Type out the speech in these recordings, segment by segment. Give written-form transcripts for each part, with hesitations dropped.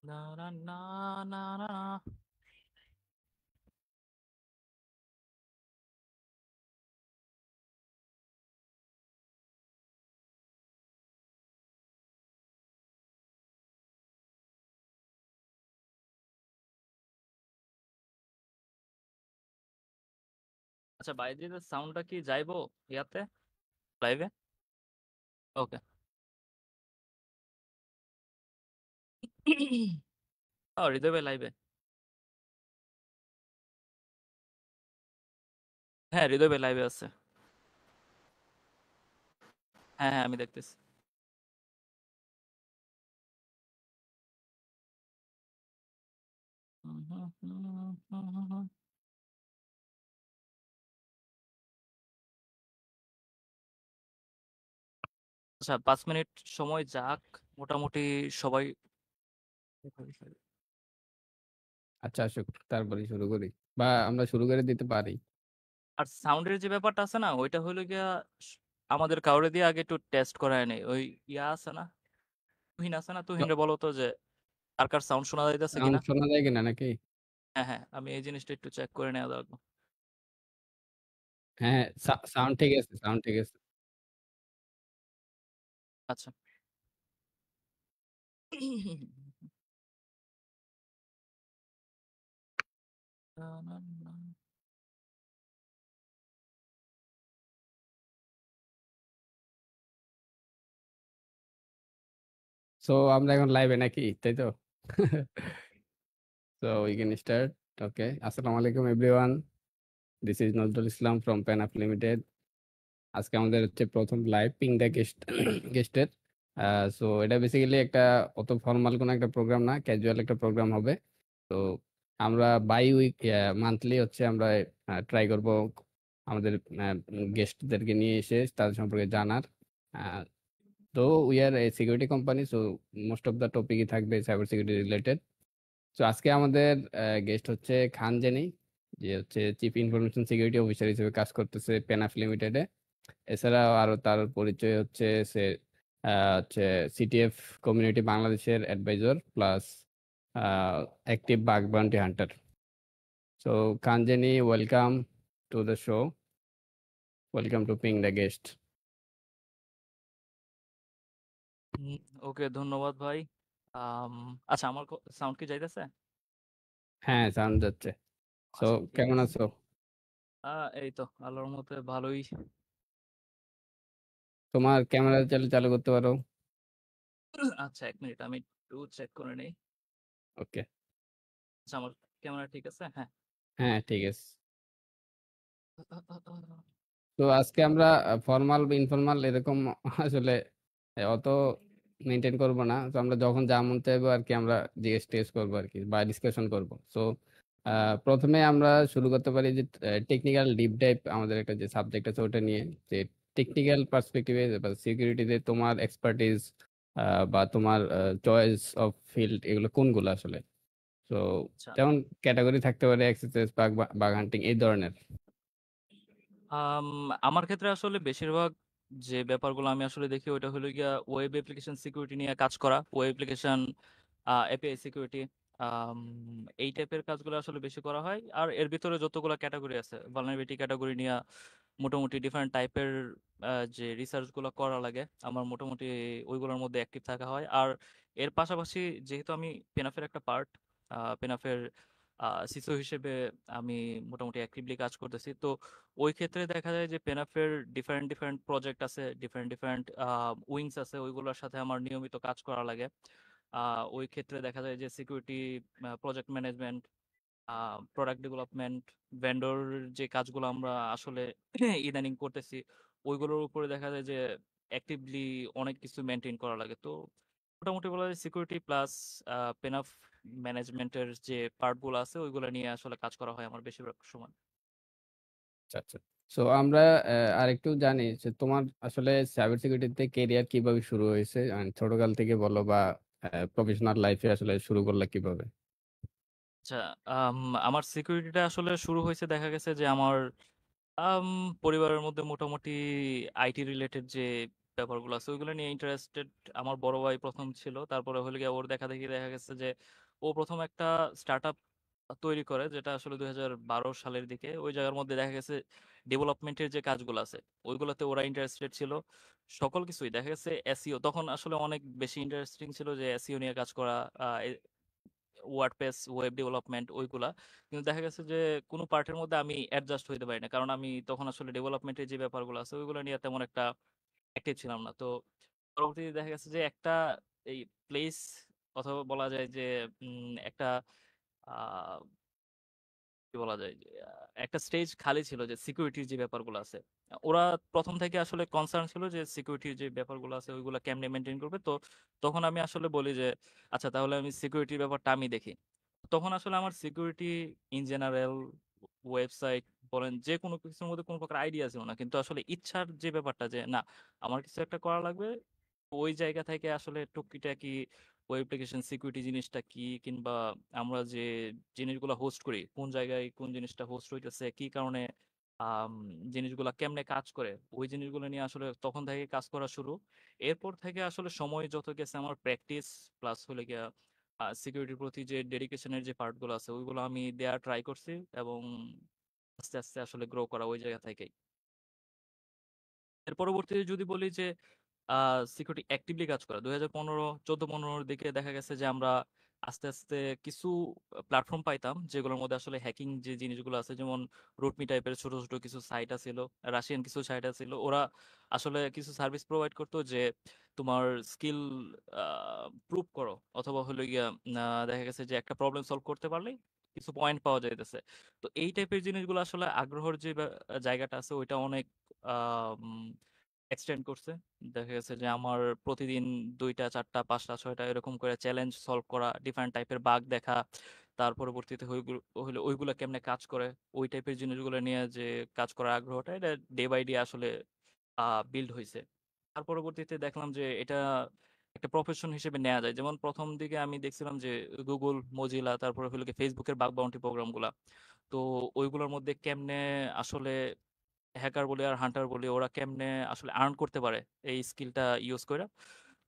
না, না, না, না, না, না। আচ্ছা, বাইরের সাউন্ডটা কি যাইবো ইয়াতে লাইভে? ওকে। ও, হৃদয় ভাই লাইভে? হ্যাঁ, হৃদয় ভাই লাইভে আছে। হ্যাঁ, হ্যাঁ, আমি দেখতেছি। আচ্ছা, 5 মিনিট সময় যাক, মোটামুটি সবাই। আচ্ছা আসুক, তারপরে শুরু করি, বা আমরা শুরু করে দিতে পারি। আর সাউন্ডের যে ব্যাপারটা আছে না, ওইটা হইলো গিয়া স- আমাদের কাউরে দিয়ে আগে একটু টেস্ট করায় নেই। ওই ইয়া আছে না, তুহিন আছে না, তুহিনরে বলো তো যে আর কার সাউন্ড শোনা যাইতেছে সাউন্ড কিনা। শোনা যায় কিনা নাকি? হ্যাঁ, হ্যাঁ, আমি এই জিনিসটা একটু চেক করে নেওয়া লাগবে। হ্যাঁ, সাউন্ড ঠিক আছে, সাউন্ড ঠিক আছে। আচ্ছা। না, না, না। সো আমরা এখন লাইভে নাকি, তাই তো? So we can start. Okay, আসসালামু আলাইকুম everyone, this is Nazrul Islam from Panap limited. আজকে আমাদের হচ্ছে প্রথম লাইভ পিং দ্য গেস্টের। সো এটা বেসিক্যালি একটা অত ফর্মাল কোনো একটা প্রোগ্রাম না, ক্যাজুয়াল একটা প্রোগ্রাম হবে। তো আমরা বাই উইক মান্থলি হচ্ছে আমরা ট্রাই করব আমাদের গেস্টদেরকে নিয়ে এসে তাদের সম্পর্কে জানার। আহ, তো we are a security company, so most of the টপিকই থাকবে সাইবার সিকিউরিটি রিলেটেড। তো আজকে আমাদের গেস্ট হচ্ছে খান জেনি, যে হচ্ছে চিফ ইনফরমেশন সিকিউরিটি অফিসার হিসেবে কাজ করতেছে পেনাফ লিমিটেডে। এছাড়াও আরো তার পরিচয় হচ্ছে সে হচ্ছে সিটিএফ কমিউনিটি বাংলাদেশের advisor plus active bug bounty hunter. So কাঞ্জনি, welcome to the show, welcome to ping the guest. Okay, ধন্যবাদ ভাই। আম, আচ্ছা, আমার সাউন্ড কি যাইতেছে? হ্যাঁ, সাউন্ড যাচ্ছে। সো আচ্ছা, ঠিক কেমন আছে। আছো? এই তো আল্লাহর মতে ভালোই। তোমার ক্যামেরা চালু চালু করতে পারো? আচ্ছা, 1 মিনিট, আমি একটু চেক করে নেই। ওকে। আচ্ছা, আমার ক্যামেরা ঠিক আছে? হ্যাঁ। হ্যাঁ, ঠিক আছে। তো আজকে আমরা ফর্মাল বা ইনফর্মাল এরকম আসলে অত মেনটেন করব না। তো আমরা যখন যা মন চাইবো আর কি আমরা জিজ্ঞেস টিজ্ঞেস করবো আর কি, বা ডিসকাশন করব। সো প্রথমে আমরা শুরু করতে পারি যে টেকনিক্যাল ডিপ ডাইভ, আমাদের একটা যে সাবজেক্ট আছে ওটা নিয়ে, যে টেকনিক্যাল পার্সপেক্টিভে বা সিকিউরিটিতে তোমার এক্সপার্টিস বা তোমার চয়েস অফ ফিল্ড এগুলো কোনগুলো আসলে। তো আচ্ছা, যেমন ক্যাটাগরি থাকতে পারে এক্সেসরিজ, বাগ বাগ হান্টিং এই ধরনের। আম, আমার ক্ষেত্রে আসলে বেশিরভাগ যে ব্যাপারগুলো আমি আসলে দেখি ওইটা হলো গিয়া ওয়েব অ্যাপ্লিকেশন সিকিউরিটি নিয়ে কাজ করা, ওয়েব অ্যাপ্লিকেশন এপিআই সিকিউরিটি, এই টাইপের কাজগুলো আসলে বেশি করা হয়। আর এর ভিতরে যতগুলো ক্যাটাগরি আছে, ভালনারেবিলিটি ক্যাটাগরি নিয়ে মোটামুটি ডিফারেন্ট টাইপের যে রিসার্চগুলো করা লাগে, আমার মোটামুটি ওইগুলোর মধ্যে অ্যাক্টিভ থাকা হয়। আর এর পাশাপাশি যেহেতু আমি পেনাফের একটা পার্ট, পেনাফের সিসো হিসেবে আমি মোটামুটি অ্যাক্টিভলি কাজ করতেছি। তো ওই ক্ষেত্রে দেখা যায় যে পেনাফের ডিফারেন্ট ডিফারেন্ট প্রজেক্ট আছে, ডিফারেন্ট ডিফারেন্ট উইংস আছে, ওইগুলোর সাথে আমার নিয়মিত কাজ করা লাগে। ওই ক্ষেত্রে দেখা যায় যে security, project management, product development, vendor যে কাজগুলো আমরা আসলে ইদানিং করতেছি, ওইগুলোর উপরে দেখা যায় যে অ্যাক্টিভলি অনেক কিছু মেনটেন করা লাগে। তো মোটামুটি বলা যায় সিকিউরিটি প্লাস পেনাফ ম্যানেজমেন্টের যে পার্টগুলো আছে ওইগুলো নিয়ে আসলে কাজ করা হয় আমার বেশিরভাগ সময়। আচ্ছা আচ্ছা। সো আমরা আরেকটু জানি যে তোমার আসলে সাইবার সিকিউরিটিতে কেরিয়ার কিভাবে শুরু হয়েছে, ছোটকাল থেকে বলো বা প্রফেশনাল লাইফে আসলে শুরু করলে কিভাবে? আচ্ছা, আম, আমার সিকিউরিটিটা আসলে শুরু হয়েছে দেখা গেছে যে আমার আম, পরিবারের মধ্যে মোটামুটি আইটি রিলেটেড যে ব্যাপারগুলো আছে ওইগুলো নিয়ে ইন্টারেস্টেড। আমার বড় ভাই প্রথম ছিল, তারপরে হলো গিয়ে ওর দেখা দেখি দেখা গেছে যে ও প্রথম একটা স্টার্ট আপ তৈরি করে, যেটা আসলে 2012 সালের দিকে। ওই জায়গার মধ্যে দেখা গেছে ডেভেলপমেন্টের যে কাজগুলো আছে ওইগুলোতে ওরা ইন্টারেস্টেড ছিল। সকল কিছুই দেখা গেছে এসইও তখন আসলে অনেক বেশি ইন্টারেস্টিং ছিল, যে এসইও নিয়ে কাজ করা, ওয়ার্ডপ্রেস, ওয়েব ডেভেলপমেন্ট ওইগুলা। কিন্তু দেখা গেছে যে কোনো পার্টের মধ্যে আমি অ্যাডজাস্ট হইতে পারি না, কারণ আমি তখন আসলে ডেভেলপমেন্টের যে ব্যাপারগুলো আছে ওইগুলো নিয়ে তেমন একটা অ্যাক্টিভ ছিলাম না। তো পরবর্তীতে দেখা গেছে যে একটা এই প্লেস, অথবা বলা যায় যে একটা আহ কি বলা যায় যে, একটা স্টেজ খালি ছিল যে সিকিউরিটির যে ব্যাপারগুলো আছে। ওরা প্রথম থেকে আসলে কনসার্ন ছিল যে সিকিউরিটির যে ব্যাপারগুলো আছে ওইগুলো কেমনে মেনটেন করবে। তো তখন আমি আসলে বলি যে আচ্ছা তাহলে আমি সিকিউরিটির ব্যাপারটা আমি দেখি। তখন আসলে আমার সিকিউরিটি ইন জেনারেল, ওয়েবসাইট বলেন, যে কোনো কিছুর মধ্যে কোনো প্রকার আইডিয়া ছিল না, কিন্তু আসলে ইচ্ছার যে ব্যাপারটা যে না আমার কিছু একটা করা লাগবে, ওই জায়গা থেকে আসলে টুকিটাকি ওয়েব অ্যাপ্লিকেশন সিকিউরিটি জিনিসটা কি, কিংবা আমরা যে জিনিসগুলো হোস্ট করি কোন জায়গায় কোন জিনিসটা হোস্ট হইতেছে কি কারণে, আম, জিনিসগুলা কেমনে কাজ করে, ওই জিনিসগুলো নিয়ে আসলে তখন থেকে কাজ করা শুরু। এরপর থেকে আসলে সময় যত গেছে আমার প্র্যাকটিস প্লাস হলে গিয়া সিকিউরিটির প্রতি যে ডেডিকেশনের যে পার্টগুলো আছে ওইগুলো আমি দেয়া ট্রাই করছি, এবং আস্তে আস্তে আসলে গ্রো করা ওই জায়গা থেকেই। এর পরবর্তীতে যদি বলি যে সিকিউরিটি অ্যাক্টিভলি কাজ করা, 2015 14-15 দিকে দেখা গেছে যে আমরা আস্তে আস্তে কিছু প্ল্যাটফর্ম পাইতাম যেগুলোর মধ্যে আসলে হ্যাকিং যে জিনিসগুলো আছে, যেমন রুটমি টাইপের ছোট ছোট কিছু সাইট আছিল, রাশিয়ান কিছু সাইট আছিল। ওরা আসলে কিছু সার্ভিস প্রোভাইড করতো যে তোমার স্কিল প্রুভ করো, অথবা হলো গিয়া দেখা গেছে যে একটা প্রবলেম সলভ করতে পারলেই কিছু পয়েন্ট পাওয়া যাইতেছে। তো এই টাইপের জিনিসগুলো আসলে আগ্রহের যে জায়গাটা আছে ওইটা অনেক এক্সটেন্ড করছে। দেখা গেছে যে আমার প্রতিদিন 2টা 4টা 5টা 6টা এরকম করে চ্যালেঞ্জ সলভ করা, ডিফারেন্ট টাইপের বাগ দেখা, তার পরবর্তীতে হইলে ওইগুলো কেমনে কাজ করে, ওই টাইপের জিনিসগুলো নিয়ে যে কাজ করার আগ্রহটা এটা ডে বাই ডে আসলে বিল্ড হয়েছে। তার পরবর্তীতে দেখলাম যে এটা একটা প্রফেশন হিসেবে নেওয়া যায়। যেমন প্রথম দিকে আমি দেখছিলাম যে গুগল, মজিলা, তারপরে হলো কি ফেসবুকের বাগ বাউন্টি প্রোগ্রামগুলা, তো ওইগুলোর মধ্যে কেমনে আসলে হ্যাকার বলি আর হান্টার বলি ওরা কেমনে আসলে আর্ন করতে পারে এই স্কিলটা ইউজ করে।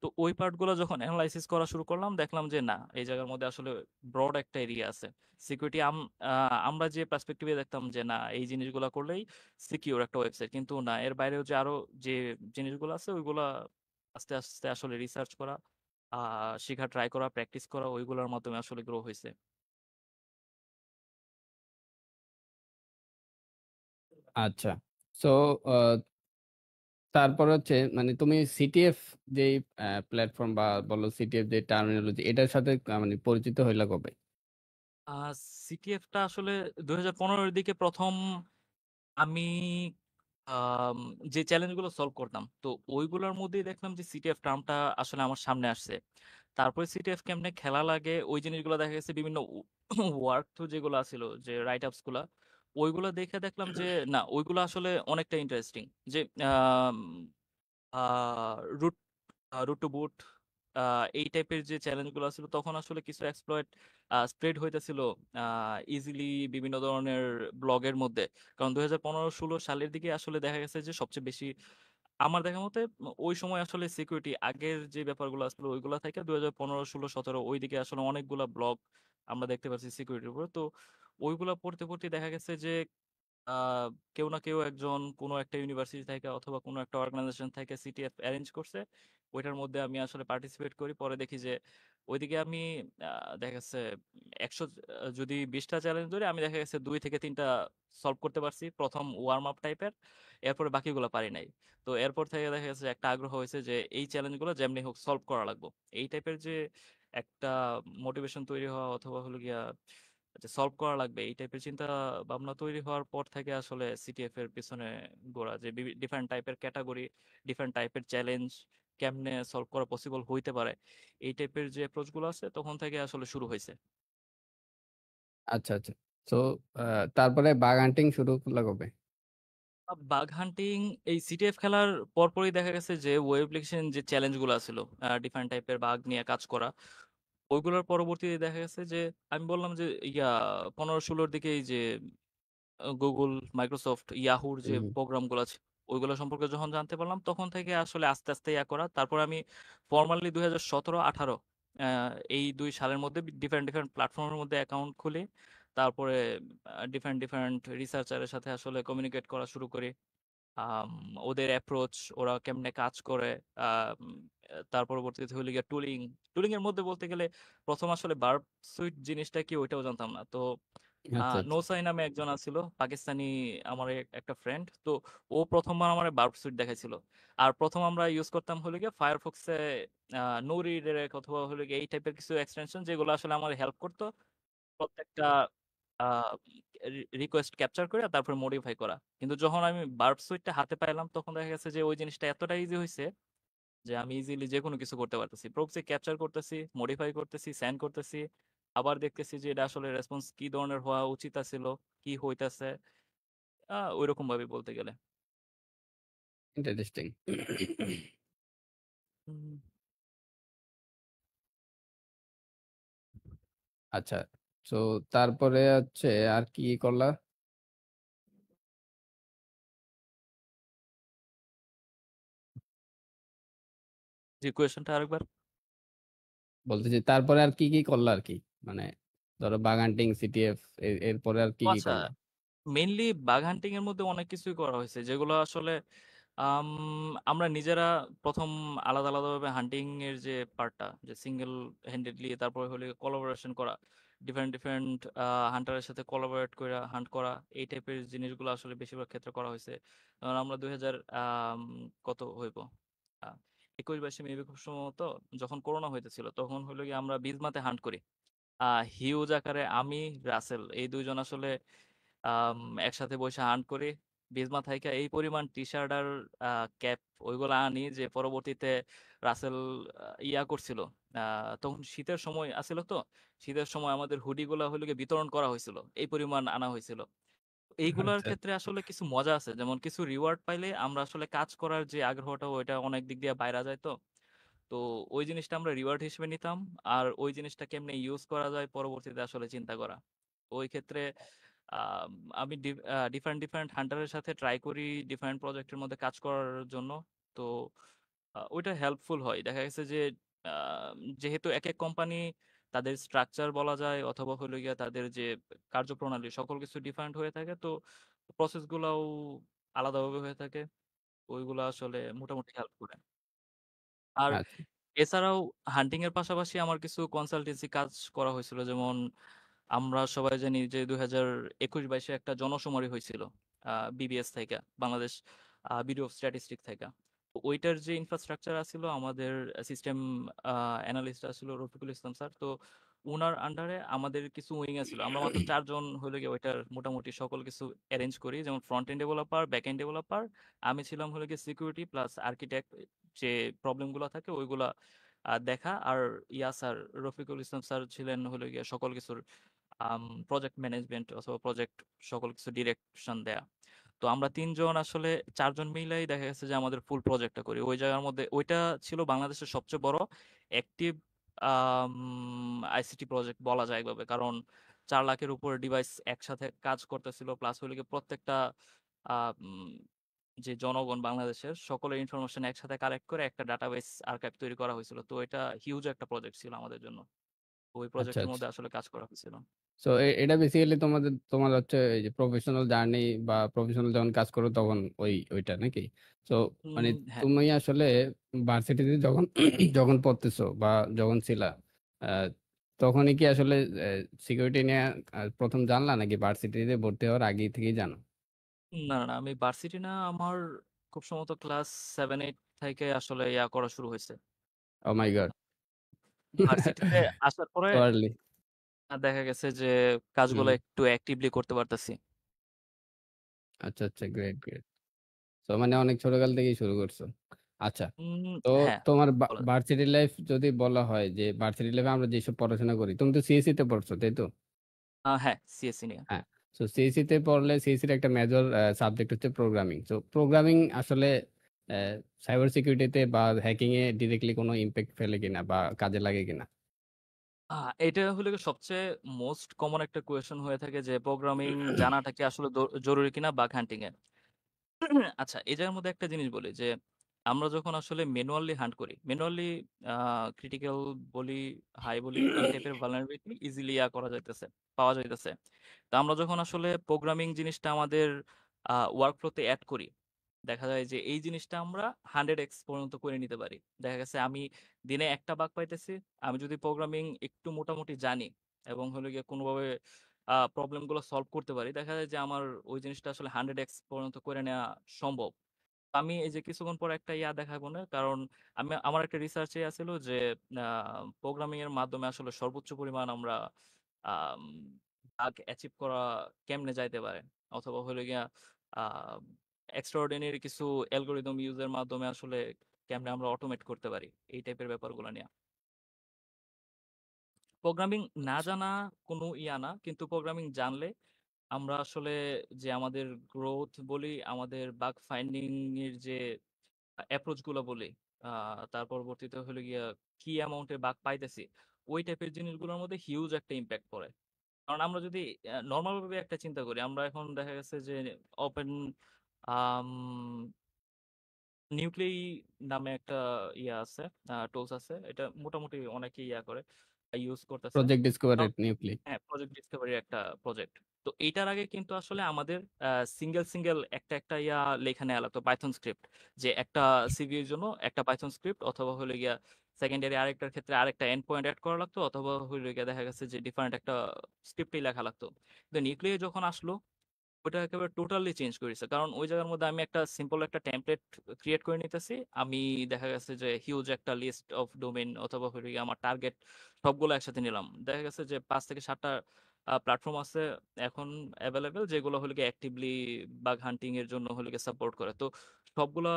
তো ওই পার্টগুলো যখন অ্যানালাইসিস করা শুরু করলাম দেখলাম যে না, এই জায়গার মধ্যে আসলে ব্রড একটা এরিয়া আছে। সিকিউরিটি আমরা যে পার্সপেক্টিভে দেখতাম যে না এই জিনিসগুলো করলেই সিকিউর একটা ওয়েবসাইট, কিন্তু না, এর বাইরেও যে আরো যে জিনিসগুলো আছে ওইগুলা আস্তে আস্তে আসলে রিসার্চ করা, শেখা, ট্রাই করা, প্র্যাকটিস করা, ওইগুলোর মাধ্যমে আসলে গ্রো হয়েছে। আচ্ছা। সো তারপর হচ্ছে মানে তুমি সিটিএফ যে প্ল্যাটফর্ম বা বলো সিটিএফ যে টার্মিনোলজি এটার সাথে মানে পরিচিত হইলা কবে? সিটিএফটা আসলে 2015-এর দিকে প্রথম আমি আম, যে চ্যালেঞ্জগুলো সলভ করতাম, তো ওইগুলোর মধ্যেই দেখলাম যে সিটিএফ টার্মটা আসলে আমার সামনে আসছে। তারপরে সিটিএফ কেমনে খেলা লাগে ওই জিনিসগুলো দেখা গেছে বিভিন্ন ওয়ার্ক থ্রু যেগুলো ছিল, যে রাইট আপস গুলা, ওইগুলো দেখে দেখলাম যে না ওইগুলো আসলে অনেকটা ইন্টারেস্টিং। যে রুট রুট টু বুট এই টাইপের যে চ্যালেঞ্জগুলো ছিল তখন আসলে কিছু এক্সপ্লয়েট স্প্রেড হইতেছিল ইজিলি বিভিন্ন ধরনের ব্লগের মধ্যে। কারণ 2015-16 সালের দিকে আসলে দেখা গেছে যে সবচেয়ে বেশি আমার দেখা মতে ওই সময় আসলে সিকিউরিটি আগের যে ব্যাপারগুলো আসলে ওইগুলা থেকে 2015 16 17 ওই দিকে আসলে অনেকগুলা ব্লগ আমরা দেখতে পাচ্ছি সিকিউরিটির উপরে। তো ওইগুলা পড়তে পড়তে দেখা গেছে যে কেউ না কেউ একজন কোনো একটা ইউনিভার্সিটি থেকে অথবা কোনো একটা অর্গানাইজেশন থেকে সিটিএফ অ্যারেঞ্জ করছে, ওইটার মধ্যে আমি আসলে পার্টিসিপেট করি। পরে দেখি যে ওইদিকে আমি দেখা গেছে 100 যদি 20টা চ্যালেঞ্জ ধরে আমি দেখা গেছে 2 থেকে 3টা সলভ করতে পারছি প্রথম ওয়ার্ম আপ টাইপের, এরপরে বাকিগুলো পারি নাই। তো এরপর থেকে দেখা গেছে একটা আগ্রহ হয়েছে যে এই চ্যালেঞ্জগুলো যেমনি হোক সলভ করা লাগবে। এই টাইপের যে একটা মোটিভেশন তৈরি হওয়া, অথবা হলো গিয়া যে সলভ করা লাগবে, এই টাইপের চিন্তা ভাবনা তৈরি হওয়ার পর থেকে আসলে সিটিএফ এর পিছনে গোড়া, যে ডিফারেন্ট টাইপের ক্যাটাগরি, ডিফারেন্ট টাইপের চ্যালেঞ্জ কেমনে সলভ করা পসিবল হইতে পারে, এই টাইপের যে অ্যাপ্রোচ গুলো আছে তখন থেকে আসলে শুরু হয়েছে। আচ্ছা আচ্ছা। সো তারপরে বাগ হান্টিং শুরু করলা কবে? বাগ হান্টিং এই সিটিএফ খেলার পরপরই দেখা গেছে যে ওয়েব অ্যাপ্লিকেশন যে চ্যালেঞ্জ গুলো ছিল, ডিফারেন্ট টাইপের বাগ নিয়ে কাজ করা, ওইগুলোর পরবর্তীতে দেখা গেছে যে আমি বললাম যে 15 16-র দিকে এই যে গুগল, মাইক্রোসফট, ইয়াহুর যে হুম। প্রোগ্রামগুলো আছে ওইগুলো সম্পর্কে যখন জানতে পারলাম তখন থেকে আসলে আস্তে আস্তে ইয়া করা। তারপর আমি ফর্মালি 2017-18 এই 2 সালের মধ্যে ডিফারেন্ট ডিফারেন্ট প্ল্যাটফর্মের মধ্যে অ্যাকাউন্ট খুলি। তারপরে ডিফারেন্ট ডিফারেন্ট রিসার্চারের সাথে আসলে কমিউনিকেট করা শুরু করি। আম ওদের অ্যাপ্রোচ, ওরা কেমনে কাজ করে। আম তার পরবর্তীতে হইলো গিয়ে টুলিং। টুলিং এর মধ্যে বলতে গেলে ১ম আসলে বার্ব সুইট জিনিসটা কি ওইটাও জানতাম না। তো আচ্ছা আচ্ছা। নোসাই নামে একজন আছিল, পাকিস্তানি, আমার একটা ফ্রেন্ড। তো ও ১ম বার আমারে বার্ব সুইট দেখাইছিল। আর ১ম আমরা ইউজ করতাম হলো গিয়ে ফায়ারফক্সে নো রিডাইরেক্ট অথবা হলো গিয়ে এই টাইপের কিছু এক্সটেনশন যেগুলো আসলে আমার হেল্প করতো প্রত্যেকটা আ রিকোয়েস্ট ক্যাপচার করে তারপরে মডিফাই করা। কিন্তু যখন আমি বার্ব সুইটটা হাতে পাইলাম তখন দেখা গেছে যে ওই জিনিসটা এতটা ইজি হইছে যে আমি ইজিলি যেকোনো কিছু করতে পারতেছি। প্রক্সি ক্যাপচার করতেছি, মডিফাই করতেছি, সেন্ড করতেছি। আবার দেখতেছি যে এটা আসলে রেসপন্স কি ধরনের হওয়া উচিত আছিল, কি হইতাছে। ঐরকম ভাবে বলতে গেলে। ইন্টারেস্টিং। হুম, আচ্ছা। তো তারপরে হচ্ছে আর কি করলা? জি, কোয়েশনটা আরেকবার। বলতেছি তারপরে আর কি কি করলা আর কি? মানে ধরো বাগ হান্টিং, সিটিএফ, এরপরে আর কি ও কি আচ্ছা, করলা? মেইনলি বাগ হান্টিং এর মধ্যে অনেক কিছুই করা হয়েছে যেগুলো আসলে আম, আমরা নিজেরা প্রথম আলাদা আলাদাভাবে হান্টিং এর যে পার্টটা, যে সিঙ্গেল হ্যান্ডেডলি, তারপরে হলে কোলাবোরেশন করা, ডিফারেন্ট ডিফারেন্ট হান্টারের সাথে কোলাবোরেট করে হান্ট করা, এই টাইপের জিনিসগুলো আসলে বেশিরভাগ ক্ষেত্রে করা হয়েছে। কারণ আমরা 2000 কত হইব, 21-22 মেবি খুব সম্ভবত, যখন করোনা হইতেছিল তখন হলো গিয়ে আমরা বিজমাতে হান্ট করি। হিউজ আকারে আমি, রাসেল এই দুইজন আসলে আম একসাথে বইসা হান্ট করি। বিজমা থাইকা এই পরিমাণ টি-শার্ট আর ক্যাপ ওইগুলা আনি যে পরবর্তীতে রাসেল ইয়া করছিল। তখন শীতের সময় আছিল তো। শীতের সময় আমাদের হুডি গুলা হইলো গিয়ে বিতরণ করা হয়েছিল। এই পরিমাণ আনা হয়েছিল। এইগুলার আচ্ছা ক্ষেত্রে আসলে কিছু মজা আছে। যেমন কিছু রিওয়ার্ড পাইলে আমরা আসলে কাজ করার যে আগ্রহটা ওইটা অনেক দিক দিয়ে বাইরা যায় তো। তো ওই জিনিসটা আমরা রিওয়ার্ড হিসেবে নিতাম। আর ওই জিনিসটা কেমনে ইউজ করা যায় পরবর্তীতে আসলে চিন্তা করা। ওই ক্ষেত্রে আম আমি ডিফারেন্ট ডিফারেন্ট হান্টারের সাথে ট্রাই করি ডিফারেন্ট প্রজেক্টের মধ্যে কাজ করার জন্য। তো ওইটা হেল্পফুল হয়। দেখা গেছে যে আ যেহেতু একেক কোম্পানি তাদের স্ট্রাকচার বলা যায় অথবা হলো গিয়ে তাদের যে কার্যপ্রণালী সকল কিছু ডিফারেন্ট হয়ে থাকে। তো প্রসেস গুলাও আলাদাভাবে হয়ে থাকে। ওইগুলা আসলে মোটামুটি হেল্প করে। আর আচ্ছা এছাড়াও হান্টিং এর পাশাপাশি আমার কিছু কনসালটেন্সি কাজ করা হয়েছিল। যেমন আমরা সবাই জানি যে 2021-22 একটা জনশুমারি হয়েছিল বিবিএস থেকে, বাংলাদেশ ব্যুরো অফ স্ট্যাটিস্টিক থেকে। তো ওইটার যে ইনফ্রাস্ট্রাকচার আছিল, আমাদের সিস্টেম অ্যানালিস্ট আছিল রফিকুল ইসলাম স্যার। তো উনার আন্ডারে আমাদের কিছু উইং আছিল। আমরা মাত্র 4 জন হইলো গিয়ে ওইটার মোটামুটি সকল কিছু অ্যারেঞ্জ করি। যেমন front end developer, back end developer. আমি ছিলাম হলো গিয়ে সিকিউরিটি প্লাস আর্কিটেক্ট, যে প্রবলেম গুলা থাকে ওইগুলা দেখা। আর ইয়া স্যার, রফিকুল ইসলাম স্যার ছিলেন হলো গিয়ে সকল কিছুর প্রজেক্ট ম্যানেজমেন্ট অথবা প্রজেক্ট সকল কিছু ডিরেকশন দেয়া। তো আমরা 3 জন আসলে 4 জন মিলাই দেখা গেছে যে আমাদের ফুল প্রজেক্টটা করি। ওই জায়গার মধ্যে ওইটা ছিল বাংলাদেশের সবচেয়ে বড় অ্যাক্টিভ আইসিটি প্রজেক্ট বলা যায় এভাবে। কারণ 4 লাখের উপর ডিভাইস একসাথে কাজ করতেছিল, প্লাস হইলো গিয়ে প্রত্যেকটা আহ, উম, যে জনগণ বাংলাদেশের সকলের ইনফরমেশন একসাথে কালেক্ট করে একটা ডাটাবেস আর্কাইভ তৈরি করা হয়েছিল। তো এটা হিউজ একটা প্রজেক্ট ছিল আমাদের জন্য। ওই আচ্ছা প্রজেক্টের আচ্ছা। মধ্যে আসলে কাজ করা হয়েছিল। তো এটা বেসিক্যালি তোমার হচ্ছে এই যে প্রফেশনাল জার্নি বা প্রফেশনাল যখন কাজ করো তখন ওইটা নাকি? তো মানে হ্যাঁ। তুমি আসলে ভার্সিটিতে যখন যখন পড়তেছো বা যখন ছিলা, আহ, তখনই কি আসলে সিকিউরিটি নিয়ে প্রথম জানলা নাকি ভার্সিটিতে ভর্তি হওয়ার আগে থেকেই জানো? না, না, না, আমি ভার্সিটি না, আমার খুব সম্ভবত ক্লাস 7-8 থেকে আসলে ইয়া করা শুরু হয়েছে। ও মাই গড। ভার্সিটিতে আসার পরে সো আর্লি। দেখা গেছে যে কাজগুলো হুম। একটু অ্যাক্টিভলি করতে পারতেছি। আচ্ছা আচ্ছা, গ্রেট গ্রেট। তো মানে অনেক ছোটকাল থেকেই শুরু করছো। আচ্ছা। তো হ্যাঁ, তোমার বলা যায়। ভার্সিটি লাইফ যদি বলা হয়, যে ভার্সিটি লাইফে আমরা যেসব পড়াশোনা করি, তুমি তো সিএসসি তে পড়ছো তাই তো? হ্যাঁ, সিএসসি নিয়ে। হ্যাঁ। তো সিএসসি তে পড়লে সিএসসির একটা মেজর সাবজেক্ট হচ্ছে প্রোগ্রামিং। তো প্রোগ্রামিং আসলে সাইবার সিকিউরিটিতে বা হ্যাকিং এ ডিরেক্টলি কোনো ইম্প্যাক্ট ফেলে কিনা বা কাজে লাগে কিনা? এটা হলো গিয়ে সবচেয়ে মোস্ট কমন একটা কোয়েশ্চেন হয়ে থাকে যে প্রোগ্রামিং জানাটা কি আসলে জরুরি কিনা বাগ হান্টিং এ। আচ্ছা, এই জায়গার মধ্যে একটা জিনিস বলি যে আমরা যখন আসলে ম্যানুয়ালি হান্ট করি, ম্যানুয়ালি ক্রিটিক্যাল বলি, হাই বলি, এই টাইপের ভালনারেবিলিটি ইজিলি করা যাইতেছে, পাওয়া যাইতেছে। তো আমরা যখন আসলে প্রোগ্রামিং জিনিসটা আমাদের ওয়ার্কফ্লোতে অ্যাড করি, দেখা যায় যে এই জিনিসটা আমরা 100x পর্যন্ত করে নিতে পারি। দেখা গেছে আমি দিনে একটা বাগ পাইতেছি, আমি যদি প্রোগ্রামিং একটু মোটামুটি জানি এবং হলো গিয়ে কোনোভাবে প্রবলেমগুলো সলভ করতে পারি, দেখা যায় যে আমার ওই জিনিসটা আসলে 100x পর্যন্ত করে নেওয়া সম্ভব। আমি এই যে কিছুক্ষণ পর একটা দেখাবো না, কারণ আমার একটা রিসার্চে আছিল যে প্রোগ্রামিং এর মাধ্যমে আসলে সর্বোচ্চ পরিমাণ আমরা বাগ অ্যাচিভ করা কেমনে যাইতে পারে, অথবা হলো গিয়া এক্সট্রাঅর্ডিনারি কিছু অ্যালগোরিদম ইউজের মাধ্যমে আসলে কেমনে আমরা অটোমেট করতে পারি, এই টাইপের ব্যাপারগুলো নিয়ে। প্রোগ্রামিং না জানা কোনো না, কিন্তু প্রোগ্রামিং জানলে আমরা আসলে যে আমাদের গ্রোথ বলি, আমাদের বাগ ফাইন্ডিং এর যে অ্যাপ্রোচ গুলো বলি, তার পরবর্তীতে হলো গিয়া কি অ্যামাউন্টের বাগ পাইতেছি, ওই টাইপের জিনিসগুলোর মধ্যে হিউজ একটা ইম্প্যাক্ট পড়ে। কারণ আমরা যদি নর্মাল ভাবে একটা চিন্তা করি, আমরা এখন দেখা গেছে যে ওপেন নিউক্লিয়াই নামে একটা আছে, টুলস আছে, এটা মোটামুটি অনেকে করে, ইউজ করতেছে। প্রজেক্ট ডিসকভারের নিউক্লি। হ্যাঁ, প্রজেক্ট ডিসকভারি একটা প্রজেক্ট। তো এইটার আগে কিন্তু আসলে আমাদের সিঙ্গেল সিঙ্গেল একটা একটা লেখা নেওয়া লাগতো পাইথন স্ক্রিপ্ট, যে একটা সিভি এর জন্য একটা পাইথন স্ক্রিপ্ট, অথবা হলে গিয়া সেকেন্ডারি আরেকটার ক্ষেত্রে আরেকটা এন্ড পয়েন্ট অ্যাড করা লাগতো, অথবা হলে গিয়া দেখা গেছে যে ডিফারেন্ট একটা স্ক্রিপ্টই লেখা লাগতো। কিন্তু নিউক্লিয়ার যখন আসলো, ওটা একেবারে টোটালি চেঞ্জ করেছে, কারণ ওই জায়গার মধ্যে আমি একটা সিম্পল একটা টেমপ্লেট ক্রিয়েট করে নিতেছি। আমি দেখা গেছে যে হিউজ একটা লিস্ট অফ ডোমেইন অথবা হলো গিয়ে আমার টার্গেট সবগুলো একসাথে নিলাম। দেখা গেছে যে 5 থেকে 7টা প্ল্যাটফর্ম আছে এখন অ্যাভেলেবেল, যেগুলো হলো গিয়ে অ্যাক্টিভলি বাগ হান্টিং এর জন্য হলো গিয়ে সাপোর্ট করে। তো সবগুলা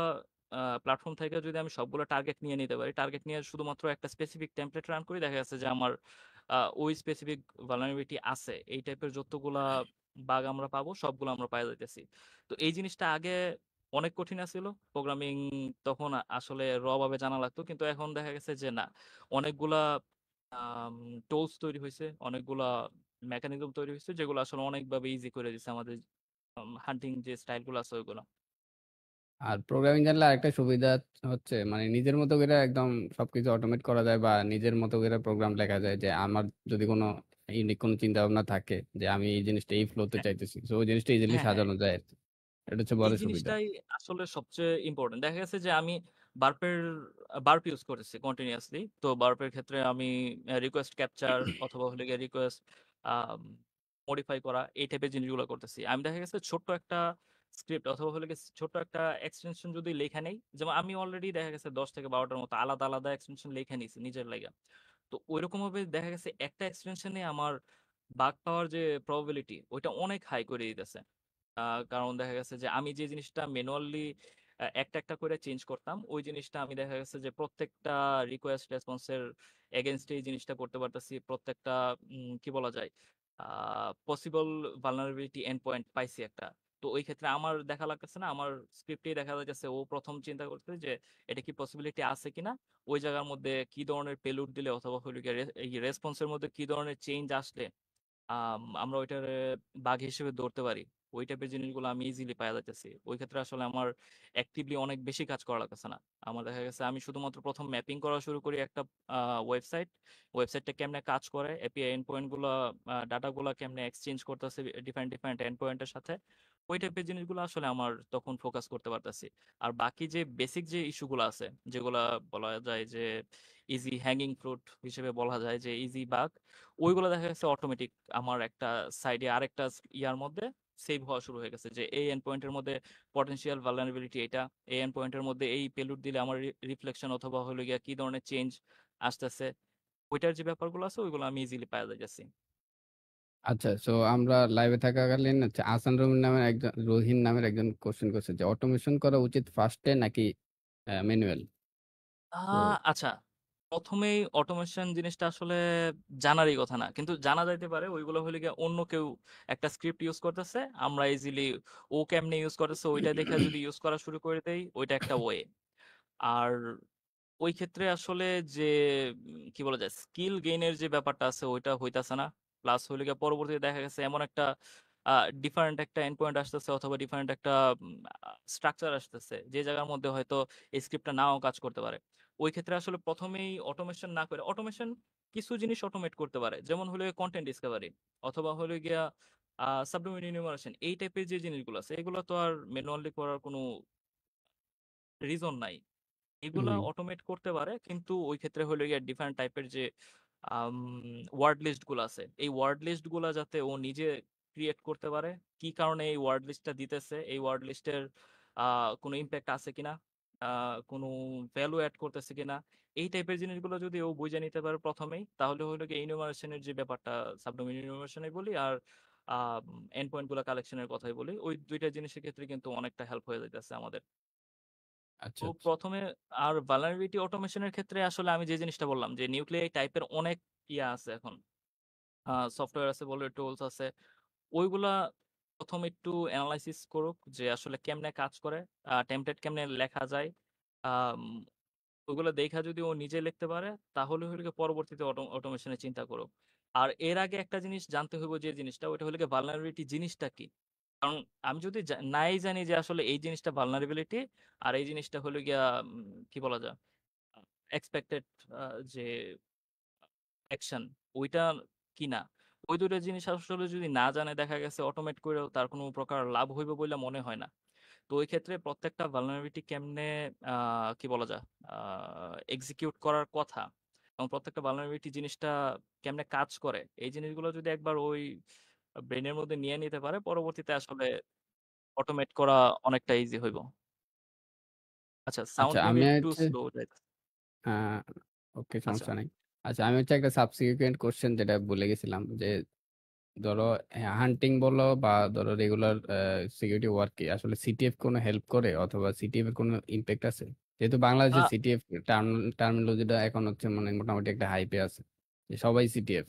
প্ল্যাটফর্ম থেকে যদি আমি সবগুলো টার্গেট নিয়ে নিতে পারি, টার্গেট নিয়ে শুধুমাত্র একটা স্পেসিফিক টেমপ্লেট রান করি, দেখা যাচ্ছে যে আমার ওই স্পেসিফিক ভালনারেবিলিটি আছে, এই টাইপের যতগুলা বাগ আমরা পাবো সবগুলো আমরা পাই যাইতেছি। তো এই জিনিসটা আগে অনেক কঠিন ছিল প্রোগ্রামিং, তখন আসলে র ভাবে জানা লাগতো, কিন্তু এখন দেখা গেছে যে না, অনেকগুলা টুলস তৈরি হয়েছে, অনেকগুলা মেকানিজম তৈরি হয়েছে, যেগুলো আসলে অনেকভাবে ইজি করে দিচ্ছে আমাদের হান্টিং যে স্টাইল গুলো আছে ওইগুলো। আর প্রোগ্রামিং জানলে আরেকটা সুবিধা হচ্ছে মানে নিজের মতো করে একদম সবকিছু অটোমেট করা যায় বা নিজের মতো করে প্রোগ্রাম লেখা যায়, যে আমার যদি কোনো ইউনিক কোনো চিন্তা ভাবনা থাকে যে আমি এই জিনিসটা এই ফ্লোতে হ্যাঁ, চাইতেছি, তো ওই জিনিসটা ইজিলি হ্যাঁ, হ্যাঁ, সাজানো যায় আর কি। এটা হচ্ছে এই বড় সুবিধা। জিনিসটাই আসলে সবচেয়ে ইম্পর্টেন্ট। দেখা গেছে যে আমি বার্পের বার্প ইউজ করেছি কন্টিনিউয়াসলি। তো বার্পের ক্ষেত্রে আমি রিকোয়েস্ট ক্যাপচার অথবা হলে গিয়ে রিকোয়েস্ট মডিফাই করা, এই টাইপের জিনিসগুলো করতেছি। আমি দেখা গেছে ছোট্ট একটা স্ক্রিপ্ট অথবা হলে গিয়ে ছোট্ট একটা এক্সটেনশন যদি লেখা নেই, যেমন আমি অলরেডি দেখা গেছে 10 থেকে 12টার মতো আলাদা আলাদা এক্সটেনশন লেখা নিছি নিজের লাগা। তো ওইরকম ভাবে দেখা গেছে একটা এক্সটেনশনে আমার বাগ পাওয়ার যে প্রবাবিলিটি ওইটা অনেক হাই করে দিতেছে। কারণ দেখা গেছে যে আমি যে জিনিসটা ম্যানুয়ালি একটা একটা করে চেঞ্জ করতাম, ওই জিনিসটা আমি দেখা গেছে যে প্রত্যেকটা রিকোয়েস্ট রেসপন্সের এগেনস্টে এই জিনিসটা করতে পারতেছি। প্রত্যেকটা কি বলা যায়, পসিবল ভালনারেবিলিটি এন্ড পয়েন্ট পাইছি একটা। তো ওই ক্ষেত্রে আমার দেখা লাগতেছে না, আমার স্ক্রিপ্টেই দেখা যাচ্ছে ও প্রথম চিন্তা করতে যে এটা কি পসিবিলিটি আছে কিনা, ওই জায়গার মধ্যে কি ধরনের পেলুড দিলে অথবা হলো গিয়ে এই রেসপন্সের মধ্যে কি ধরনের চেঞ্জ আসলে আমরা ওইটার বাগ হিসেবে ধরতে পারি। ওই টাইপের জিনিসগুলো আমি ইজিলি পাওয়া যাইতেছি। ওই ক্ষেত্রে আসলে আমার অ্যাক্টিভলি অনেক বেশি কাজ করা লাগতেছে না। আমার দেখা গেছে আমি শুধুমাত্র প্রথম ম্যাপিং করা শুরু করি একটা ওয়েবসাইট, ওয়েবসাইটটা কেমনে কাজ করে, এপিআই এন্ড পয়েন্ট গুলো, ডাটাগুলো কেমনে এক্সচেঞ্জ করতেছে ডিফারেন্ট ডিফারেন্ট এন্ড পয়েন্টের সাথে, ওই টাইপের জিনিসগুলো আসলে আমার তখন ফোকাস করতে পারতেছি। আর বাকি যে বেসিক যে ইস্যুগুলো আছে, যেগুলা বলা যায় যে ইজি হ্যাঙ্গিং ফ্রুট হিসেবে বলা যায়, যে ইজি বাগ, ওইগুলো দেখা গেছে অটোমেটিক আমার একটা সাইডে আরেকটা মধ্যে সেভ হওয়া শুরু হয়ে গেছে, যে এই এন্ড পয়েন্টের মধ্যে পটেনশিয়াল ভালনারেবিলিটি এটা, এই এন্ড পয়েন্টের মধ্যে এই পেলুড দিলে আমার রিফ্লেকশন অথবা হলো গিয়া কি ধরনের চেঞ্জ আসতেছে, ওইটার যে ব্যাপারগুলো আছে ওইগুলো আমি ইজিলি পাওয়া যাইতেছি। আচ্ছা, সো আমরা লাইভে থাকাকালীন হচ্ছে আহসান রহিন নামের একজন কোশ্চেন করছে যে অটোমেশন করা উচিত ফার্স্টে নাকি ম্যানুয়াল। তো আচ্ছা, প্রথমেই অটোমেশন জিনিসটা আসলে জানারই কথা না, কিন্তু জানা যাইতে পারে। ওইগুলো হলে গিয়ে অন্য কেউ একটা স্ক্রিপ্ট ইউজ করতেছে, আমরা ইজিলি ও কেমনে ইউজ করতেছে ওইটা দেখে যদি ইউজ করা শুরু করে দেই, ওইটা একটা ওয়ে। আর ওই ক্ষেত্রে আসলে যে কি বলা যায়, স্কিল গেইনের যে ব্যাপারটা আছে ওইটা হইতাছে না। প্লাস হইলে গিয়ে পরবর্তীতে দেখা গেছে এমন একটা ডিফারেন্ট একটা এন্ড পয়েন্ট আসতেছে অথবা ডিফারেন্ট একটা স্ট্রাকচার আসতেছে যে জায়গার মধ্যে হয়তো এই স্ক্রিপ্টটা নাও কাজ করতে পারে। ওই ক্ষেত্রে আসলে প্রথমেই অটোমেশন না করে অটোমেশন কিছু জিনিস অটোমেট করতে পারে, যেমন হলো কন্টেন্ট ডিসকাভারি অথবা হলো গিয়া সাবডোমেইন ইনুমারেশন, এই টাইপের যে জিনিসগুলো আছে এগুলো তো আর ম্যানুয়ালি করার কোনো রিজন নাই। এগুলা হুম। অটোমেট করতে পারে, কিন্তু ওই ক্ষেত্রে হলো গিয়ে ডিফারেন্ট টাইপের যে ওয়ার্ড লিস্ট গুলো আছে, এই ওয়ার্ড লিস্ট গুলা যাতে ও নিজে ক্রিয়েট করতে পারে, কি কারণে এই ওয়ার্ড লিস্টটা দিতেছে, এই ওয়ার্ড লিস্টের কোনো ইম্প্যাক্ট আছে কিনা, কোনো ভ্যালু অ্যাড করতেছে কিনা, এই টাইপের জিনিসগুলো যদি ও বুঝে নিতে পারে প্রথমেই, তাহলে হলো গিয়ে ইনুমারেশনের যে ব্যাপারটা, সাবডোমেইন ইনুমারেশনে বলি আর এন্ড পয়েন্ট গুলা কালেকশনের কথাই বলি, ওই দুইটা জিনিসের ক্ষেত্রে কিন্তু অনেকটা হেল্প হয়ে যাইতেছে আমাদের। আচ্ছা, তো আচ্ছা। প্রথমে আর ভালনারেবিলিটি অটোমেশনের ক্ষেত্রে আসলে আমি যে জিনিসটা বললাম যে নিউক্লিয়াই টাইপের অনেক ইয়া আছে এখন, সফটওয়্যার আছে বলে, টুলস আছে, ওইগুলা প্রথম একটু অ্যানালাইসিস করুক যে আসলে কেমনে কাজ করে, টেমপ্লেট কেমনে লেখা যায়, আম, ওইগুলো দেখা যদি ও নিজে লিখতে পারে তাহলে হলো গিয়ে পরবর্তীতে অটোমেশনের চিন্তা করুক। আর এর আগে একটা জিনিস জানতে হইব, যে জিনিসটা ওইটা হলো গিয়ে ভালনারেবিলিটি জিনিসটা কি। কারণ আমি যদি নাই জানি যে আসলে এই জিনিসটা ভালনারেবিলিটি আর এই জিনিসটা হলো গিয়া কি বলা যায় এক্সপেক্টেড যে অ্যাকশন, ওইটা কিনা, ওই দুটো জিনিস আসলে যদি না জানে, দেখা গেছে অটোমেট করেও তার কোনো প্রকার লাভ হইবে বলে মনে হয় না। তো ওই ক্ষেত্রে প্রত্যেকটা ভালনারেবিলিটি কেমনে কি বলা যায় এক্সিকিউট করার কথা, এবং প্রত্যেকটা ভালনারেবিলিটি জিনিসটা কেমনে কাজ করে, এই জিনিসগুলো যদি একবার ওই ব্রেনের মধ্যে নিয়ে নিতে পারে, পরবর্তীতে আসলে অটোমেট করা অনেকটা ইজি হইব। আচ্ছা, আচ্ছা, সাউন্ড মেবি আমি একটু হচ্ছে স্লো যাইতেছে। আহ ওকে, আচ্ছা। সমস্যা নাই। আচ্ছা, আমি হচ্ছে একটা সাবসিকুয়েন্ট কোশ্চেন যেটা বলে গেছিলাম যে ধরো হান্টিং বলো বা ধরো রেগুলার সিকিউরিটি ওয়ার্কে আসলে সিটিএফ কোনো হেল্প করে অথবা সিটিএফ এর কোনো ইম্প্যাক্ট আছে? যেহেতু বাংলাদেশে আ- সিটিএফ টার্মিনোলজিটা এখন হচ্ছে মানে মোটামুটি একটা হাইপে আছে, যে সবাই সিটিএফ।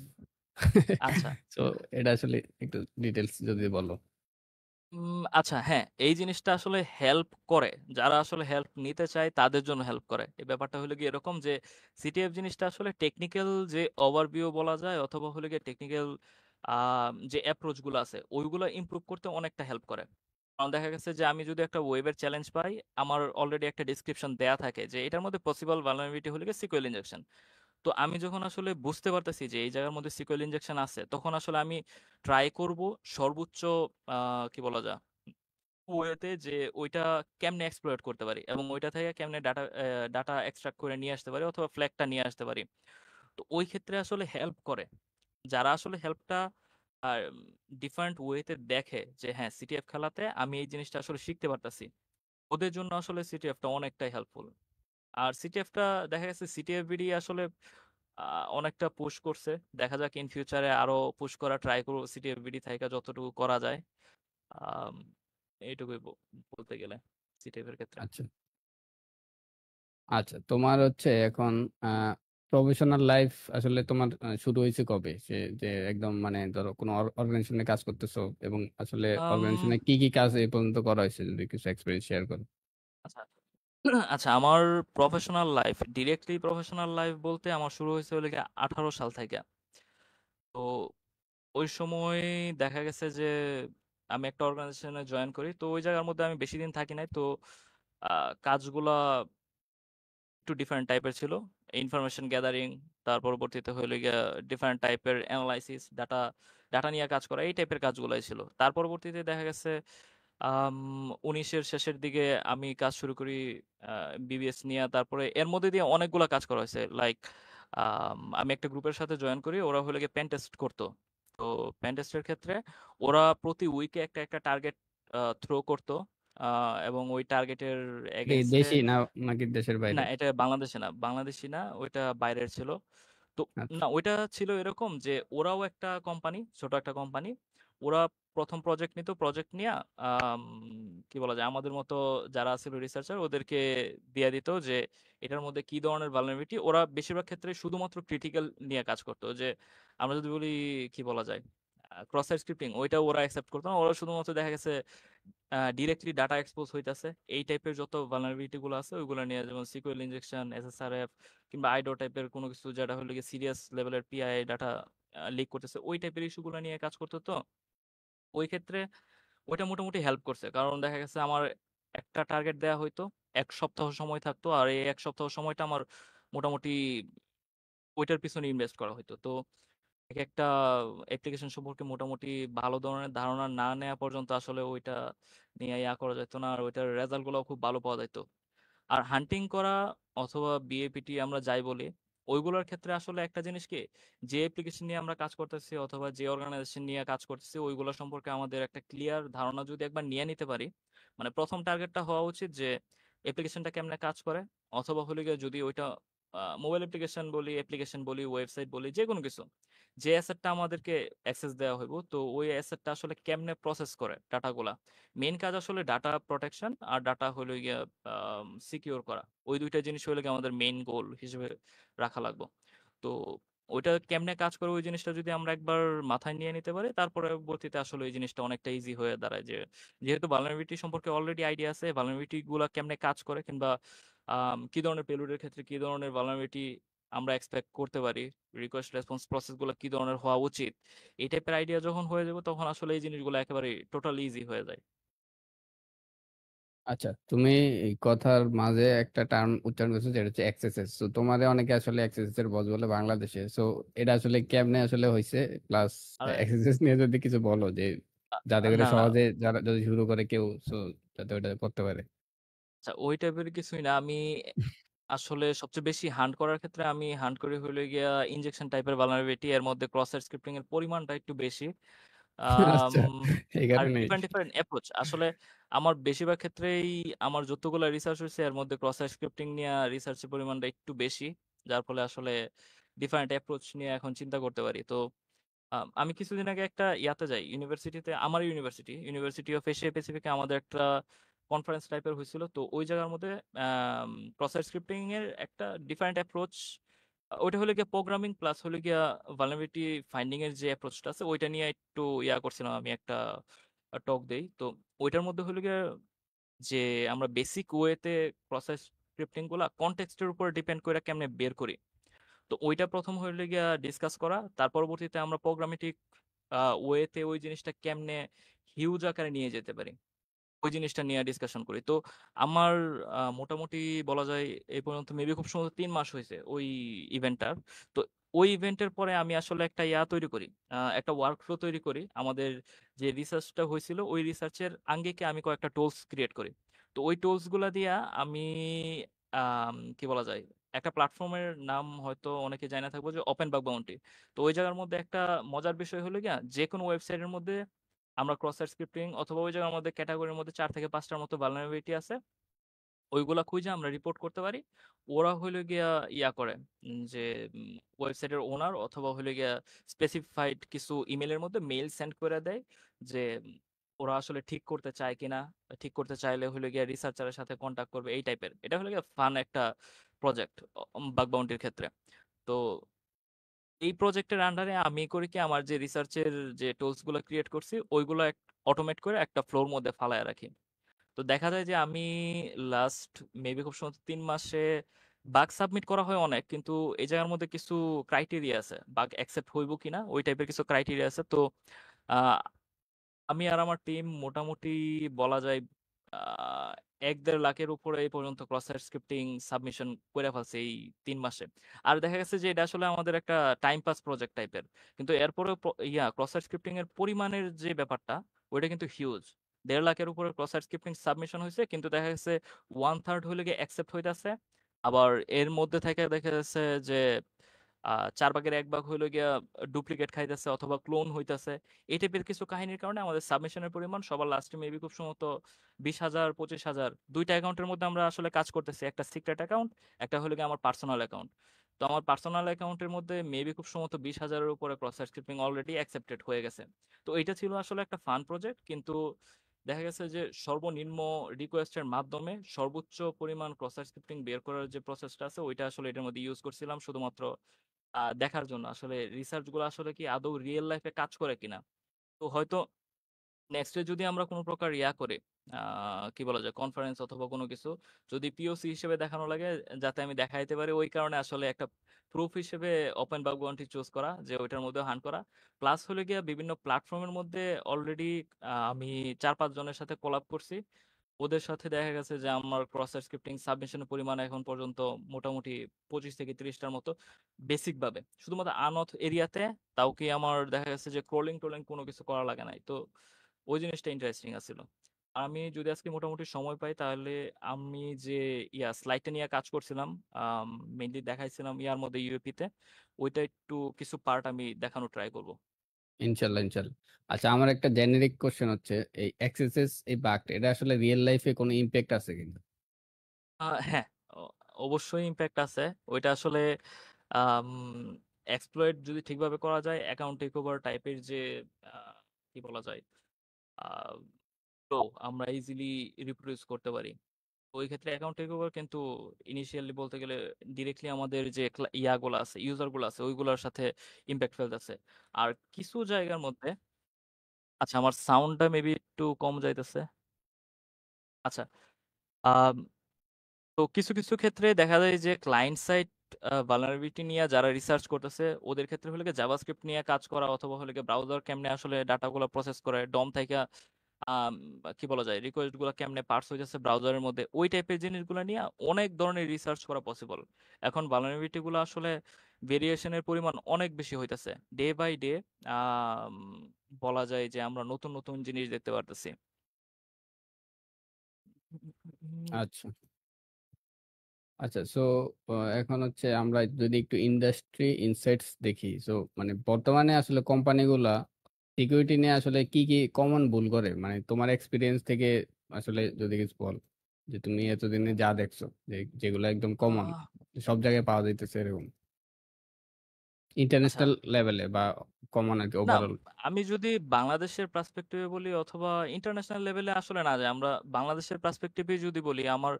আচ্ছা। তো এটা আসলে একটু ডিটেলস যদি বলো। আচ্ছা, হ্যাঁ, এই জিনিসটা আসলে হেল্প করে, যারা আসলে হেল্প নিতে চায় তাদের জন্য হেল্প করে। এই ব্যাপারটা হলো গিয়ে এরকম যে সিটিএফ জিনিসটা আসলে টেকনিক্যাল যে ওভারভিউ বলা যায় অথবা হলো গিয়ে টেকনিক্যাল যে অ্যাপ্রোচ গুলো আছে ওইগুলো ইমপ্রুভ করতে অনেকটা হেল্প করে। কারণ দেখা গেছে যে আমি যদি একটা ওয়েবের চ্যালেঞ্জ পাই, আমার অলরেডি একটা ডিসক্রিপশন দেয়া থাকে যে এটার মধ্যে পসিবল ভালনারেবিলিটি হলো গিয়ে সিকিউর ইনজেকশন। তো আমি যখন আসলে বুঝতে পারতেছি যে এই জায়গার মধ্যে সিকিউর ইনজেকশন আছে, তখন আসলে আমি ট্রাই করব সর্বোচ্চ কি বলা যায় ওয়েতে যে ওইটা কেমনে এক্সপ্লয়েট করতে পারি এবং ওইটা থেকে কেমনে ডাটা এক্সট্রাক্ট করে নিয়ে আসতে পারি অথবা ফ্ল্যাগটা নিয়ে আসতে পারি। তো ওই ক্ষেত্রে আসলে হেল্প করে যারা আসলে হেল্পটা আর ডিফারেন্ট ওয়েতে দেখে যে হ্যাঁ সিটিএফ খেলাতে আমি এই জিনিসটা আসলে শিখতে পারতাছি, ওদের জন্য আসলে সিটিএফটা অনেকটাই হেল্পফুল। আর সিটিএফটা দেখা গেছে সিটিএফ বিডি আসলে অনেকটা পুশ করছে, দেখা যাক ইন ফিউচারে আরো পুশ করা ট্রাই করবো সিটিএফ বিডি থেকে যতটুকু করা যায়। আম, এইটুকুই বলতে গেলে সিটিএফ এর ক্ষেত্রে। আচ্ছা, আচ্ছা, তোমার হচ্ছে এখন প্রফেশনাল লাইফ আসলে তোমার শুরু হয়েছে কবে? সে যে একদম মানে ধরো কোনো অর্গানাইজেশনে কাজ করতেছো, এবং আসলে আম, অর্গানাইজেশনে কি কি কাজ এই পর্যন্ত করা হয়েছে, যদি কিছু এক্সপিরিয়েন্স শেয়ার করো। আচ্ছা। আচ্ছা, আমার professional life, directly professional life বলতে আমার শুরু হয়েছে হলে গিয়ে 18 সাল থেকে। তো ওই সময় দেখা গেছে যে আমি একটা অর্গানাইজেশনে জয়েন করি, তো ওই জায়গার মধ্যে আমি বেশি দিন থাকি নাই। তো কাজগুলা একটু ডিফারেন্ট টাইপের ছিল, ইনফরমেশন গ্যাদারিং, তার পরবর্তীতে হইলো গিয়া ডিফারেন্ট টাইপের অ্যানালাইসিস, ডাটা ডাটা নিয়ে কাজ করা, এই টাইপের কাজগুলাই ছিল। তার পরবর্তীতে দেখা গেছে 19-এর শেষের দিকে আমি কাজ শুরু করি বিবিএস নিয়ে। তারপরে এর মধ্যে দিয়ে অনেকগুলা কাজ করা হয়েছে, লাইক আমি একটা গ্রুপের সাথে জয়েন করি, ওরা হলো গিয়ে পেন টেস্ট করতো। তো পেন টেস্টের ক্ষেত্রে ওরা প্রতি উইকে একটা একটা টার্গেট থ্রো করতো, এবং ওই টার্গেটের এগেনস্টে, দেশি না নাকি দেশের না বাইরে? এটা বাংলাদেশে না, বাংলাদেশি না, ওইটা বাইরের ছিল। তো আচ্ছা, না, ওইটা ছিল এরকম যে ওরাও একটা কোম্পানি, ছোট একটা কোম্পানি, ওরা প্রথম প্রজেক্ট নিত, প্রজেক্ট নিয়ে আম, কি বলা যায় আমাদের মতো যারা ছিল রিসার্চার ওদেরকে দিয়ে দিত যে এটার মধ্যে কি ধরনের ভালনারেবিলিটি, ওরা বেশিরভাগ ক্ষেত্রে শুধুমাত্র ক্রিটিক্যাল নিয়ে কাজ করতো, যে আমরা যদি বলি কি বলা যায় ক্রস সাইট স্ক্রিপ্টিং, ওইটা ওরা অ্যাকসেপ্ট করতো না, ওরা শুধুমাত্র দেখা গেছে ডিরেক্টলি ডাটা এক্সপোজ হইতাছে এই টাইপের যত ভালনারেবিলিটি গুলো আছে ওইগুলো নিয়ে, যেমন সিকিউর ইনজেকশন, এসএসআরএফ, কিংবা আইডো টাইপের কোনো কিছু যেটা হলো গিয়ে সিরিয়াস লেভেলের পিআই ডাটা লিক করতেছে, ওই টাইপের ইস্যুগুলো নিয়ে কাজ করতো। তো ওই ক্ষেত্রে ওইটা মোটামুটি হেল্প করছে। কারণ দেখা গেছে আমার একটা টার্গেট দেয়া হইতো। ১ সপ্তাহ সময় থাকতো। আর এই ১ সপ্তাহ সময়টা আমার মোটামুটি ওইটার পিছনে ইনভেস্ট করা হইতো। তো একেকটা অ্যাপ্লিকেশন সম্পর্কে মোটামুটি ভালো ধরনের ধারণা না নেয়া পর্যন্ত আসলে ওইটা নিয়ে ইয়া করা যেত না। আর ওইটার রেজাল্ট গুলাও খুব ভালো পাওয়া যাইত। আর হান্টিং করা অথবা বিএপিটি আমরা যাই বলি, ওইগুলোর ক্ষেত্রে আসলে একটা জিনিস কি, যে অ্যাপ্লিকেশন নিয়ে আমরা কাজ করতেছি অথবা যে অর্গানাইজেশন নিয়ে কাজ করতেছি ওইগুলো সম্পর্কে আমাদের একটা ক্লিয়ার ধারণা যদি একবার নিয়ে নিতে পারি, মানে প্রথম টার্গেটটা হওয়া উচিত যে অ্যাপ্লিকেশনটা কেমনে কাজ করে, অথবা হলে গিয়ে যদি ওইটা মোবাইল অ্যাপ্লিকেশন বলি ওয়েবসাইট বলি যে কোনো কিছু, যে অ্যাসেটটা আমাদেরকে অ্যাক্সেস দেওয়া হইব, তো ওই অ্যাসেটটা আসলে কেমনে প্রসেস করে ডাটাগুলা। মেইন কাজ আসলে ডাটা প্রোটেকশন আর ডাটা হলো গিয়ে সিকিউর করা। ওই ২ টা জিনিস হলো গিয়ে আমাদের মেইন গোল হিসেবে রাখা লাগবে। তো ওইটা কেমনে কাজ করে ওই জিনিসটা যদি আমরা একবার মাথায় নিয়ে নিতে পারি, তার পরবর্তীতে আসলে ওই জিনিসটা অনেকটা ইজি হয়ে দাঁড়ায় যে, যেহেতু ভালনারেবিলিটি সম্পর্কে অলরেডি আইডিয়া আছে, ভালনারেবিলিটি গুলা কেমনে কাজ করে কিংবা কি ধরনের পেলোডের ক্ষেত্রে কি ধরনের ভালনারেবিলিটি আমরা এক্সপেক্ট করতে পারি, রিকোয়েস্ট রেসপন্স প্রসেস গুলো কি ধরনের হওয়া উচিত, এই টাইপের আইডিয়া যখন হয়ে যাবে তখন আসলে এই জিনিসগুলো একেবারে টোটালি ইজি হয়ে যায়। আচ্ছা, তুমি এই কথার মাঝে একটা টার্ম উচ্চারণ করছো যেটা হচ্ছে এক্সএসএস। তো তোমারে অনেকে আসলে এক্সএসএস এর বস বলে বাংলাদেশে। সো এটা আসলে কেমনে আসলে হইছে, প্লাস আর এক্সএসএস নিয়ে যদি কিছু বলো যে যাতে করে না, না। সহজে যারা যদি শুরু করে কেউ, সো যাতে ওটা করতে পারে। আচ্ছা, ওই টাইপের কিছুই না। আমি আসলে সবচেয়ে বেশি হান্ট করার ক্ষেত্রে আমি হান্ট করি হইলো গিয়া ইনজেকশন টাইপের ভালনারেবিলিটি, এর মধ্যে ক্রস সাইট স্ক্রিপ্টিং এর পরিমাণটা একটু বেশি। আম আচ্ছা, এই আর কারণেই। Different, different approach. আসলে আমার বেশিরভাগ ক্ষেত্রেই আমার যতগুলা রিসার্চ হইছে এর মধ্যে ক্রস সাইট স্ক্রিপ্টিং নিয়া রিসার্চের পরিমাণটা একটু বেশি। যার ফলে আসলে ডিফারেন্ট অ্যাপ্রোচ নিয়ে এখন চিন্তা করতে পারি। তো আমি কিছুদিন আগে একটা ইয়াতে যাই, ইউনিভার্সিটিতে, আমার ইউনিভার্সিটি অফ এশিয়া প্যাসিফিকে আমাদের একটা কনফারেন্স টাইপের হয়েছিল। তো ওই জায়গার মধ্যে প্রসেস স্ক্রিপ্টিং এর একটা ডিফারেন্ট অ্যাপ্রোচ, ওইটা হলো গিয়ে প্রোগ্রামিং প্লাস হলো গিয়া ভালনারেবিলিটি ফাইন্ডিং এর যে অ্যাপ্রোচটা আছে ওইটা নিয়ে একটু ইয়া করছিলাম, আমি একটা টক দেই। তো ওইটার মধ্যে হলো গিয়ে যে আমরা বেসিক ওয়েতে প্রসেস স্ক্রিপ্টিং গুলা কনটেক্সটের উপর ডিপেন্ড করে কেমনে বের করি। তো ওইটা প্রথম হইলে গিয়া ডিসকাস করা, তার পরবর্তীতে আমরা প্রোগ্রামেটিক ওয়েতে ওই জিনিসটা কেমনে হিউজ আকারে নিয়ে যেতে পারি, ওই জিনিসটা নিয়ে ডিসকাশন করি। তো আমার মোটামুটি বলা যায় এই পর্যন্ত মেবি খুব সম্ভবত ৩ মাস হয়েছে ওই ইভেন্টটার। তো ওই ইভেন্টের পরে আমি আসলে একটা ইয়া তৈরি করি, একটা ওয়ার্কফ্লো তৈরি করি। আমাদের যে রিসার্চটা হয়েছিল ওই রিসার্চের আঙ্গিকে আমি কয়েকটা টুলস ক্রিয়েট করি। তো ওই টুলস গুলা দিয়া আমি কি বলা যায়, একটা প্ল্যাটফর্মের নাম হয়তো অনেকে জানা থাকবো যে ওপেন বাগ বাউন্টি। তো ওই জায়গার মধ্যে একটা মজার বিষয় হলো গিয়া যে কোনো ওয়েবসাইটের মধ্যে আমরা ক্রস সাইট স্ক্রিপ্টিং অথবা ওই জায়গার মধ্যে ক্যাটাগরির মধ্যে ৪ থেকে ৫টার মতো ভালনারেবিলিটি আছে, ওইগুলা খুঁজে আমরা রিপোর্ট করতে পারি। ওরা হইলো গিয়া ইয়া করে, যে ওয়েবসাইটের ওনার অথবা হইলো গিয়া স্পেসিফাইড কিছু ইমেলের মধ্যে মেইল সেন্ড করে দেয় যে ওরা আসলে ঠিক করতে চায় কিনা। ঠিক করতে চাইলে হইলো গিয়া রিসার্চারের সাথে কন্ট্যাক্ট করবে, এই টাইপের। এটা হলো গিয়া ফান একটা প্রজেক্ট বাগ বাউন্টির ক্ষেত্রে। তো এই প্রজেক্টের আন্ডারে আমি করি কি, আমার যে রিসার্চের যে টুলস গুলো ক্রিয়েট করছি ওইগুলো অটোমেট করে একটা ফ্লোর মধ্যে ফালায় রাখি। তো দেখা যায় যে আমি লাস্ট মেবি খুব সম্ভবত ৩ মাসে বাগ সাবমিট করা হয় অনেক, কিন্তু এই জায়গার মধ্যে কিছু ক্রাইটেরিয়া আছে, বাগ অ্যাকসেপ্ট হইব কিনা ওই টাইপের কিছু ক্রাইটেরিয়া আছে। তো আহ, আমি আর আমার টিম মোটামুটি বলা যায় ১-১.৫ লাখের উপরে এই পর্যন্ত ক্রস সাইট স্ক্রিপ্টিং সাবমিশন করে ফেলছে এই ৩ মাসে। আর দেখা গেছে যে এটা আসলে আমাদের একটা টাইম পাস প্রজেক্ট টাইপের, কিন্তু এরপরে ক্রস সাইট স্ক্রিপ্টিং এর পরিমাণের যে ব্যাপারটা ওইটা কিন্তু হিউজ। ১.৫ লাখের উপরে ক্রস সাইট স্ক্রিপ্টিং সাবমিশন হয়েছে, কিন্তু দেখা গেছে 1/3 হইলে গিয়ে অ্যাকসেপ্ট হইতাছে। আবার এর মধ্যে থেকে দেখা যাচ্ছে যে ৪ ভাগের ১ ভাগ হইলো গিয়া ডুপ্লিকেট খাইতেছে অথবা ক্লোন হইতাছে। এই টাইপের কিছু কাহিনীর কারণে আমাদের সাবমিশনের পরিমাণ সবার লাস্টে মেবি খুব সম্ভবত ২০,০০০, ২৫,০০০, ২টা অ্যাকাউন্টের মধ্যে আমরা আসলে কাজ করতেছি। একটা সিক্রেট অ্যাকাউন্ট, একটা হলো গিয়ে আমার পার্সোনাল অ্যাকাউন্ট। তো আমার পার্সোনাল অ্যাকাউন্টের মধ্যে মেবি খুব সম্ভবত ২০,০০০-এর উপরে ক্রস সাবস্ক্রিপিং অলরেডি অ্যাকসেপ্টেড হয়ে গেছে। তো এটা ছিল আসলে একটা ফান প্রজেক্ট, কিন্তু দেখা গেছে যে সর্বনিম্ন রিকোয়েস্টের মাধ্যমে সর্বোচ্চ পরিমাণ ক্রস সাবস্ক্রিপ্টিং বের করার যে প্রসেসটা আছে ওইটা আসলে এটার মধ্যে ইউজ করছিলাম শুধুমাত্র দেখার জন্য আসলে রিসার্চ গুলো আসলে কি আদৌ রিয়েল লাইফে কাজ করে কিনা। তো হয়তো নেক্সটে যদি আমরা কোনো প্রকার ইয়া করি, কি বলা যায় কনফারেন্স অথবা কোনো কিছু যদি পিওসি হিসেবে দেখানো লাগে, যাতে আমি দেখাইতে পারি, ওই কারণে আসলে একটা প্রুফ হিসেবে ওপেন বাগ বাউন্টি চুজ করা, যে ওইটার মধ্যে হান করা। প্লাস হলে গিয়া বিভিন্ন প্ল্যাটফর্মের মধ্যে অলরেডি আমি 4-5 জনের সাথে কোলাব করছি। ওদের সাথে দেখা গেছে যে আমার ক্রস স্ক্রিপ্টিং সাবমিশনের পরিমাণ এখন পর্যন্ত মোটামুটি 25 থেকে 30টার মতো, বেসিক ভাবে শুধুমাত্র আনঅথ এরিয়াতে। তাও কি আমার দেখা গেছে যে ক্রলিং টোলিং কোনো কিছু করা লাগে নাই। তো ওই জিনিসটা ইন্টারেস্টিং আছিল। আর আমি যদি আজকে মোটামুটি সময় পাই, তাহলে আমি যে স্লাইডটা নিয়ে কাজ করছিলাম, মেইনলি দেখাইছিলাম ইয়ার মধ্যে ইউএপি তে, ওইটা একটু কিছু পার্ট আমি দেখানো ট্রাই করব। ইনশাল্লাহ, ইনশাল্লাহ। আচ্ছা, আমার একটা জেনেরিক কোশ্চেন হচ্ছে, এই এক্সএসএস, এই বাগটা, এটা আসলে রিয়েল লাইফে কোনো ইম্প্যাক্ট আছে কিনা? হ্যাঁ, অবশ্যই ইম্প্যাক্ট আছে। ওইটা আসলে এক্সপ্লয়েট যদি ঠিকভাবে করা যায়, অ্যাকাউন্ট টেক ওভার টাইপের যে আহ, কি বলা যায়, তো আমরা ইজিলি রিপ্রোডিউস করতে পারি। ওই ক্ষেত্রে অ্যাকাউন্ট টেক ওভার কিন্তু ইনিশিয়ালি বলতে গেলে ডিরেক্টলি আমাদের যে ইয়াগুলো আছে, ইউজার গুলো আছে, ওইগুলোর সাথে ইম্প্যাক্ট ফেলতেছে। আর কিছু জায়গার মধ্যে, আচ্ছা আমার সাউন্ডটা মেবি একটু কম যাইতেছে। আচ্ছা, আম, তো কিছু কিছু ক্ষেত্রে দেখা যায় যে ক্লায়েন্ট সাইড ভালনারেবিলিটি নিয়ে যারা রিসার্চ করতেছে, ওদের ক্ষেত্রে হলে জাভাস্ক্রিপ্ট নিয়ে কাজ করা, অথবা হলে ব্রাউজার কেমনে আসলে ডাটাগুলো প্রসেস করে, ডম থেকে আম, কি বলা যায় রিকোয়েস্ট গুলো কেমনে পার্স হইতেছে ব্রাউজারের মধ্যে, ওই টাইপের জিনিসগুলো নিয়ে অনেক ধরনের রিসার্চ করা পসিবল। এখন ভালনারেবিলিটি গুলো আসলে ভেরিয়েশনের পরিমাণ অনেক বেশি হইতেছে ডে বাই ডে। বলা যায় যে আমরা নতুন নতুন জিনিস দেখতে পারতেছি। আচ্ছা, আচ্ছা। সো এখন হচ্ছে আমরা যদি একটু ইন্ডাস্ট্রি ইনসাইটস দেখি, সো মানে বর্তমানে আসলে কোম্পানিগুলা সিকিউরিটি নিয়ে আসলে কি কি কমন ভুল করে, মানে তোমার এক্সপিরিয়েন্স থেকে আসলে যদি কিছু বল, যে তুমি এতদিনে যা দেখছো, যে যেগুলো একদম কমন, আহ, সব জায়গায় পাওয়া যাইতেছে এরকম, আচ্ছা, ইন্টারন্যাশনাল লেভেলে বা কমন আর কি, না, ওভারঅল। আমি যদি বাংলাদেশের পার্সপেক্টিভে বলি অথবা ইন্টারন্যাশনাল লেভেলে আসলে না যায়, আমরা বাংলাদেশের পার্সপেক্টিভে যদি বলি, আমার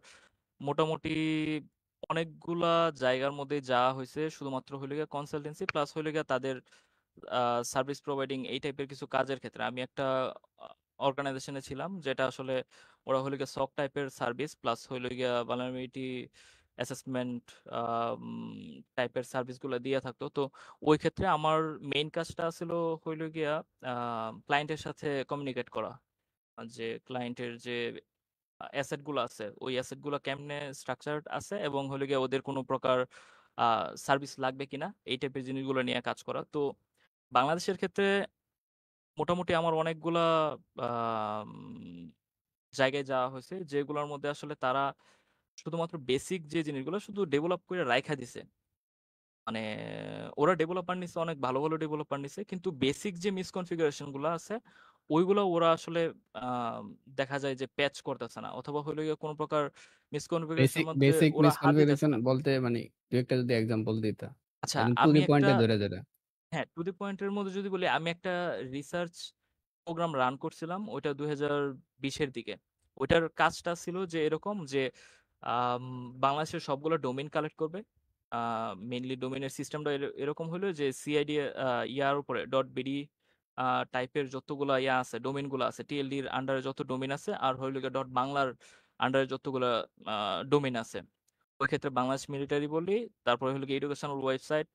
মোটামুটি অনেকগুলা জায়গার মধ্যে যাওয়া হয়েছে, শুধুমাত্র হইলে গিয়ে কনসালটেন্সি প্লাস হইলে গিয়ে তাদের সার্ভিস প্রোভাইডিং এই টাইপের কিছু কাজের ক্ষেত্রে। আমি একটা অর্গানাইজেশনে ছিলাম, যেটা আসলে ওরা হইলে গিয়ে সক টাইপের সার্ভিস প্লাস হইলে গিয়ে ভালনারেবিলিটি অ্যাসেসমেন্ট টাইপের সার্ভিসগুলো দিয়ে থাকতো। তো ওই ক্ষেত্রে আমার মেইন কাজটা ছিল হইল গিয়া ক্লায়েন্টের সাথে কমিউনিকেট করা, যে ক্লায়েন্টের যে অ্যাসেট গুলো আছে, ওই অ্যাসেট গুলো কেমনে স্ট্রাকচার্ড আছে, এবং হলে গিয়ে ওদের কোনো প্রকার সার্ভিস লাগবে কিনা, এই টাইপের জিনিসগুলো নিয়ে কাজ করা। তো বাংলাদেশের ক্ষেত্রে মোটামুটি আমার অনেকগুলা আম, জায়গায় যাওয়া হয়েছে, যেগুলোর মধ্যে আসলে তারা শুধুমাত্র বেসিক যে জিনিসগুলো শুধু ডেভেলপ করে রাইখা দিছে। মানে ওরা ডেভেলপার নিছে, অনেক ভালো ভালো ডেভেলপার নিছে, কিন্তু বেসিক যে মিসকনফিগারেশন গুলো আছে, ওইগুলো ওরা আসলে আহ, দেখা যায় যে প্যাচ করতেছে না, অথবা হইলো গিয়ে কোনো প্রকার মিসকনফিগারেশন বেসিক মধ্যে বেসিক ওরা হাত দিতেছে মিসকনফিগারেশন না। বলতে মানে দু একটা যদি এক্সাম্পল দিতা, আচ্ছা, একদম টু আমি দি একটা, পয়েন্টে ধরে ধরে। হ্যাঁ, টু দি পয়েন্টের মধ্যে যদি বলি, আমি একটা রিসার্চ প্রোগ্রাম রান করছিলাম, ওইটা 2020-এর দিকে। ওইটার কাজটা ছিল যে এরকম যে আম, বাংলাদেশের সবগুলো ডোমেইন কালেক্ট করবে। মেইনলি ডোমেইনের সিস্টেমটা এরকম হলো যে সিআইডি ইয়ার উপরে ডট বিডি টাইপের যতগুলো ইয়া আছে, ডোমেইন গুলো আছে, টিএলডির আন্ডারে যত ডোমেইন আছে, আর হইলো ডট বাংলার আন্ডারে যতগুলো ডোমেইন আছে। ওই ক্ষেত্রে বাংলাদেশ মিলিটারি বলি, তারপরে হলো এডুকেশনাল ওয়েবসাইট,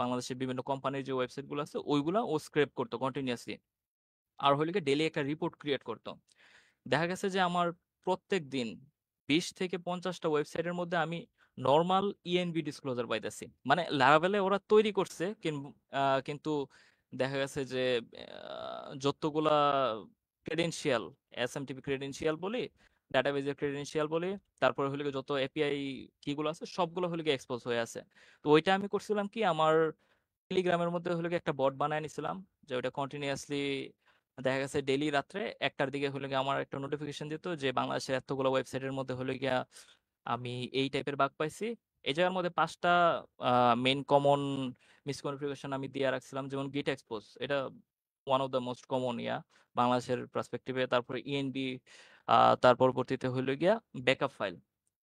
বাংলাদেশের বিভিন্ন কোম্পানির যে ওয়েবসাইট গুলো আছে, ওইগুলা ও স্ক্রেপ করতো কন্টিনিউয়াসলি। আর হলো ডেইলি একটা রিপোর্ট ক্রিয়েট করতো। দেখা গেছে যে আমার প্রত্যেক দিন 20 থেকে 50টা ওয়েবসাইটের মধ্যে আমি নর্মাল ইএনভি ডিসক্লোজার পাইতেছি। মানে লারাভেলে ওরা তৈরি করছে, কিন্তু দেখা গেছে যে যতগুলা ক্রেডেনশিয়াল, এসএমটিপি ক্রেডেনশিয়াল বলি, ডাটাবেজের ক্রেডেনশিয়াল বলি, তারপরে হলে গিয়ে যত এপিআই কিগুলো আছে, সবগুলো হলে গিয়ে এক্সপোজ হয়ে আছে। তো ওইটা আমি করছিলাম কি, আমার টেলিগ্রামের মধ্যে হলে গিয়ে একটা বট বানায় নিছিলাম, যে ওটা কন্টিনিউয়াসলি দেখা গেছে ডেইলি রাত্রে 1টার দিকে হলে গিয়ে আমার একটা নোটিফিকেশন দিত যে বাংলাদেশের এতগুলো ওয়েবসাইটের মধ্যে হলে গিয়া আমি এই টাইপের বাগ পাইছি। এই জায়গার মধ্যে 5টা মেইন কমন মিসকনফিগারেশন আমি দিয়ে রাখছিলাম, যেমন গিট এক্সপোজ, এটা one of the most common বাংলাদেশের পার্সপেক্টিভে। তারপরে ইএনবি, তার পরবর্তীতে হইলো গিয়া ব্যাকআপ ফাইল।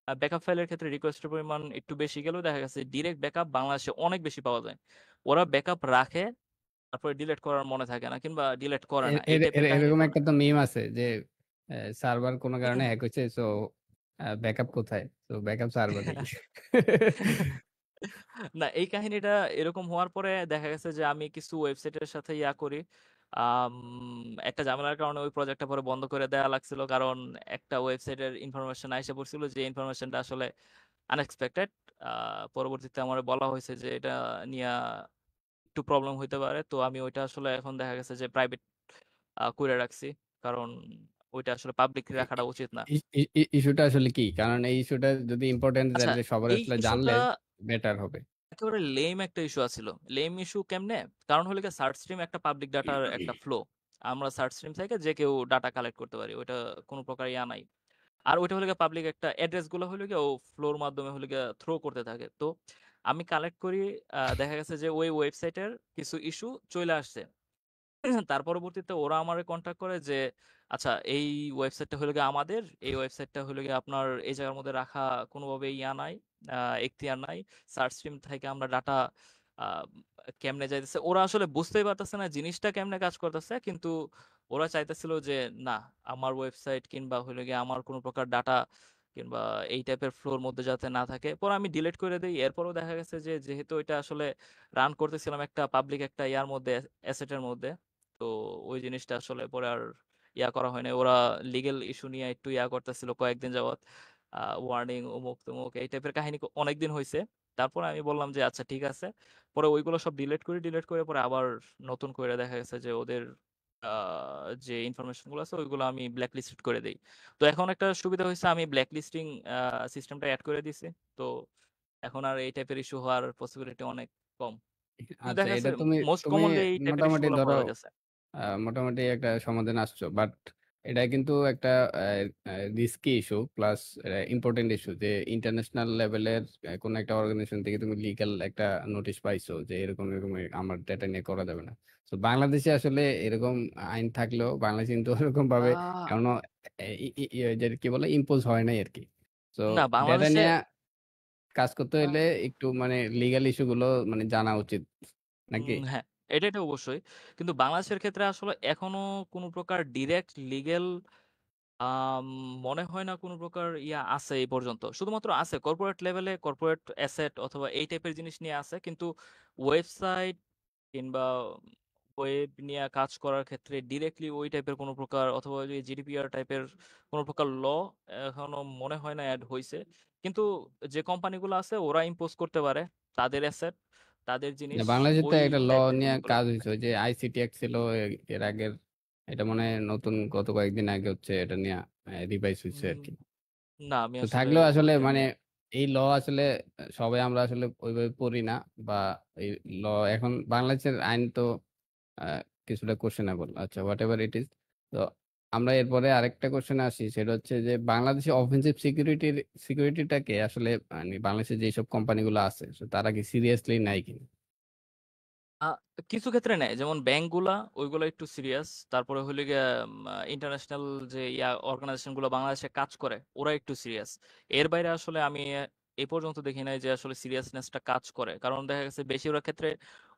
ব্যাকআপ ফাইলের ক্ষেত্রে রিকোয়েস্টের পরিমাণ একটু বেশি গেলেও দেখা গেছে ডিরেক্ট ব্যাকআপ বাংলাদেশে অনেক বেশি পাওয়া যায়। ওরা ব্যাকআপ রাখে, তারপরে ডিলিট করার মনে থাকে না, কিংবা ডিলিট করে না, এই টাইপের কাহিনী এরকম করে। একটা তো মিম আছে যে সার্ভার কোনো কারণে হ্যাক হয়েছে, সো ব্যাকআপ কোথায়? তো ব্যাকআপ সার্ভারেই। না, এই কাহিনীটা এরকম হওয়ার পরে দেখা গেছে যে আমি কিছু ওয়েবসাইটের সাথে ইয়া করি। আম, একটা ঝামেলার কারণে ওই প্রজেক্টটা পরে বন্ধ করে দেওয়া লাগছিল, কারণ একটা ওয়েবসাইটের ইনফরমেশন এসে পড়ছিল যে ইনফরমেশনটা আসলে আনএক্সপেক্টেড। পরবর্তীতে আমার বলা হয়েছে যে এটা নিয়ে একটু প্রবলেম হইতে পারে, তো আমি ওইটা আসলে এখন দেখা গেছে যে প্রাইভেট করে রাখছি, কারণ ওইটা আসলে পাবলিক রাখাটা উচিত না। ইস্যুটা আসলে কি? কারণ এই ইস্যুটা যদি ইম্পর্টেন্ট, আচ্ছা, তাহলে সবার এই আসলে জানলে ইস্যুটা বেটার হবে। একেবারে লেম একটা ইস্যু আছিল। লেম ইস্যু কেমনে? কারণ হলো গিয়ে সার্চ স্ট্রিম একটা পাবলিক ডাটার একটা ফ্লো। আমরা সার্চ স্ট্রিম থেকে যে কেউ ডাটা কালেক্ট করতে পারি। ওইটা কোনো প্রকার ইয়া নাই। আর ওইটা হলো গিয়ে পাবলিক একটা অ্যাড্রেস গুলো হলো গিয়ে ও ফ্লোর মাধ্যমে হলো গিয়ে থ্রো করতে থাকে। তো আমি কালেক্ট করি, দেখা গেছে যে ওই ওয়েবসাইটের কিছু ইস্যু চলে আসছে। তার পরবর্তীতে ওরা আমারে কন্টাক্ট করে যে আচ্ছা, এই ওয়েবসাইটটা হলো গিয়ে আমাদের, এই ওয়েবসাইটটা হলো গিয়ে আপনার এই জায়গার মধ্যে রাখা কোনোভাবে ইয়া নাই, এখতিয়ার নাই। সার্চ স্ট্রিম থেকে আমরা ডাটা কেমনে যাইতেছে, ওরা আসলে বুঝতেই পারতেছে না জিনিসটা কেমনে কাজ করতেছে, কিন্তু ওরা চাইতেছিল যে না, আমার ওয়েবসাইট কিংবা হলো গিয়ে আমার কোনো প্রকার ডাটা কিংবা এই টাইপের ফ্লোর মধ্যে যাতে না থাকে। পরে আমি ডিলিট করে দিই। এরপরও দেখা গেছে যে যেহেতু এটা আসলে রান করতেছিলাম একটা পাবলিক একটা ইয়ার মধ্যে, অ্যাসেটের মধ্যে, তো ওই জিনিসটা আসলে পরে আর ইয়া করা হয় না। ওরা লিগেল ইস্যু নিয়ে একটু ইয়া করতেছিল কয়েকদিন যাবত, ওয়ার্নিং অমুক তমুক এই টাইপের কাহিনী অনেকদিন হয়েছে। তারপর আমি বললাম যে আচ্ছা ঠিক আছে। পরে ওইগুলো সব ডিলিট করে পরে আবার নতুন করে দেখা গেছে যে ওদের যে ইনফরমেশন গুলো আছে ওইগুলো আমি ব্ল্যাক লিস্টেড করে দিই। তো এখন একটা সুবিধা হয়েছে, আমি ব্ল্যাক লিস্টিং সিস্টেমটা অ্যাড করে দিছি। তো এখন আর এই টাইপের ইস্যু হওয়ার পসিবিলিটি অনেক কম। কিন্তু আচ্ছা, দেখা এটা গেছে তুমি মোস্ট তুমি কমনলি এই টাইপের মোটামুটি ইস্যুগুলো ধরো পাওয়া যাচ্ছে। মোটামুটি একটা সমাধান আসছো, বাট এটা কিন্তু একটা risky issue plus important issue, যে ইন্টারন্যাশনাল লেভেলের কোন একটা অর্গানাইজেশন থেকে তুমি লিগ্যাল একটা নোটিশ পাইছো যে এরকম এরকম আমার ডেটা নিয়ে করা যাবে না। তো বাংলাদেশে আসলে এরকম আইন থাকলেও বাংলাদেশ কিন্তু ওরকম ভাবে আহ, এখনো যে কি বলে ইম্পোজ হয় নাই আর কি। তো না, ডেটা বাংলাদেশে নিয়ে কাজ করতে হলে আহ, একটু মানে লিগ্যাল ইস্যু গুলো মানে জানা উচিত নাকি? হ্যাঁ, এটা অবশ্যই। কিন্তু বাংলাদেশের ক্ষেত্রে আসলে এখনো কোনো প্রকার ডিরেক্ট লিগ্যাল আম মনে হয় না কোনো প্রকার ইয়া আছে এই পর্যন্ত। শুধুমাত্র আছে কর্পোরেট লেভেলে, কর্পোরেট অ্যাসেট অথবা এই টাইপের জিনিস নিয়ে আছে। কিন্তু ওয়েবসাইট কিংবা ওয়েব নিয়ে কাজ করার ক্ষেত্রে ডিরেক্টলি ওই টাইপের কোনো প্রকার অথবা ওই যে জিডিপিআর টাইপের কোনো প্রকার ল এখনো মনে হয় না অ্যাড হইছে। কিন্তু যে কোম্পানিগুলো আছে ওরা ইম্পোজ করতে পারে তাদের অ্যাসেট, তাদের জিনিস বাংলাদেশে তো ওই একটা ল টাইপের নিয়ে জিনিসগুলো কাজ করতে। হয়েছে, ওই যে আইসিটি অ্যাক্ট ছিল এর আগের, এটা মনে হয় নতুন গত কয়েকদিন আগে হচ্ছে এটা নিয়ে রিভাইজ হয়েছে আর উম, কি। না, আমি তো আসলে থাকলেও আসলে ওইটা মানে নিয়ে এই ল আসলে সবাই আমরা আসলে ওইভাবে পড়ি না, বা এই ল এখন বাংলাদেশের আইন তো আহ, কিছুটা কোশ্চেনেবল। আচ্ছা, হোয়াট এভার ইট ইজ। তো আমরা এরপরে আরেকটা কোশ্চেনে আসি, সেটা হচ্ছে যে বাংলাদেশে অফেন্সিভ সিকিউরিটিটাকে আসলে মানে বাংলাদেশে যেসব কোম্পানিগুলো আছে, so তারা কি সিরিয়াসলি নেয় কিনা? আ কিছু ক্ষেত্রে নেয়। যেমন ব্যাংকগুলা, ওইগুলা একটু সিরিয়াস। তারপরে হইলো গিয়া ইন্টারন্যাশনাল যে অর্গানাইজেশন গুলো বাংলাদেশে কাজ করে, ওরা একটু সিরিয়াস। এর বাইরে আসলে আমি এই পর্যন্ত দেখি নাই যে আসলে সিরিয়াসনেসটা কাজ করে। কারণ দেখা গেছে বেশিরভাগ ক্ষেত্রে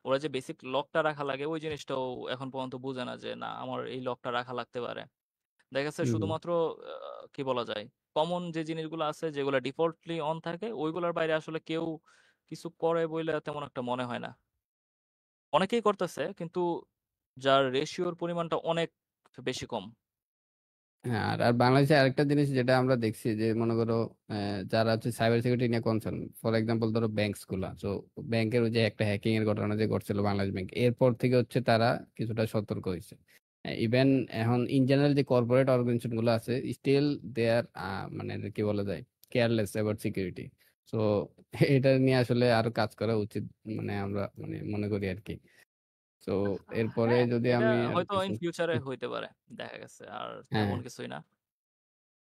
ওরা যে বেসিক লকটা রাখা লাগে, ওই জিনিসটাও এখন পর্যন্ত বুঝে না যে না, আমার এই লকটা রাখা লাগতে পারে। দেখা গেছে হুম। শুধুমাত্র কি বলা যায়? কমন যে জিনিসগুলো আছে যেগুলা ডিফল্টলি অন থাকে, ওইগুলোর বাইরে আসলে কেউ কিছু করে বইলে তেমন একটা মনে হয় না। অনেকেই করতেছে, কিন্তু যার রেশিওর পরিমাণটা অনেক বেশি কম। হ্যাঁ, আর আর বাংলাদেশে আরেকটা জিনিস যেটা আমরা দেখছি, যে মনে করো যারা হচ্ছে সাইবার সিকিউরিটি নিয়ে কনসার্ন, ফর এক্সাম্পল ধরো ব্যাংকস গুলা, তো ব্যাংকের ওই যে একটা হ্যাকিং এর ঘটনা যে ঘটছিল বাংলাদেশ ব্যাংক, এরপর থেকে হচ্ছে তারা কিছুটা সতর্ক হয়েছে। ইভেন এখন ইন জেনারেল যে কর্পোরেট অর্গানাইজেশন গুলো আছে, স্টিল দে আর মানে কি বলা যায়, কেয়ারলেস অ্যাবাউট সিকিউরিটি। তো এটা নিয়ে আসলে আরো কাজ করা উচিত, মানে আমরা মানে মনে করি আর কি। তো এরপরে হ্যাঁ, যদি এটা আমি আর হয়তো কিছু। ইন ফিউচারে হইতে পারে। দেখা গেছে আর হ্যাঁ। তেমন কিছুই না।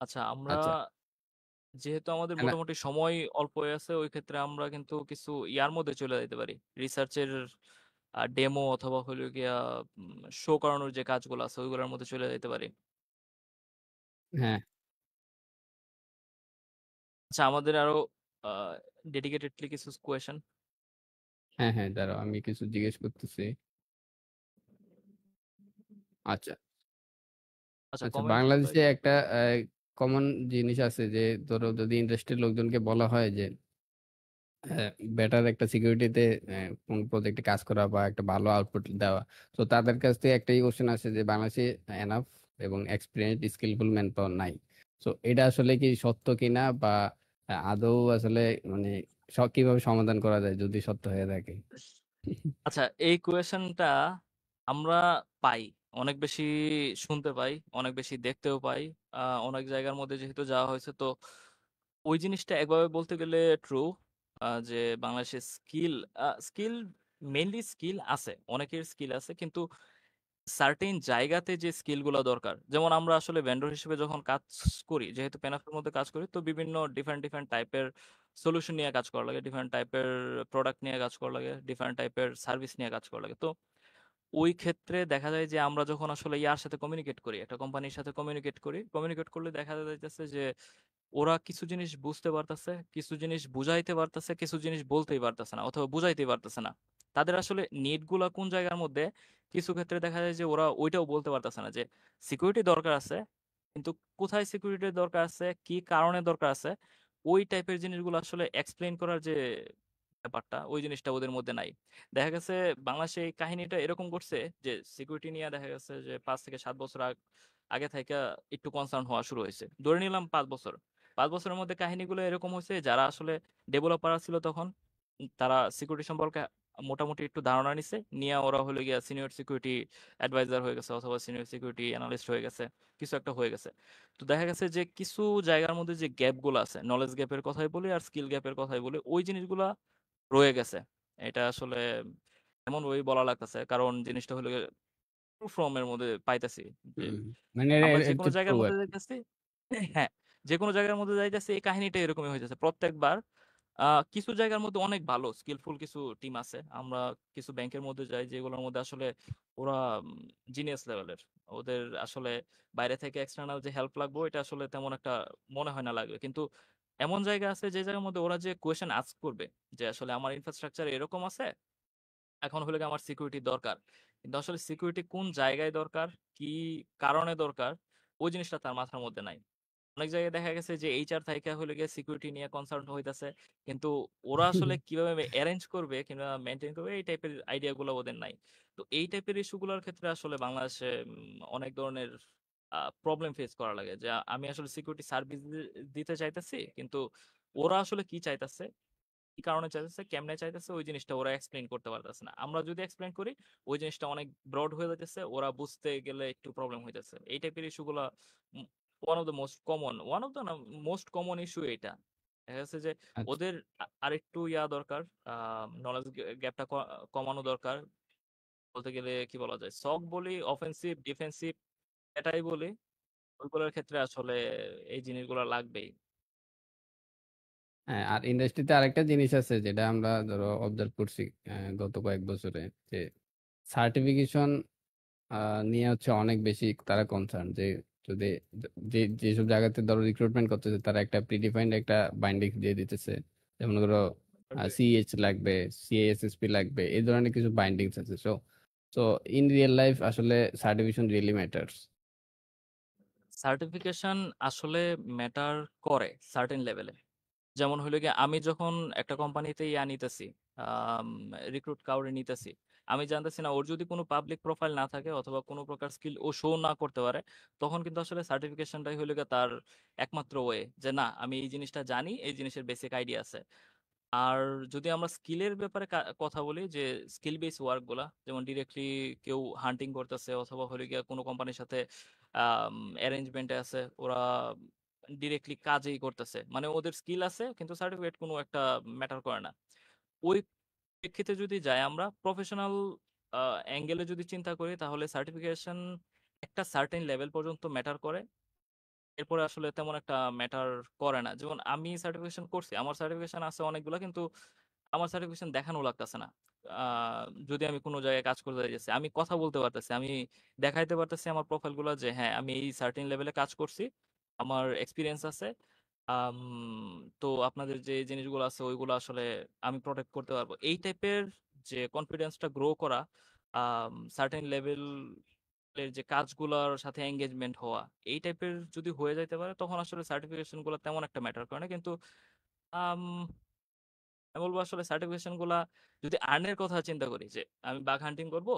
আচ্ছা, আমরা আচ্ছা। যেহেতু আমাদের না। মোটামুটি সময় অল্প হয়ে আছে, ওই ক্ষেত্রে আমরা কিন্তু কিছু ইয়ার মধ্যে চলে যেতে পারি। রিসার্চের ডেমো অথবা হলো গিয়া শো করানোর যে কাজগুলো আছে ওইগুলোর মধ্যে চলে যেতে পারি। হ্যাঁ, আচ্ছা, আমাদের আরো ডেডিকেটেডলি কিছু কোয়েশন। হ্যাঁ, হ্যাঁ, দাঁড়াও আমি কিছু জিজ্ঞেস করতেছি। আচ্ছা। আচ্ছা, আচ্ছা, কমিউনিটি কোথায়? বাংলাদেশে একটা কমন জিনিস আছে যে ধরো যদি ইন্ডাস্ট্রির লোকজনকে বলা হয় যে বেটার একটা সিকিউরিটিতে কোন প্রজেক্টে কাজ করা বা একটা ভালো আউটপুট দেওয়া, তো তাদের কাছ থেকে একটাই কোশ্চেন আছে যে বাংলাদেশে এনাফ এবং এক্সপিরিয়েন্স স্কিলফুল ম্যান পাওয়ার নাই। তো এটা আসলে কি সত্য কিনা, বা আদৌ আসলে মানে সব কিভাবে সমাধান করা যায় যদি সত্য হয়ে থাকে? আচ্ছা, এই কোয়েশনটা আমরা পাই, অনেক বেশি শুনতে পাই, অনেক বেশি দেখতেও পাই। অনেক জায়গার মধ্যে যেহেতু যাওয়া হয়েছে, তো ওই জিনিসটা একভাবে বলতে গেলে ট্রু, যে বাংলাদেশের স্কিল মেইনলি স্কিল আছে, অনেকের স্কিল আছে, কিন্তু সার্টেন জায়গাতে যে স্কিল গুলো দরকার, যেমন আমরা আসলে ভেন্ডর হিসেবে যখন কাজ করি, যেহেতু পেনাফের মধ্যে কাজ করি, তো বিভিন্ন ডিফারেন্ট ডিফারেন্ট টাইপের সলিউশন নিয়ে কাজ করা লাগে, ডিফারেন্ট টাইপের প্রোডাক্ট নিয়ে কাজ করা লাগে, ডিফারেন্ট টাইপের সার্ভিস নিয়ে কাজ করা লাগে। তো ওই ক্ষেত্রে দেখা যায় যে আমরা যখন আসলে ইয়ার সাথে কমিউনিকেট করি, একটা কোম্পানির সাথে কমিউনিকেট করলে দেখা যাইতেছে যে ওরা কিছু জিনিস বুঝতে পারতেছে, কিছু জিনিস বুঝাইতে পারতেছে, কিছু জিনিস বলতেই পারতেছে না অথবা বুঝাইতেই পারতেছে না। তাদের আসলে নিড গুলা কোন জায়গার মধ্যে, কিছু ক্ষেত্রে দেখা যায় যে ওরা ওইটাও বলতে পারতেছে না, যে সিকিউরিটি দরকার আছে, কিন্তু কোথায় সিকিউরিটি দরকার আছে, কি কারণে দরকার আছে, ওই টাইপের জিনিসগুলো আসলে এক্সপ্লেইন করার যে ব্যাপারটা, ওই জিনিসটা ওদের মধ্যে নাই। দেখা গেছে বাংলাদেশে এই কাহিনীটা এরকম করছে যে সিকিউরিটি নিয়ে দেখা গেছে যে 5 থেকে 7 বছর আগে থেকে একটু কনসার্ন হওয়া শুরু হয়েছে, ধরে নিলাম 5 বছর। 5 বছরের মধ্যে কাহিনীগুলো এরকম হয়েছে, যারা আসলে ডেভেলপার ছিল তখন, তারা সিকিউরিটি সম্পর্কে মোটামুটি একটু ধারণা নিছে, নিয়ে ওরা হলো গিয়া সিনিয়র সিকিউরিটি অ্যাডভাইজার হয়ে গেছে অথবা সিনিয়র সিকিউরিটি অ্যানালিস্ট হয়ে গেছে, কিছু একটা হয়ে গেছে। তো দেখা গেছে যে কিছু জায়গার মধ্যে যে গ্যাপগুলো আছে, নলেজ গ্যাপের কথাই বলি আর স্কিল গ্যাপের কথাই বলি, ওই জিনিসগুলা রয়ে গেছে। এটা আসলে এমন ওই বলা লাগতেছে, কারণ জিনিসটা হলো ফর্ম এর মধ্যে পাইতেছি যে হুম, মানে আমরা যে এটা কোনো ট্রু জায়গার আর মধ্যে কি। যাইতেছি, হ্যাঁ, যে কোনো জায়গার মধ্যে যাইতেছি, এই কাহিনীটা এরকমই হয়ে যাচ্ছে প্রত্যেকবার। কিছু জায়গার মধ্যে অনেক ভালো স্কিলফুল কিছু টিম আছে, আমরা কিছু ব্যাংকের মধ্যে যাই যেগুলোর মধ্যে আসলে ওরা জিনিয়াস লেভেলের, ওদের আসলে বাইরে থেকে এক্সটার্নাল যে হেল্প লাগবে এটা আসলে তেমন একটা মনে হয় না লাগবে, কিন্তু এমন জায়গা আছে যে জায়গার মধ্যে ওরা যে কোয়েশ্চেন আস্ক করবে, যে আসলে আমার ইনফ্রাস্ট্রাকচার এরকম আছে, এখন হলে গিয়ে আমার সিকিউরিটি দরকার, কিন্তু আসলে সিকিউরিটি কোন জায়গায় দরকার, কি কারণে দরকার, ওই জিনিসটা তার মাথার মধ্যে নাই। অনেক জায়গায় দেখা গেছে যে এইচআর থাইকা হলে গিয়ে সিকিউরিটি নিয়ে কনসার্ন হইতাছে, কিন্তু ওরা আসলে কিভাবে অ্যারেঞ্জ করবে কিংবা মেনটেন করবে এই টাইপের আইডিয়া গুলো ওদের নাই। তো এই টাইপের ইস্যুগুলোর ক্ষেত্রে আসলে বাংলাদেশে অনেক ধরনের প্রবলেম ফেস করা লাগে, যে আমি আসলে সিকিউরিটি সার্ভিস দিতে চাইতেছি, কিন্তু ওরা আসলে কি চাইতেছে, কি কারণে চাইতেছে, কেমনে চাইতেছে, ওই জিনিসটা ওরা এক্সপ্লেইন করতে পারতেছে না। আমরা যদি এক্সপ্লেইন করি, ওই জিনিসটা অনেক ব্রড হয়ে যাইতেছে, ওরা বুঝতে গেলে একটু প্রবলেম হইতেছে। এই টাইপের ইস্যুগুলা one of the most common issue এটা। দেখা যাচ্ছে যে আচ্ছা। ওদের আরেকটু ইয়া দরকার, নলেজ গ্যাপটা কমানো দরকার। বলতে গেলে কি বলা যায়, সক বলি, অফেন্সিভ ডিফেন্সিভ, এটাই বলি, ওইগুলোর ক্ষেত্রে আসলে এই জিনিসগুলো লাগবেই। হ্যাঁ, আর ইন্ডাস্ট্রিতে আরেকটা জিনিস আছে যেটা আমরা ধরো অবজার্ভ করছি গত কয়েক বছরে, যে সার্টিফিকেশন নিয়ে হচ্ছে অনেক বেশি তারা কনসার্ন, যে যদি যেসব জায়গাতে ধরো রিক্রুটমেন্ট করতেছে তারা একটা প্রিডিফাইন্ড একটা বাইন্ডিং দিয়ে দিতেছে, যেমন ধরো সিএইচ লাগবে, সিএএসএসপি লাগবে, এই ধরনের কিছু বাইন্ডিংস আছে। So so in real life আসলে সার্টিফিকেশন রিয়েলি ম্যাটার্স। সার্টিফিকেশন আসলে ম্যাটার করে সার্টেন লেভেলে। যেমন হলো গিয়ে আমি যখন একটা কোম্পানিতে ইয়া নিতেছি, রিক্রুট কাউরে নিতেছি, আমি জানতেছি না ওর যদি কোনো পাবলিক প্রোফাইল না থাকে অথবা কোনো প্রকার স্কিল ও শো না করতে পারে, তখন কিন্তু আসলে সার্টিফিকেশনটাই হলো গিয়ে তার একমাত্র ওয়ে, যে না আমি এই জিনিসটা জানি, এই জিনিসের বেসিক আইডিয়া আছে। আর যদি আমরা স্কিলের ব্যাপারে কথা বলি, যে স্কিল বেস ওয়ার্ক গুলা, যেমন ডিরেক্টলি কেউ হান্টিং করতেছে অথবা হলে গিয়ে কোনো কোম্পানির সাথে অ্যারেঞ্জমেন্টে আছে, ওরা ডিরেক্টলি কাজই করতেছে, মানে ওদের স্কিল আছে কিন্তু সার্টিফিকেট কোনো একটা ম্যাটার করে না। ওই প্রেক্ষিতে যদি যাই, আমরা প্রফেশনাল অ্যাঙ্গেলে যদি চিন্তা করি, তাহলে সার্টিফিকেশন একটা সার্টেন লেভেল পর্যন্ত ম্যাটার করে, এরপরে আসলে তেমন একটা ম্যাটার করে না। যেমন আমি সার্টিফিকেশন করছি, আমার সার্টিফিকেশন আছে অনেকগুলো, কিন্তু আমার সার্টিফিকেশন দেখানো লাগতেছে না। যদি আমি কোনো জায়গায় কাজ করতে যাচ্ছি, আমি কথা বলতে পারতেছি, আমি দেখাইতে পারতেছি আমার প্রোফাইল গুলো, যে হ্যাঁ আমি এই সার্টেন লেভেলে কাজ করছি, আমার এক্সপিরিয়েন্স আছে। আম, তো আপনাদের যে জিনিসগুলো আছে ওইগুলো আসলে আমি প্রোটেক্ট করতে পারবো, এই টাইপের যে কনফিডেন্সটা গ্রো করা সার্টেন লেভেল এর যে কাজগুলোর সাথে এঙ্গেজমেন্ট হওয়া, এই টাইপের যদি হয়ে যাইতে পারে তখন আসলে সার্টিফিকেশন গুলো তেমন একটা ম্যাটার করে না। কিন্তু আম, আমি বলবো আসলে সার্টিফিকেশন গুলা যদি আর্নের কথা চিন্তা করি, যে আমি বাগ হান্টিং করবো,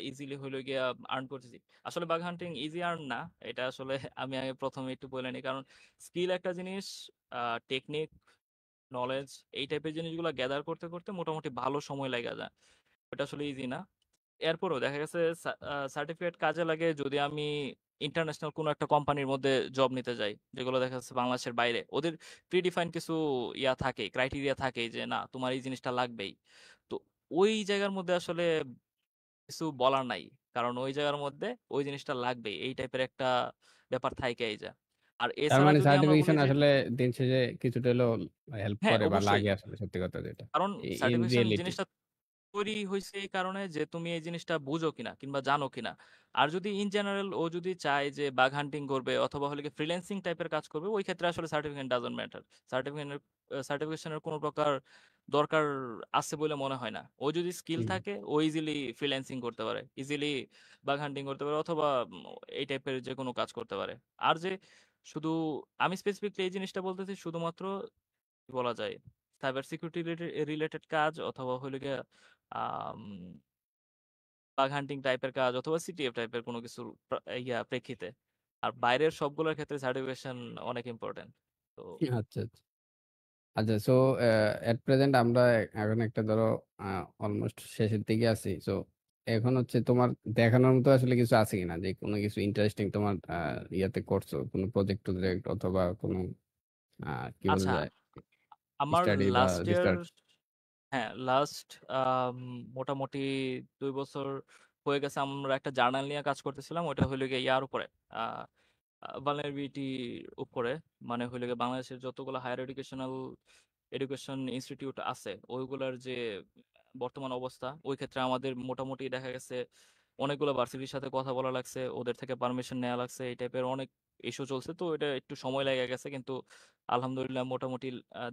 ইজিলি হইলো গিয়া আর্ন করতেছি। আসলে বাগ হান্টিং ইজি আর্ন না, এটা আসলে আমি আগে প্রথমে একটু বলে নিই। কারণ স্কিল একটা জিনিস, টেকনিক, নলেজ, এই টাইপের জিনিসগুলো গ্যাদার করতে করতে মোটামুটি ভালো সময় লাগে যায়। ওটা আসলে ইজি না। এরপরও দেখা গেছে সার্টিফিকেট কাজে লাগে যদি আমি ইন্টারন্যাশনাল কোনো একটা কোম্পানির মধ্যে জব নিতে যাই, যেগুলো দেখা যাচ্ছে বাংলাদেশের বাইরে। ওদের প্রিডিফাইন কিছু ইয়া থাকে, ক্রাইটেরিয়া থাকে যে না তোমার এই জিনিসটা লাগবেই। তো ওই জায়গার মধ্যে আসলে কিছু বলার নাই, কারণ ওই জায়গার মধ্যে ওই জিনিসটা লাগবেই, এই টাইপের একটা ব্যাপার থাকেই যায়। আর তার এছাড়া মানে যদি আমরা বলি সার্টিফিকেশন যে, আসলে দিন শেষে কিছুটা হলেও হেল্প হ্যাঁ করে বা অবশ্যই, লাগে আসলে, সত্যি কথা যেটা কারণ ইন সার্টিফিকেশন রিয়েলিটি। জিনিসটা তৈরি হয়েছে এই কারণে যে তুমি এই জিনিসটা বুঝো কিনা কিংবা জানো কিনা। আর যদি ইন জেনারেল ও যদি চায় যে বাগ হান্টিং করবে অথবা হলে ফ্রিল্যান্সিং টাইপের কাজ করবে, ওই ক্ষেত্রে আসলে সার্টিফিকেট ডাজন্ট ম্যাটার। সার্টিফিকেটের সার্টিফিকেশনের কোনো প্রকার দরকার আছে বলে মনে হয় না। ও যদি স্কিল থাকে ও ইজিলি ফ্রিল্যান্সিং করতে পারে, ইজিলি বাগ হান্টিং করতে পারে, অথবা এই টাইপের যে কোনো কাজ করতে পারে। আর যে শুধু আমি স্পেসিফিকলি এই জিনিসটা বলতেছি শুধুমাত্র কি বলা যায় সাইবার সিকিউরিটি রিলেটেড কাজ, অথবা হলো গিয়ে আম, বাগ হান্টিং টাইপের কাজ, অথবা সিটিএফ টাইপের কোনো কিছু প্রেক্ষিতে। আর বাইরের সবগুলোর ক্ষেত্রে সার্টিফিকেশন অনেক ইম্পর্টেন্ট। তো আচ্ছা আচ্ছা। আচ্ছা, সো এট প্রেজেন্ট আমরা এখন একটা ধরো অলমোস্ট শেষের দিকে আছি। সো এখন হচ্ছে তোমার দেখানোর মতো আসলে কিছু আছে কিনা, যে কোনো কিছু ইন্টারেস্টিং তোমার ইয়াতে করছো, কোনো প্রজেক্ট টজেক্ট অথবা কোনো কি বলা আচ্ছা, যায়, আমার স্টাডি বা লাস্ট ইয়ার, রিসার্চ? হ্যাঁ লাস্ট মোটামুটি 2 বছর হয়ে গেছে আমরা একটা জার্নাল নিয়ে কাজ করতেছিলাম। ওটা হলো গিয়ে ইয়ার উপরে, ভালনারেবিলিটির উপরে। মানে হলো গিয়ে বাংলাদেশের যতগুলো হায়ার এডুকেশন ইনস্টিটিউট আছে ওইগুলোর যে বর্তমান অবস্থা, ওই ক্ষেত্রে আমাদের মোটামুটি দেখা গেছে অনেকগুলো ভার্সিটির সাথে কথা বলা লাগছে, ওদের থেকে পারমিশন নেওয়া লাগছে, এই টাইপের অনেক ইস্যু চলছে। তো এটা একটু সময় লেগে গেছে, কিন্তু আলহামদুলিল্লাহ মোটামুটি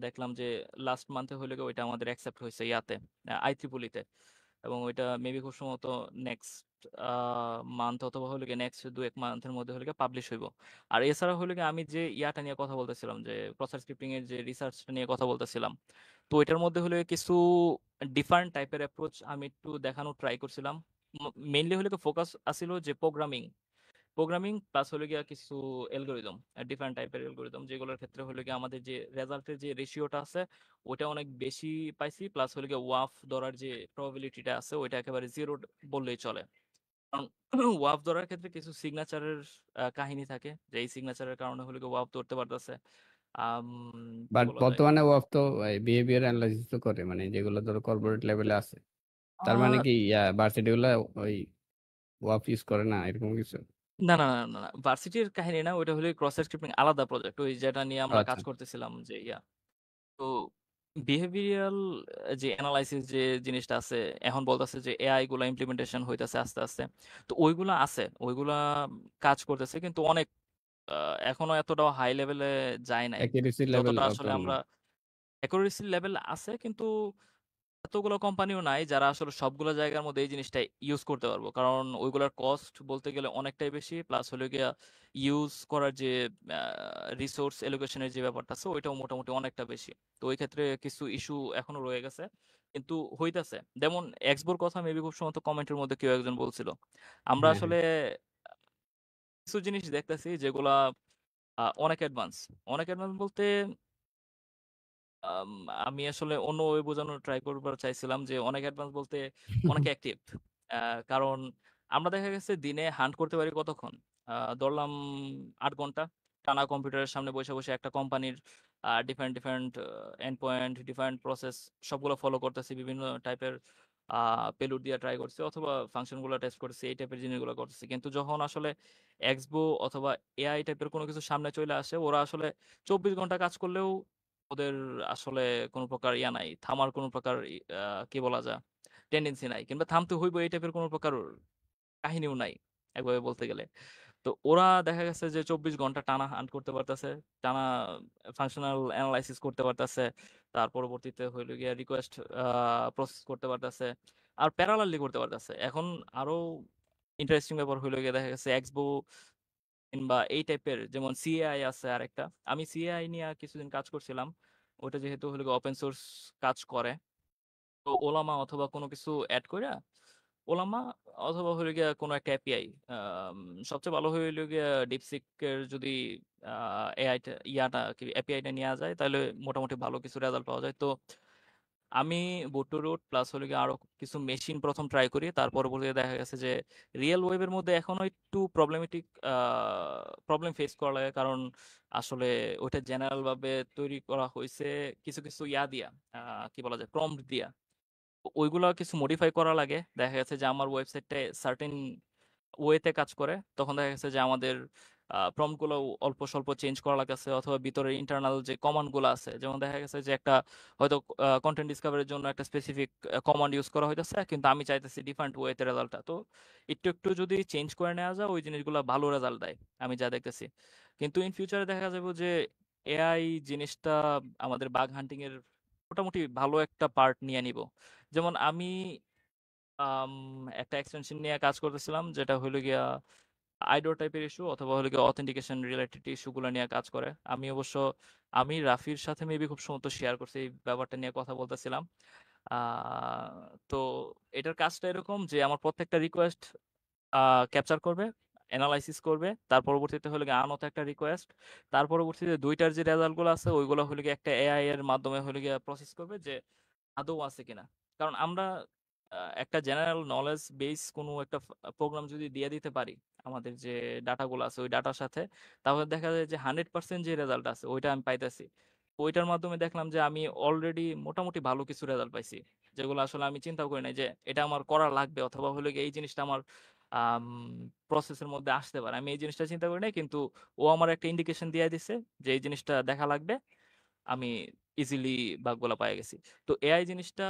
দেখলাম যে লাস্ট মান্থে হলে গিয়ে ওইটা আমাদের অ্যাকসেপ্ট হয়েছে ইয়াতে, আইট্রিপলিতে। এবং ওইটা মেবি খুব সম্ভবত নেক্সট মান্থ অথবা হলে গিয়ে নেক্সট 2-1 মান্থের মধ্যে হলে গিয়ে পাবলিশ হইব। আর এছাড়া হলে গিয়ে আমি যে ইয়াটা নিয়ে কথা বলতেছিলাম, যে প্রসেস স্ক্রিপ্টিং এর যে রিসার্চটা নিয়ে কথা বলতেছিলাম, তো এটার মধ্যে হলে কিছু ডিফারেন্ট টাইপের অ্যাপ্রোচ আমি একটু দেখানোর ট্রাই করছিলাম। মেইনলি হলে ফোকাস আছিল যে প্রোগ্রামিং, প্রোগ্রামিং প্লাস হলো গিয়া কিছু অ্যালগোরিদম, ডিফারেন্ট টাইপের অ্যালগোরিদম, যেগুলোর ক্ষেত্রে হলো গিয়ে আমাদের যে রেজাল্টের যে রেশিওটা আছে ওটা অনেক বেশি পাইছি। প্লাস হলো গিয়ে ওয়াফ ধরার যে প্রবাবিলিটিটা আছে ওইটা একেবারে জিরো বললেই চলে। কারণ ওয়াফ ধরার ক্ষেত্রে কিছু সিগনেচারের কাহিনী থাকে, যে এই সিগনেচারের কারণে হলো গিয়ে ওয়াফ ধরতে পারতেছে। আম, কি বাট বলা যায়, বর্তমানে ওয়াফ তো বিহেভিয়ার অ্যানালাইসিস তো করে, মানে যেগুলো ধরো কর্পোরেট লেভেলে আছে। তার মানে আহ, কি ভার্সিটি গুলা ওই ওয়াফ ইউজ করে না, এরকম কিছু? না না না না না, ভার্সিটির কাহিনী না, ওইটা হলো ক্রস স্ক্রিপ্টিং আলাদা প্রজেক্ট, ওই যেটা নিয়ে আমরা কাজ আচ্ছা। করতেছিলাম যে তো বিহেভিয়ারাল যে অ্যানালাইসিস যে জিনিসটা আছে, এখন বলতেছে যে এআই গুলা ইমপ্লিমেন্টেশন হইতাছে আস্তে আস্তে। তো ওইগুলা আছে, ওইগুলা কাজ করতেছে, কিন্তু অনেক এখনো এতটাও হাই লেভেলে যায় নাই অ্যাকিউরেসি লেভেল যতটা অত আসলে না। আমরা। অ্যাকুরেসি লেভেল আছে, কিন্তু এতগুলো কোম্পানিও নাই যারা আসলে সবগুলো জায়গার মধ্যে এই জিনিসটা ইউজ করতে পারবো। কারণ ওইগুলোর কস্ট বলতে গেলে অনেকটাই বেশি, প্লাস হলে গিয়া ইউজ করার যে রিসোর্স এলোকেশনের যে ব্যাপারটা আছে ওইটাও মোটামুটি অনেকটা বেশি। তো ওই ক্ষেত্রে কিছু ইস্যু এখনো রয়ে গেছে, কিন্তু হইতাছে। যেমন এক্সবোর কথা মেবি খুব সম্ভবত কমেন্টের মধ্যে কেউ একজন বলছিল, আমরা হ্যাঁ হ্যাঁ। আসলে কিছু জিনিস দেখতেছি যেগুলা অনেক অ্যাডভান্স। অনেক অ্যাডভান্স বলতে আম, আমি আসলে অন্য ওয়ে বোঝানোর ট্রাই করবার চাইছিলাম যে অনেক অ্যাডভান্স বলতে অনেক অ্যাক্টিভ। কারণ আমরা দেখা গেছে দিনে হান্ট করতে পারি কতক্ষণ, ধরলাম 8 ঘন্টা টানা কম্পিউটারের সামনে বসে বসে একটা কোম্পানির different different end point, different process সবগুলো ফলো করতেছি, বিভিন্ন টাইপের পেলুড দিয়ে ট্রাই করছি অথবা ফাংশনগুলো টেস্ট করছি, এই টাইপের জিনিসগুলো করতেছি। কিন্তু যখন আসলে এক্সবো অথবা এআই টাইপের কোনো কিছু সামনে চলে আসে, ওরা আসলে 24 ঘন্টা কাজ করলেও ওদের আসলে কোনো প্রকার ইয়া নাই, থামার কোনো প্রকার কি বলা যায় টেন্ডেন্সি নাই, কিংবা থামতে হইব এই টাইপের কোনো প্রকার কাহিনীও নাই একভাবে বলতে গেলে। তো ওরা দেখা গেছে যে 24 ঘন্টা টানা হান্ট করতে পারতেছে, টানা ফাংশনাল অ্যানালাইসিস করতে পারতেছে, তার পরবর্তীতে হইল গিয়া রিকোয়েস্ট প্রসেস করতে পারতেছে, আর প্যারালালি করতে পারতেছে। এখন আরো ইন্টারেস্টিং ব্যাপার হলো গিয়ে দেখা গেছে এক্সবো বা এই টাইপের, যেমন সিএআই আছে আরেকটা। আমি সিএআই নিয়ে কিছুদিন কাজ করছিলাম। ওটা যেহেতু হলো ওপেন সোর্স কাজ করে, তো ওলামা অথবা কোনো কিছু অ্যাড করে, ওলামা অথবা হলো গিয়া কোনো একটা এপিআই, সবচেয়ে ভালো হইলো গিয়া ডিপসিকের যদি এআইটা ইয়াটা কি এপিআইটা নেওয়া যায়, তাহলে মোটামুটি ভালো কিছু রেজাল্ট পাওয়া যায়। তো আমি বুট রুট প্লাস হলো গিয়ে আরো কিছু মেশিন প্রথম ট্রাই করি, তার পরবর্তীতে দেখা গেছে যে রিয়েল ওয়েবের মধ্যে এখনো একটু প্রবলেম ফেস করা লাগে, কারণ আসলে ওটা জেনারেল ভাবে তৈরি করা হয়েছে কিছু কিছু ইয়া দিয়া, কি বলা যায়, প্রম্পট দিয়া। ওইগুলা কিছু মডিফাই করা লাগে। দেখা গেছে যে আমার ওয়েবসাইটে সার্টেন ওয়েতে কাজ করে, তখন দেখা গেছে যে আমাদের প্রম্পট গুলো অল্প স্বল্প চেঞ্জ করা লাগতেছে, অথবা ভিতরে ইন্টারনাল যে কমান্ড গুলো আছে, যেমন দেখা গেছে যে একটা হয়তো কন্টেন্ট ডিসকাভারির জন্য একটা স্পেসিফিক কমান্ড ইউজ করা হইতেছে, কিন্তু আমি চাইতেছি ডিফারেন্ট ওয়েতে রেজাল্টটা। তো একটু একটু যদি চেঞ্জ করে নেওয়া যায়, ওই জিনিসগুলো ভালো রেজাল্ট দেয়, আমি যা দেখতেছি। কিন্তু ইন ফিউচারে দেখা যাবে যে এআই জিনিসটা আমাদের বাগ হান্টিং এর মোটামুটি ভালো একটা পার্ট নিয়ে নিব। যেমন আমি আম একটা এক্সটেনশন নিয়ে কাজ করতেছিলাম, যেটা হলো গিয়া আইডো টাইপের ইস্যু অথবা হলো গিয়ে অথেন্টিকেশন রিলেটেড ইস্যুগুলো নিয়ে কাজ করে। আমি অবশ্য আমি রাফির সাথে মেবি খুব সম্ভবত শেয়ার করছি এই ব্যাপারটা নিয়ে কথা বলতেছিলাম। তো এটার কাজটা এরকম যে আমার প্রত্যেকটা রিকোয়েস্ট ক্যাপচার করবে, অ্যানালাইসিস করবে, তার পরবর্তীতে হলো গিয়ে আনতো একটা রিকোয়েস্ট, তার পরবর্তীতে দুইটার যে রেজাল্টগুলো আছে ওইগুলো হলো গিয়ে একটা এআই এর মাধ্যমে হলো গিয়ে প্রসেস করবে যে আদৌ আছে কিনা। কারণ আমরা একটা জেনারেল নলেজ বেস কোনো একটা প্রোগ্রাম যদি দিয়ে দিতে পারি আমাদের যে ডাটাগুলো আছে ওই ডাটার সাথে, তাহলে দেখা যায় যে 100% যে রেজাল্ট আছে ওইটা আমি পাইতেছি। ওইটার মাধ্যমে দেখলাম যে আমি অলরেডি মোটামুটি ভালো কিছু রেজাল্ট পাইছি, যেগুলো আসলে আমি চিন্তা করি নাই যে এটা আমার করা লাগবে, অথবা হলো গিয়ে এই জিনিসটা আমার প্রসেসের মধ্যে আসতে পারে। আমি এই জিনিসটা চিন্তা করি নাই, কিন্তু ও আমার একটা ইন্ডিকেশন দিয়ে দিছে যে এই জিনিসটা দেখা লাগবে। আমি ইজিলি বাগগুলা পাই গেছি। তো এআই জিনিসটা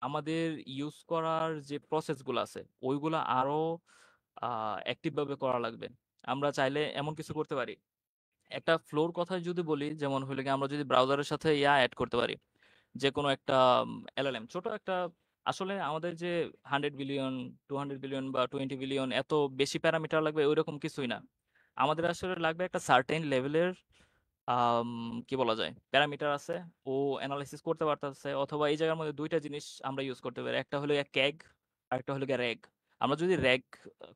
আমাদের ইউজ করার যে প্রসেস গুলো আছে ওইগুলা আরো অ্যাক্টিভ ভাবে করা লাগবে। আমরা চাইলে এমন কিছু করতে পারি, একটা ফ্লোর কথা যদি বলি, যেমন হলে কি আমরা যদি ব্রাউজারের সাথে ইয়া অ্যাড করতে পারি, যে কোনো একটা এলএলএম, ছোট একটা, আসলে আমাদের যে 100 বিলিয়ন 200 বিলিয়ন বা 20 বিলিয়ন এত বেশি প্যারামিটার লাগবে ওইরকম কিছুই না। আমাদের আসলে লাগবে একটা সার্টেন লেভেলের আম কি বলা যায়, প্যারামিটার আছে, ও অ্যানালাইসিস করতে পারতেছে, অথবা এই জায়গার মধ্যে দুইটা জিনিস আমরা ইউজ করতে পারি, একটা হলো ক্যাগ আর একটা হলো র্যাগ। আমরা যদি র্যাগ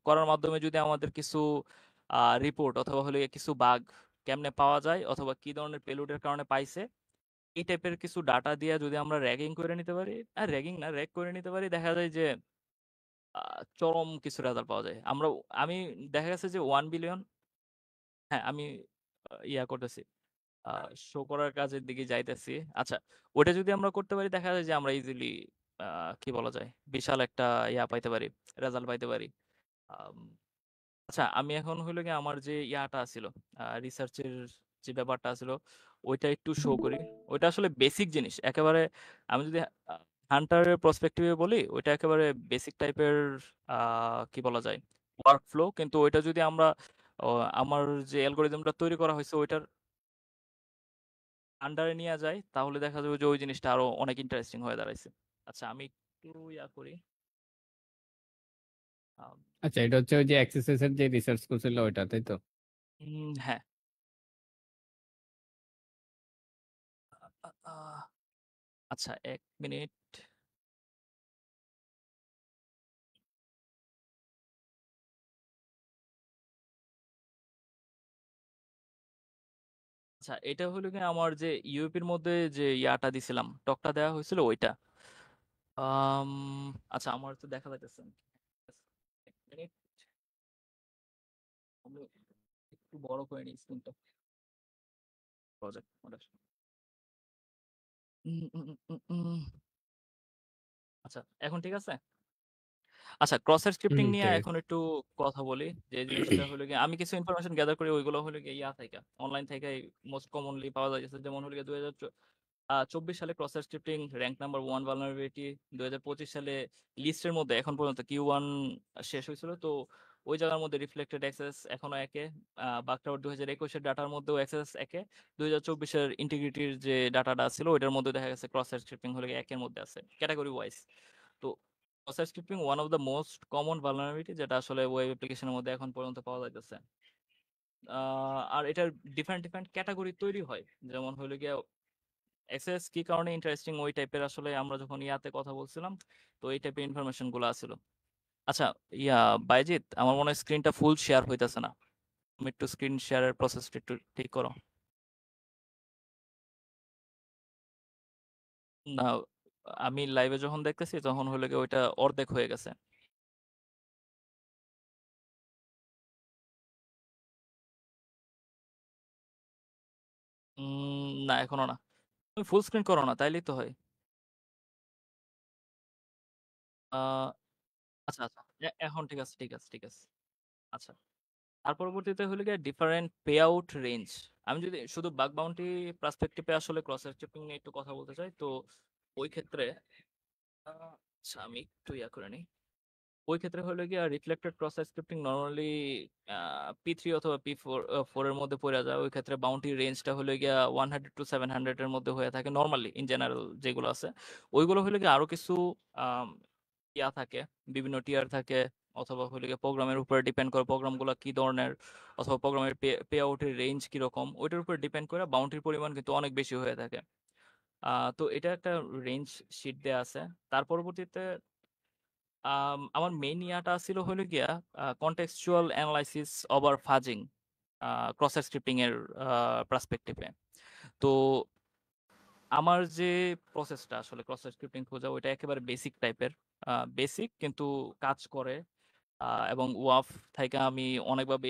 করার মাধ্যমে যদি আমাদের কিছু রিপোর্ট অথবা হলো কিছু বাগ কেমনে পাওয়া যায় অথবা কি ধরনের পেলোডের কারণে পাইছে, এই টাইপের কিছু ডাটা দিয়ে যদি আমরা র্যাগিং করে নিতে পারি, আর র্যাগিং না র্যাগ করে নিতে পারি, দেখা যায় যে চরম কিছু রেজাল্ট পাওয়া যায়। আমি দেখা গেছে যে 1 বিলিয়ন, হ্যাঁ আমি ইয়া করতেছি, শো করার কাজের দিকে যাইতেছি। আচ্ছা, ওটা যদি আমরা করতে পারি, দেখা যায় যে আমরা ইজিলি কি বলা যায়, বিশাল একটা ইয়া পাইতে পারি, রেজাল্ট পাইতে পারি। আম, আচ্ছা, আমি এখন হইলো গিয়ে আমার যে ইয়াটা ছিল, রিসার্চের যে ব্যাপারটা ছিল, ওইটা একটু শো করি। ওইটা আসলে বেসিক জিনিস একেবারে। আমি যদি হান্টারের প্রসপেক্টিভে বলি, ওইটা একেবারে বেসিক টাইপের কি বলা যায়, ওয়ার্ক ফ্লো। কিন্তু ওইটা যদি আমরা আমার যে অ্যালগোরিদমটা তৈরি করা হয়েছে ওইটার আন্ডারে নিয়ে যায়, তাহলে দেখা যাবে যে ওই জিনিসটা আরো অনেক ইন্টারেস্টিং হয়ে দাঁড়াইছে। আচ্ছা, আমি একটু ইয়া করি। আম, আচ্ছা, এটা হচ্ছে ওই যে এক্সারসাইজ এর যে রিসার্চ করছিল ওইটা, তাই তো? হ্যাঁ। আ- আ- আচ্ছা, 1 মিনিট। আচ্ছা, এটা হলো কি আমার যে ইউপির মধ্যে যে ইয়াটা দিছিলাম, টকটা দেওয়া হয়েছিল ওইটা। আম, আচ্ছা, আমার তো দেখা যাইতেছে না। 1 মিনিট, আমি একটু বড় করে নিই স্ক্রিনটা। প্রজেক্ট আচ্ছা, এখন ঠিক আছে। আচ্ছা, ক্রসের স্ক্রিপ্টিং নিয়ে ঠিক আছে। এখন একটু কথা বলি। যে জিনিসটা হলো গিয়ে আমি কিছু ইনফরমেশন গ্যাদার করি, ওইগুলো হলো গিয়ে ইয়া থেকে, অনলাইন থেকে মোস্ট কমনলি পাওয়া যাচ্ছে। যেমন হলো গিয়ে 2024 সালে crosser scripting rank number 1 vulnerability. 2025 সালে লিস্টের মধ্যে এখন পর্যন্ত Q1 শেষ হয়েছিল, তো ওই জায়গার মধ্যে রিফ্লেক্টেড অ্যাক্সেস এখনো একে। বাগটাওয়ার 2021-এর ডাটার মধ্যেও অ্যাক্সেস একে। 2024-এর ইন্টিগ্রিটির যে ডাটাটা ছিল ওইটার মধ্যে দেখা গেছে ক্রসার স্ক্রিপ্টিং হলো গিয়ে একের মধ্যে আছে ক্যাটাগরি ওয়াইজ। তো site scripting one of the most common vulnerability যেটা আসলে ওয়েব অ্যাপ্লিকেশনের মধ্যে এখন পর্যন্ত পাওয়া যাইতেছে। আর এটার ডিফারেন্ট ডিফারেন্ট ক্যাটাগরি তৈরি হয়, যেমন হলো গিয়ে এক্সএস কি কারণে ইন্টারেস্টিং ওই টাইপের আসলে আমরা যখন ইয়াতে কথা বলছিলাম, তো এই টাইপের ইনফরমেশন গুলো আসছিল। আচ্ছা, ইয়া বাইজিৎ, আমার মনে হয় স্ক্রিনটা ফুল শেয়ার হইতেছে না। তুমি একটু স্ক্রিন শেয়ারের প্রসেসটা একটু ঠিক করো। না, আমি লাইভে যখন দেখতেছি তখন হলো গিয়ে ওইটা অর্ধেক হয়ে গেছে। না, এখনো না। তুমি ফুল স্ক্রিন করো না, তাইলেই তো হয়। আহ, আচ্ছা আচ্ছা, এখন ঠিক আছে, ঠিক আছে, ঠিক আছে। আচ্ছা, তার পরবর্তীতে হলো গিয়ে ডিফারেন্ট পে আউট রেঞ্জ। আমি যদি শুধু বাগ বাউন্টি পার্সপেক্টিভে আসলে ক্রস চেকিং নিয়ে একটু কথা বলতে চাই, তো ওই ক্ষেত্রে আচ্ছা আমি একটু ইয়া করে নিই। ওই ক্ষেত্রে হলো গিয়ে reflected cross scripting normally P3 অথবা P4 ফোর এর মধ্যে পড়ে যায়। ওই ক্ষেত্রে বাউন্টি রেঞ্জটা হলো গিয়া 100 to 700 এর মধ্যে হয়ে থাকে নর্মালি, ইন জেনারেল যেগুলো আছে। ওইগুলো হলো গিয়ে আরো কিছু আম, ইয়া থাকে, বিভিন্ন টিয়ার থাকে, অথবা হলো গিয়ে প্রোগ্রামের উপরে ডিপেন্ড করে প্রোগ্রামগুলো কি ধরনের, অথবা প্রোগ্রামের পে আউটের রেঞ্জ কিরকম, ওইটার উপর ডিপেন্ড করে বাউন্টির পরিমাণ কিন্তু অনেক বেশি হয়ে থাকে। তো এটা একটা রেঞ্জ শিট দেয়া আছে। তার পরবর্তীতে আমার মেইন ইয়াটা ছিল হলো গিয়া contextual analysis over fuzzing cross scripting এর পার্সপেক্টিভে। তো আমার যে প্রসেসটা আসলে ক্রস স্ক্রিপ্টিং খোঁজা, ওইটা একেবারে বেসিক টাইপের, বেসিক কিন্তু কাজ করে। এবং ওয়াফ থেকে আমি অনেকভাবে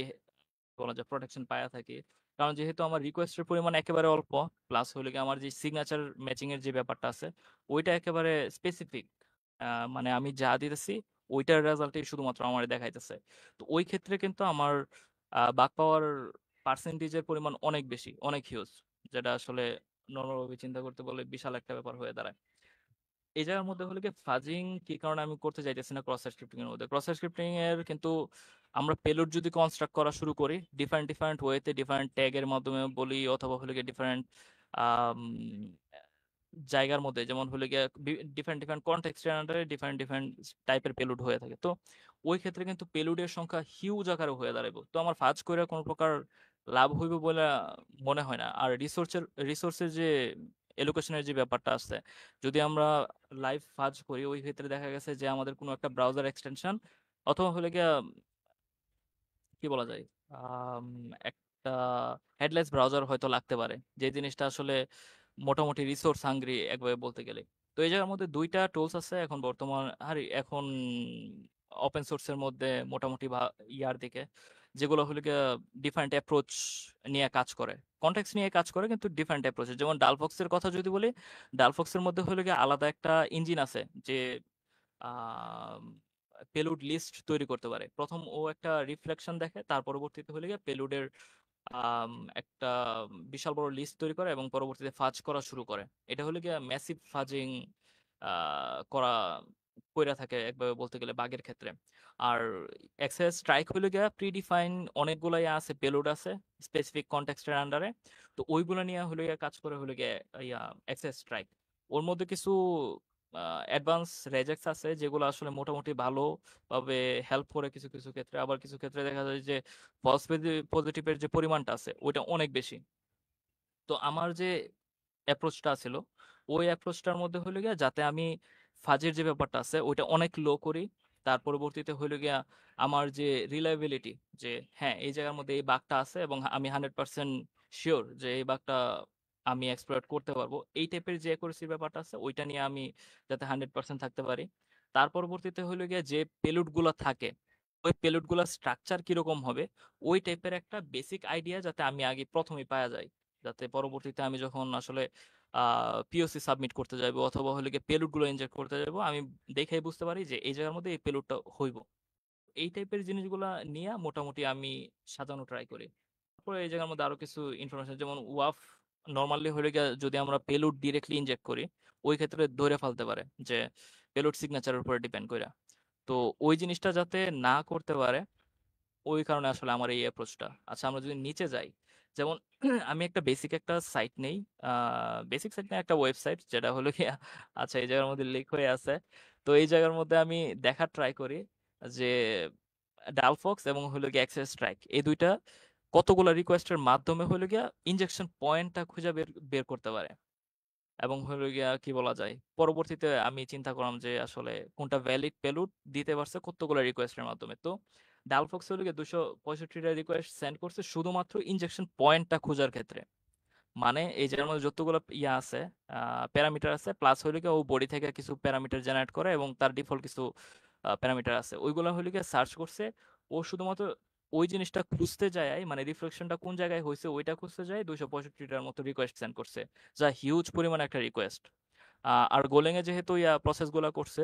বলা যায় প্রোটেকশন পায়া থাকি। কারণ যেহেতু আমার রিকোয়েস্টের পরিমাণ একেবারে অল্প, প্লাস হলে গিয়ে আমার যে সিগনেচার ম্যাচিং এর যে ব্যাপারটা আছে, ওইটা একেবারে স্পেসিফিক। মানে আমি যা দিতেছি ওইটার রেজাল্টই শুধুমাত্র আমার দেখাইতেছে। তো ওই ক্ষেত্রে কিন্তু আমার বাগ পাওয়ার পার্সেন্টেজের পরিমাণ অনেক বেশি, অনেক হিউজ, যেটা আসলে নর্মালভাবে চিন্তা করতে বলে বিশাল একটা ব্যাপার হয়ে দাঁড়ায়। এই জায়গার মধ্যে হলো কি ফাজিং কি কারণে আমি করতে চাইতেছি না ক্রস স্ক্রিপ্টিং এর মধ্যে, ক্রস স্ক্রিপ্টিং এর কিন্তু আমরা পেলোড যদি কনস্ট্রাক্ট করা শুরু করি ডিফারেন্ট ডিফারেন্ট ওয়েতে, ডিফারেন্ট ট্যাগের মাধ্যমে বলি, অথবা হলো গিয়ে ডিফারেন্ট জায়গার মধ্যে, যেমন হলো গিয়ে ডিফারেন্ট ডিফারেন্ট কনটেক্সটের আন্ডারে ডিফারেন্ট ডিফারেন্ট টাইপের পেলোড হয়ে থাকে। তো ওই ক্ষেত্রে কিন্তু পেলোডের সংখ্যা হিউজ আকারে হয়ে দাঁড়াবে। তো আমার ফাজ করে কোনো প্রকার লাভ হইব বলে মনে হয় না। আর রিসোর্সের যে এলোকেশনের যে ব্যাপারটা আছে, যদি আমরা লাইভ ফাজ করি, ওই ক্ষেত্রে দেখা গেছে যে আমাদের কোনো একটা ব্রাউজার এক্সটেনশন অথবা হলে গিয়ে কি বলা যায়, আম, একটা হেডলেস ব্রাউজার হয়তো লাগতে পারে, যে জিনিসটা আসলে মোটামুটি রিসোর্স হাঙ্গ্রি একভাবে বলতে গেলে। তো এই জায়গার মধ্যে দুইটা টুলস আছে এখন বর্তমান, আর এখন ওপেন সোর্সের মধ্যে মোটামুটি ইয়ার দিকে, যেগুলো হলো গিয়ে ডিফারেন্ট অ্যাপ্রোচ নিয়ে কাজ করে, কনটেক্সট নিয়ে কাজ করে, কিন্তু ডিফারেন্ট অ্যাপ্রোচে। যেমন ডালফক্সের কথা যদি বলি, ডালফক্সের মধ্যে হলো গিয়ে আলাদা একটা ইঞ্জিন আছে, যে পেলুড লিস্ট তৈরি করতে পারে। প্রথম ও একটা রিফ্লেকশন দেখে, তার পরবর্তীতে হলে গিয়ে পেলুডের একটা বিশাল বড় লিস্ট তৈরি করে এবং পরবর্তীতে ফাজ করা শুরু করে। এটা হলে গিয়ে ম্যাসিভ ফাজিং করা কইরা থাকে একভাবে বলতে গেলে বাগের ক্ষেত্রে। আর অ্যাক্সেস স্ট্রাইক হলে গিয়ে প্রিডিফাইন অনেকগুলাই আছে, পেলোড আছে স্পেসিফিক কনটেক্সটের আন্ডারে। তো ওইগুলো নিয়ে হলে গিয়ে কাজ করে হলে গিয়ে ইয়া অ্যাক্সেস স্ট্রাইক। ওর মধ্যে কিছু অ্যাডভান্স রেজেক্টস আছে যেগুলো আসলে মোটামুটি ভালোভাবে হেল্প করে কিছু কিছু ক্ষেত্রে, আবার কিছু ক্ষেত্রে দেখা যায় যে ফলস পজিটিভের যে পরিমাণটা আছে ওইটা অনেক বেশি। তো আমার যে অ্যাপ্রোচটা ছিল, ওই অ্যাপ্রোচটার মধ্যে হলো গিয়া যাতে আমি ফাজের যে ব্যাপারটা আছে ওইটা অনেক লো করি। তার পরবর্তীতে হলো গিয়া আমার যে রিলায়েবিলিটি, যে হ্যাঁ এই জায়গার মধ্যে এই বাগটা আছে এবং আমি 100% শিওর যে এই বাগটা আমি এক্সপ্লয়েট করতে পারবো, এই টাইপের যে অ্যাকুরেসির ব্যাপারটা আছে ওইটা নিয়ে আমি যাতে 100% থাকতে পারি। তার পরবর্তীতে হলো গিয়া যে পেলোড গুলা থাকে, ওই পেলোড গুলার স্ট্রাকচার কিরকম হবে, ওই টাইপের একটা বেসিক আইডিয়া যাতে আমি আগে প্রথমেই পাওয়া যায়, যাতে পরবর্তীতে আমি যখন আসলে পিওসি সাবমিট করতে যাবো অথবা হলে গিয়ে পেলোড গুলো ইনজেক্ট করতে যাবো, আমি দেখেই বুঝতে পারি যে এই জায়গার মধ্যে এই পেলোডটা হইব। এই টাইপের জিনিসগুলা নিয়ে মোটামুটি আমি সাজানো ট্রাই করি। তারপরে এই জায়গার মধ্যে আরো কিছু ইনফরমেশন, যেমন ওয়াফ নর্মালি হলে গিয়ে যদি আমরা পেলোড ডিরেক্টলি ইনজেক্ট করি, ওই ক্ষেত্রে ধরে ফেলতে পারে যে পেলোড সিগনেচারের উপরে ডিপেন্ড করে। তো ওই জিনিসটা যাতে না করতে পারে, ওই কারণে আসলে আমার এই অ্যাপ্রোচটা। আচ্ছা, আমরা যদি নিচে যাই, যেমন আমি একটা বেসিক একটা সাইট নেই, বেসিক সাইট না, একটা ওয়েবসাইট যেটা হলো কি আচ্ছা এই জায়গার মধ্যে লিঙ্ক হয়ে আছে। তো এই জায়গার মধ্যে আমি দেখার ট্রাই করি যে ডালফক্স এবং হলো গিয়ে অ্যাক্সেস স্ট্রাইক এই দুইটা কতগুলো রিকোয়েস্টের মাধ্যমে হলো গিয়া ইনজেকশন পয়েন্টটা খুঁজে বের বের করতে পারে, এবং হলো গিয়া কি বলা যায়, পরবর্তীতে আমি চিন্তা করলাম যে আসলে কোনটা ভ্যালিড পেলোড দিতে পারছে কতগুলো রিকোয়েস্টের মাধ্যমে। তো ডালফক্স হলো গিয়ে 265টা রিকোয়েস্ট সেন্ড করছে শুধুমাত্র ইনজেকশন পয়েন্টটা খোঁজার ক্ষেত্রে। মানে এই জায়গার মধ্যে যতগুলো ইয়া আছে, প্যারামিটার আছে, প্লাস হইলো গিয়ে ও বডি থেকে কিছু প্যারামিটার জেনারেট করে এবং তার ডিফল্ট কিছু প্যারামিটার আছে, ওইগুলো হইলো গিয়ে সার্চ করছে। ও শুধুমাত্র ওই জিনিসটা খুঁজতে যায়, মানে রিফ্লেকশনটা কোন জায়গায় হয়েছে ওইটা খুঁজতে যায়, 265টার মতো রিকোয়েস্ট সেন্ড করছে, যা হিউজ পরিমাণ একটা রিকোয়েস্ট। আর গোলেং এ যেহেতু ইয়া প্রসেস গুলা করছে,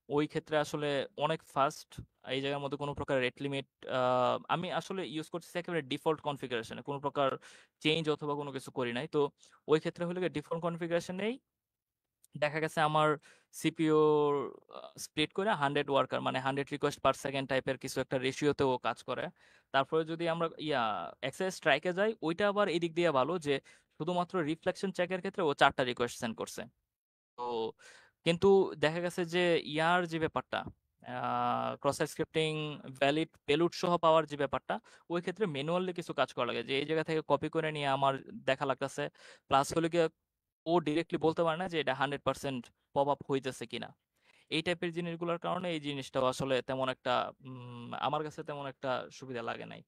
ওই ক্ষেত্রে আসলে অনেক ফাস্ট। এই জায়গার মধ্যে কোনো প্রকার রেট লিমিট আমি আসলে ইউজ করছি একেবারে ডিফল্ট কনফিগারেশনে, কোনো প্রকার চেঞ্জ অথবা কোনো কিছু করি নাই। তো ওই ক্ষেত্রে হলো গিয়ে ডিফল্ট কনফিগারেশনেই দেখা গেছে আমার সিপিইউ স্প্লিট করে 100 ওয়ার্কার, মানে 100 রিকোয়েস্ট পার সেকেন্ড টাইপের কিছু একটা রেশিওতেও কাজ করে। তারপরে যদি আমরা এক্সেস স্ট্রাইকে যাই, ওইটা আবার এদিক দিয়ে ভালো যে শুধুমাত্র রিফ্লেকশন চেকের ক্ষেত্রে ও 4টা রিকোয়েস্ট সেন্ড করছে। তো কিন্তু দেখা গেছে যে ইয়ার যে ব্যাপারটা, ক্রস স্ক্রিপ্টিং ভ্যালিড পেলুড সহ পাওয়ার যে ব্যাপারটা, ওই ক্ষেত্রে ম্যানুয়ালি কিছু কাজ করা লাগে, যে এই জায়গা থেকে কপি করে নিয়ে আমার দেখা লাগতেছে। প্লাস হলে গিয়ে ও ডিরেক্টলি বলতে পারে না যে এটা 100% পপ আপ হইতেছে কিনা। এই টাইপের জিনিসগুলোর কারণে এই জিনিসটাও আসলে তেমন একটা আমার কাছে তেমন একটা সুবিধা লাগে নাই।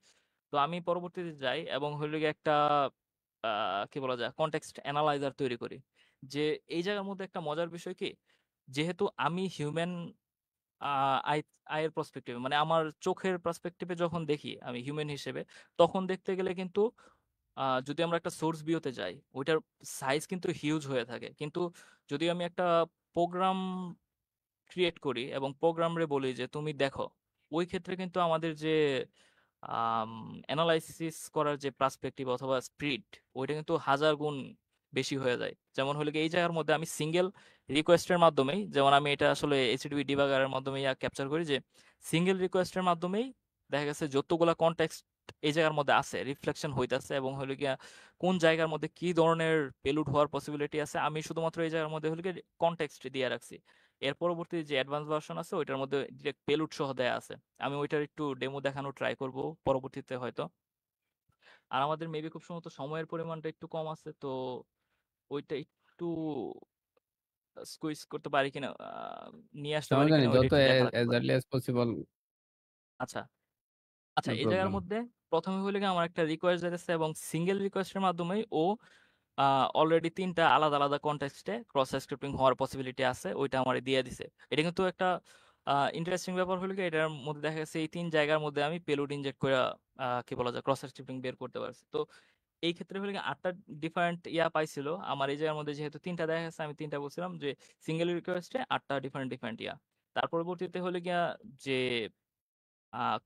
তো আমি পরবর্তীতে যাই এবং হইলো গিয়ে একটা কি বলা যায় কনটেক্সট অ্যানালাইজার তৈরি করি। যে এই জায়গার মধ্যে একটা মজার বিষয় কি, যেহেতু আমি হিউম্যান আই আয়ের পার্সপেক্টিভে, মানে আমার চোখের পার্সপেক্টিভে যখন দেখি আমি হিউম্যান হিসেবে, তখন দেখতে গেলে কিন্তু যদি আমরা একটা সোর্স ভিউতে যাই, ওইটার সাইজ কিন্তু হিউজ হয়ে থাকে। কিন্তু যদি আমি একটা প্রোগ্রাম ক্রিয়েট করি এবং প্রোগ্রামরে বলি যে তুমি দেখো, ওই ক্ষেত্রে কিন্তু আমাদের যে অ্যানালাইসিস করার যে পার্সপেক্টিভ অথবা স্পিড, ওইটা কিন্তু হাজার গুণ বেশি হয়ে যায়। যেমন হলো কি এই জায়গার মধ্যে আমি সিঙ্গেল রিকোয়েস্টের মাধ্যমেই, যেমন আমি এটা আসলে এইচটিটিপি ডিবাগারের মাধ্যমে ক্যাপচার করি, যে সিঙ্গেল রিকোয়েস্টের মাধ্যমেই দেখা গেছে যতগুলা কনটেক্সট এই জায়গার মধ্যে আছে রিফ্লেকশন হইতাছে, এবং হলো গিয়া কোন জায়গার মধ্যে কি ধরনের পেলুড হওয়ার পসিবিলিটি আছে আমি শুধুমাত্র এই জায়গার মধ্যে হলো গিয়ে কনটেক্সট দিয়ে রাখছি। এর পরবর্তী যে অ্যাডভান্স ভার্সন আছে ওইটার মধ্যে ডিরেক্ট পেলুড সহ দেয়া আছে। আমি ওইটার একটু ডেমো দেখানো ট্রাই করব পরবর্তীতে হয়তো। আর আমাদের মেবি খুব সম্ভবত সময়ের পরিমাণটা একটু কম আছে, তো ওইটা একটু স্কুইজ করতে পারি কিনা, নিয়ে আসতে পারি সমস্যা কিনা নেই, ওইটা যত একটু দেখা এজ লাগতে পারে। Early as possible. আচ্ছা, আচ্ছা, নো এই জায়গার প্রবলেম। মধ্যে প্রথমে হইলে গিয়ে আমার একটা রিকোয়েস্ট যাইতেছে এবং সিঙ্গেল রিকোয়েস্টের মাধ্যমেই ও অলরেডি 3টা আলাদা আলাদা কনটেক্সটে ক্রস স্ক্রিপ্টিং হওয়ার পসিবিলিটি আছে, ওইটা আমার দিয়ে দিছে। এটা কিন্তু একটা ইন্টারেস্টিং ব্যাপার হলো কি, এটার মধ্যে দেখা গেছে এই 3 জায়গার মধ্যে আমি পেলোড ইনজেক্ট করে কি বলা যায় ক্রস স্ক্রিপ্টিং বের করতে পারছি। তো এই ক্ষেত্রে হলো কি 8টা ডিফারেন্ট পাইছিল আমার এই জায়গার মধ্যে, যেহেতু 3টা দেখা গেছে আমি 3টা বলছিলাম যে সিঙ্গেল রিকোয়েস্টে 8টা ডিফারেন্ট ডিফারেন্ট তার পরবর্তীতে হলো গিয়া যে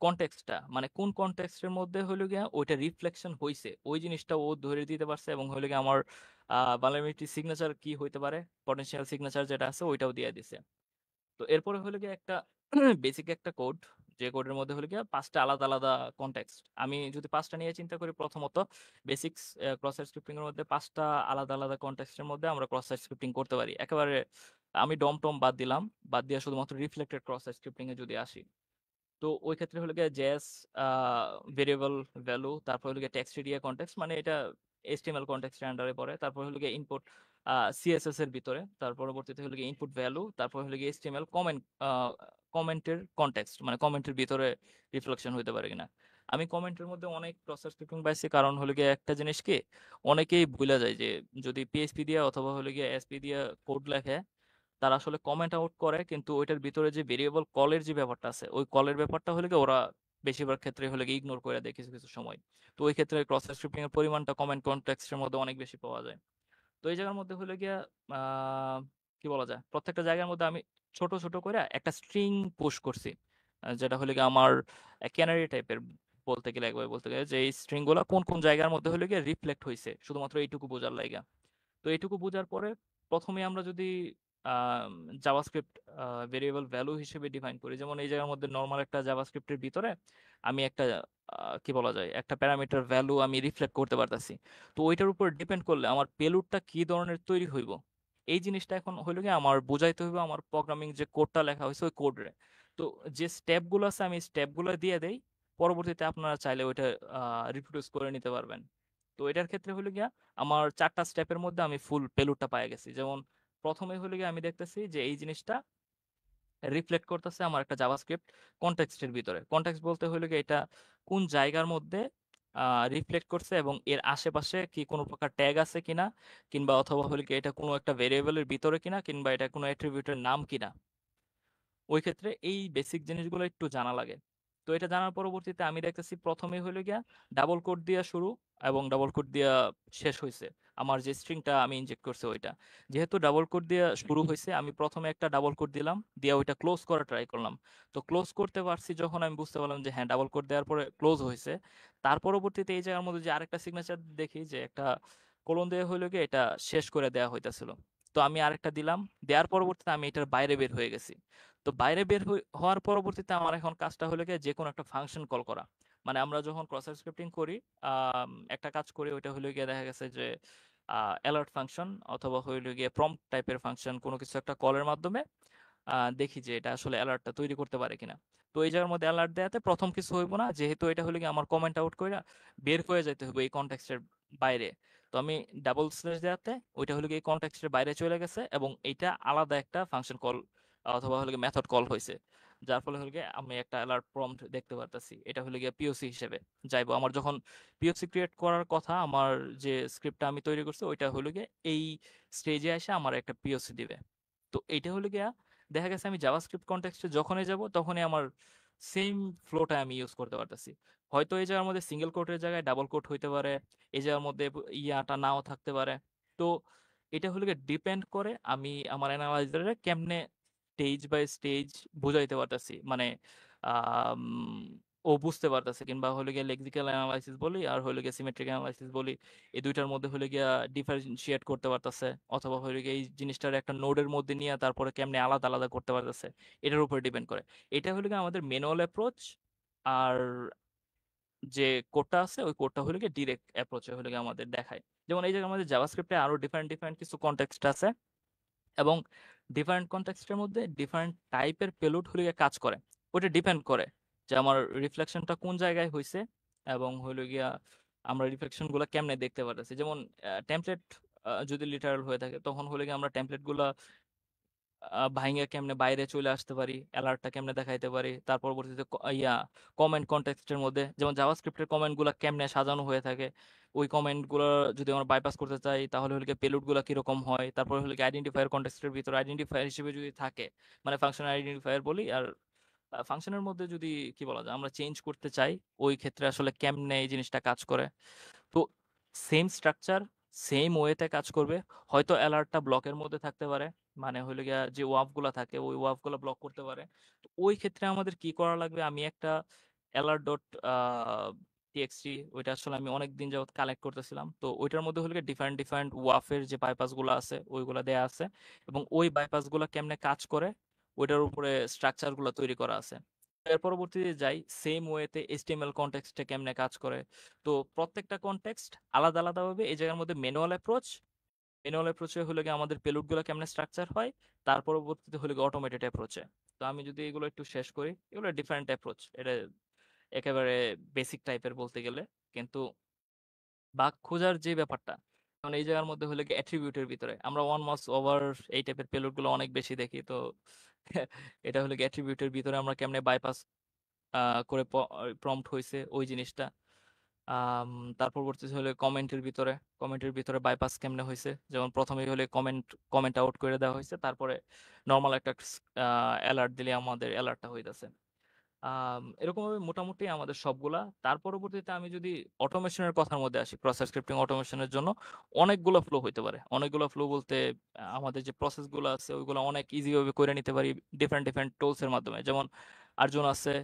কনটেক্সটটা, মানে কোন কনটেক্সটের মধ্যে হলো গিয়া ওইটা রিফ্লেকশন হইছে ওই জিনিসটা ও ধরে দিতে পারছে, এবং হলো গিয়া আমার ভালনারেবিলিটি সিগনেচার কি হইতে পারে, পটেনশিয়াল সিগনেচার যেটা আছে ওইটাও দিয়ে দিছে। তো এরপরে হলো গিয়ে একটা বেসিক একটা কোড, যে কোডের মধ্যে হলো গিয়ে 5টা আলাদা আলাদা কনটেক্সট। আমি যদি 5টা নিয়ে চিন্তা করি, প্রথমত বেসিক্স ক্রস সাইট স্ক্রিপ্টিং এর মধ্যে 5টা আলাদা আলাদা কনটেক্সটের মধ্যে আমরা ক্রস সাইট স্ক্রিপ্টিং করতে পারি একেবারে। আমি ডম টম বাদ দিলাম, বাদ দিয়ে শুধুমাত্র রিফ্লেক্টেড ক্রস সাইট স্ক্রিপ্টিং এ যদি আসি, তো ওই ক্ষেত্রে হলো গিয়ে জেএস ভেরিয়েবল ভ্যালু, তারপর হলো গিয়ে টেক্সট এরিয়া কনটেক্সট, মানে এটা এইচটিএমএল কনটেক্সটের আন্ডারে পড়ে। তারপর হলো গিয়ে ইনপুট সিএসএস এর ভিতরে, তার পরবর্তীতে হলো গিয়ে ইনপুট ভ্যালু, তারপর হলো গিয়ে এইচটিএমএল কমেন্ট, কমেন্টের কনটেক্সট, মানে কমেন্টের ভিতরে রিফ্লেকশন হতে পারে কিনা। আমি কমেন্টের মধ্যে অনেক প্রসেস স্ক্রিপ্টিং পাইছি, কারণ হলো গিয়ে একটা জিনিস কি, অনেকেই ভুলে যায় যে যদি পিএইচপি দিয়ে অথবা হলো গিয়ে এসপি দিয়ে কোড লেখে, তারা আসলে কমেন্ট আউট করে, কিন্তু ওইটার ভিতরে যে ভেরিয়েবল কলের যে ব্যাপারটা আছে ওই কলের ব্যাপারটা হলে কি ওরা বেশিরভাগ ক্ষেত্রে হলে কি ইগনোর করে দেয় কিছু কিছু সময়। তো ওই ক্ষেত্রে ক্রস স্ক্রিপ্টিং এর পরিমাণটা কমেন্ট কনটেক্সটের মধ্যে অনেক বেশি পাওয়া যায়। তো এই জায়গার মধ্যে হলে গিয়া আহ কি বলা যায়, প্রত্যেকটা জায়গার মধ্যে আমি ছোট ছোট করে একটা স্ট্রিং পুশ করছি, যেটা হলে গিয়ে আমার ক্যানারি টাইপের, বলতে গেলে একবার বলতে গেলে যে এই স্ট্রিং গুলা কোন কোন জায়গার মধ্যে হলে গিয়ে রিফ্লেক্ট হয়েছে শুধুমাত্র এইটুকু বোঝার লাইগা। তো এইটুকু বোঝার পরে প্রথমে আমরা যদি জাভাস্ক্রিপ্ট ভেরিয়েবল ভ্যালু হিসেবে ডিফাইন করি, যেমন এই জায়গার মধ্যে নর্মাল একটা জাভাস্ক্রিপ্টের ভিতরে আমি একটা কি বলা যায়, একটা প্যারামিটার ভ্যালু আমি রিফ্লেক্ট করতে পারতাছি। তো ওইটার উপর ডিপেন্ড করলে আমার পেলোডটা কি ধরনের তৈরি হইব, এই জিনিসটা এখন হইলো কি আমার বুঝাইতে হইব আমার প্রোগ্রামিং যে কোডটা লেখা হয়েছে ওই কোডে। তো যে স্টেপগুলো আছে আমি স্টেপগুলো দিয়ে দেই, পরবর্তীতে আপনারা চাইলে ওইটা রিপ্রোডিউস করে নিতে পারবেন। তো এটার ক্ষেত্রে হলো গিয়া আমার 4টা স্টেপের মধ্যে আমি ফুল পেলোডটা পাই গেছি। যেমন প্রথমে হলো গিয়ে আমি দেখতেছি যে এই জিনিসটা রিফ্লেক্ট করতেছে আমার একটা জাভাস্ক্রিপ্ট কনটেক্সটের ভিতরে। কনটেক্সট বলতে হলো কি এটা কোন জায়গার মধ্যে রিফ্লেক্ট করছে এবং এর আশেপাশে কি কোনো প্রকার ট্যাগ আছে কিনা, কিংবা অথবা হলো কি এটা কোনো একটা ভেরিয়েবলের ভিতরে কিনা, কিংবা এটা কোনো অ্যাট্রিবিউটের নাম কিনা। ওই ক্ষেত্রে এই বেসিক জিনিসগুলো একটু জানা লাগে। তো এটা জানার পরবর্তীতে আমি দেখতেছি প্রথমে হলো গিয়া ডাবল কোট দিয়া শুরু এবং ডাবল কোট দিয়া শেষ হয়েছে। আমার যে স্ট্রিংটা আমি ইনজেক্ট করছি ওইটা, যেহেতু ডাবল কোট দিয়া শুরু হয়েছে, আমি প্রথমে একটা ডাবল কোট দিলাম, দিয়ে ওইটা ক্লোজ করা ট্রাই করলাম। তো ক্লোজ করতে পারছি যখন আমি বুঝতে পারলাম যে হ্যাঁ ডাবল কোট দেওয়ার পরে ক্লোজ হয়েছে। তার পরবর্তীতে এই জায়গার মধ্যে যে আরেকটা সিগনেচার দেখি যে একটা কোলন দেওয়া হইলো গিয়ে এটা শেষ করে দেওয়া হইতাছিল। তো আমি আরেকটা দিলাম, দেওয়ার পরবর্তীতে আমি এটার বাইরে বের হয়ে গেছি। তো বাইরে বের হওয়ার পরবর্তীতে আমার এখন কাজটা হলো গিয়ে যে কোনো একটা ফাংশন কল করা। মানে আমরা যখন ক্রস স্ক্রিপ্টিং করি, একটা কাজ করি ওইটা হলো গিয়ে দেখা গেছে যে অ্যালার্ট ফাংশন অথবা হইলো গিয়ে প্রম্পট টাইপের ফাংশন কোনো কিছু একটা কলের মাধ্যমে দেখি যে এটা আসলে অ্যালার্টটা তৈরি করতে পারে কিনা। তো এই জায়গার মধ্যে অ্যালার্ট দেওয়াতে প্রথম কিছু হইব না, যেহেতু এটা হলো গিয়ে আমার কমেন্ট আউট করে বের হয়ে যেতে হবে এই কনটেক্সটের বাইরে। তো আমি ডাবল স্ল্যাশ দেওয়াতে ওইটা হলো গিয়ে কনটেক্সটের বাইরে চলে গেছে এবং এইটা আলাদা একটা ফাংশন কল অথবা হলো গিয়ে মেথড কল হয়েছে, যার ফলে হলো গিয়ে আমি একটা অ্যালার্ট প্রম্পট দেখতে পারতাছি। এটা হলো গিয়ে পিওসি হিসেবে যাইবো। আমার যখন পিওসি ক্রিয়েট করার কথা, আমার যে স্ক্রিপ্টটা আমি তৈরি করছি ওইটা হলো গিয়ে এই স্টেজে এসে আমার একটা পিওসি দিবে। তো এইটা হলো গিয়া দেখা গেছে আমি জাভাস্ক্রিপ্ট কনটেক্সটে যখনই যাব তখনই আমার সেম ফ্লোটা আমি ইউজ করতে পারতেছি। হয়তো এই জায়গার মধ্যে সিঙ্গেল কোটের জায়গায় ডাবল কোট হইতে পারে, এই জায়গার মধ্যে ইয়াটা নাও থাকতে পারে। তো এটা হলো গিয়ে ডিপেন্ড করে আমি আমার অ্যানালাইজারে কেমনে স্টেজ বাই স্টেজ বুঝাইতে পারতেছি। মানে আম, ও বুঝতে পারতেছে, কিংবা হলো গিয়ে লেক্সিক্যাল অ্যানালাইসিস বলি আর হলো গিয়ে সিমেট্রিক অ্যানালাইসিস বলি, এই দুইটার মধ্যে হলে গিয়া ডিফারেন্সিয়েট করতে পারতেছে, অথবা হলে গিয়ে এই জিনিসটার একটা নোডের মধ্যে নিয়ে তারপরে কেমনে আলাদা আলাদা করতে পারতেছে, এটার উপর ডিপেন্ড করে। এটা হলো গিয়ে আমাদের ম্যানুয়াল অ্যাপ্রোচ। আর যে কোডটা আছে ওই কোডটা হলো গিয়ে ডিরেক্ট অ্যাপ্রোচে হলো গিয়ে আমাদের দেখায়। যেমন এই জায়গায় আমাদের জাভাস্ক্রিপ্টে আরো ডিফারেন্ট ডিফারেন্ট কিছু কনটেক্সট আছে, এবং ডিফারেন্ট কনটেক্সটের মধ্যে ডিফারেন্ট টাইপের পেলোড হলে গিয়ে কাজ করে। ওটা ডিপেন্ড করে যে আমার রিফ্লেকশনটা কোন জায়গায় হয়েছে এবং হলো গিয়া আমরা রিফ্লেকশন গুলা কেমনে দেখতে পারতেছি। যেমন টেমপ্লেট যদি লিটারাল হয়ে থাকে তখন হলে গিয়ে আমরা টেমপ্লেট গুলা ভাইঙ্গা কেমনে বাইরে চলে আসতে পারি, অ্যালার্টটা কেমনে দেখাইতে পারি। তার পরবর্তীতে কমেন্ট কনটেক্সটের মধ্যে যেমন জাভাস্ক্রিপ্টের কমেন্ট গুলা কেমনে সাজানো হয়ে থাকে, ওই কমেন্ট গুলো যদি আমরা বাইপাস করতে চাই তাহলে হলে পেলোড গুলা কিরকম হয়। তারপর হলে আইডেন্টিফায়ার কনটেক্সটের ভিতরে আইডেন্টিফায়ার হিসেবে যদি থাকে, মানে ফাংশন আইডেন্টিফায়ার বলি। আর ফাংশনের মধ্যে যদি কি বলা যায় আমরা চেঞ্জ করতে চাই, ওই ক্ষেত্রে আসলে কেমনে এই জিনিসটা কাজ করে। তো সেম স্ট্রাকচার সেম ওয়েতে কাজ করবে। হয়তো অ্যালার্টটা ব্লকের মধ্যে থাকতে পারে, মানে হলো গিয়া যে ওয়াফ গুলা থাকে ওই ওয়াফ গুলা ব্লক করতে পারে। তো ওই ক্ষেত্রে আমাদের কি করা লাগবে, আমি একটা অ্যালার্ট ডট টিএক্সটি ওইটা আসলে আমি অনেক দিন যাবত কালেক্ট করতেছিলাম। তো ওইটার মধ্যে হলো ডিফারেন্ট ডিফারেন্ট ওয়াফের যে বাইপাস গুলো আছে ওইগুলা দেয়া আছে, এবং ওই বাইপাস গুলা কেমনে কাজ করে ওইটার উপরে স্ট্রাকচার গুলো তৈরি করা আছে। এর পরবর্তীতে যাই সেম ওয়েতে এইচটিএমএল কনটেক্সটে কেমনে কাজ করে। তো প্রত্যেকটা কনটেক্সট আলাদা আলাদাভাবে এই জায়গার মধ্যে ম্যানুয়াল অ্যাপ্রোচে হলে গিয়ে আমাদের পেলোড গুলো কেমনে স্ট্রাকচার হয়, তার পরবর্তীতে হলে গিয়ে অটোমেটেড অ্যাপ্রোচে। তো আমি যদি এগুলো একটু শেষ করি, এগুলো ডিফারেন্ট অ্যাপ্রোচ, এটা একেবারে বেসিক টাইপের বলতে গেলে। কিন্তু বাগ খোঁজার যে ব্যাপারটা, কারণ এই জায়গার মধ্যে হলে গিয়ে অ্যাট্রিবিউটের ভিতরে আমরা ওয়ান মাস ওভার এই টাইপের পেলোড গুলো অনেক বেশি দেখি। তো এটা হলে গিয়ে অ্যাট্রিবিউটের ভিতরে আমরা কেমনে বাইপাস করে প্রম্পট হয়েছে ওই জিনিসটা। আম, তার পরবর্তীতে হলে কমেন্টের ভিতরে বাইপাস কেমনে হয়েছে। যেমন প্রথমে হলে কমেন্ট আউট করে দেওয়া হয়েছে, তারপরে নর্মাল একটা অ্যালার্ট দিলে আমাদের অ্যালার্টটা হইতাছে। এরকমভাবে মোটামুটি আমাদের সবগুলা। তার পরবর্তীতে আমি যদি অটোমেশনের কথার মধ্যে আসি, প্রসেস স্ক্রিপ্টিং অটোমেশনের জন্য অনেকগুলো ফ্লো হইতে পারে। অনেকগুলো ফ্লো বলতে আমাদের যে প্রসেসগুলো আছে ওইগুলো অনেক ইজি ভাবে করে নিতে পারি ডিফারেন্ট ডিফারেন্ট টুলস এর মাধ্যমে। যেমন আর্জুন আছে,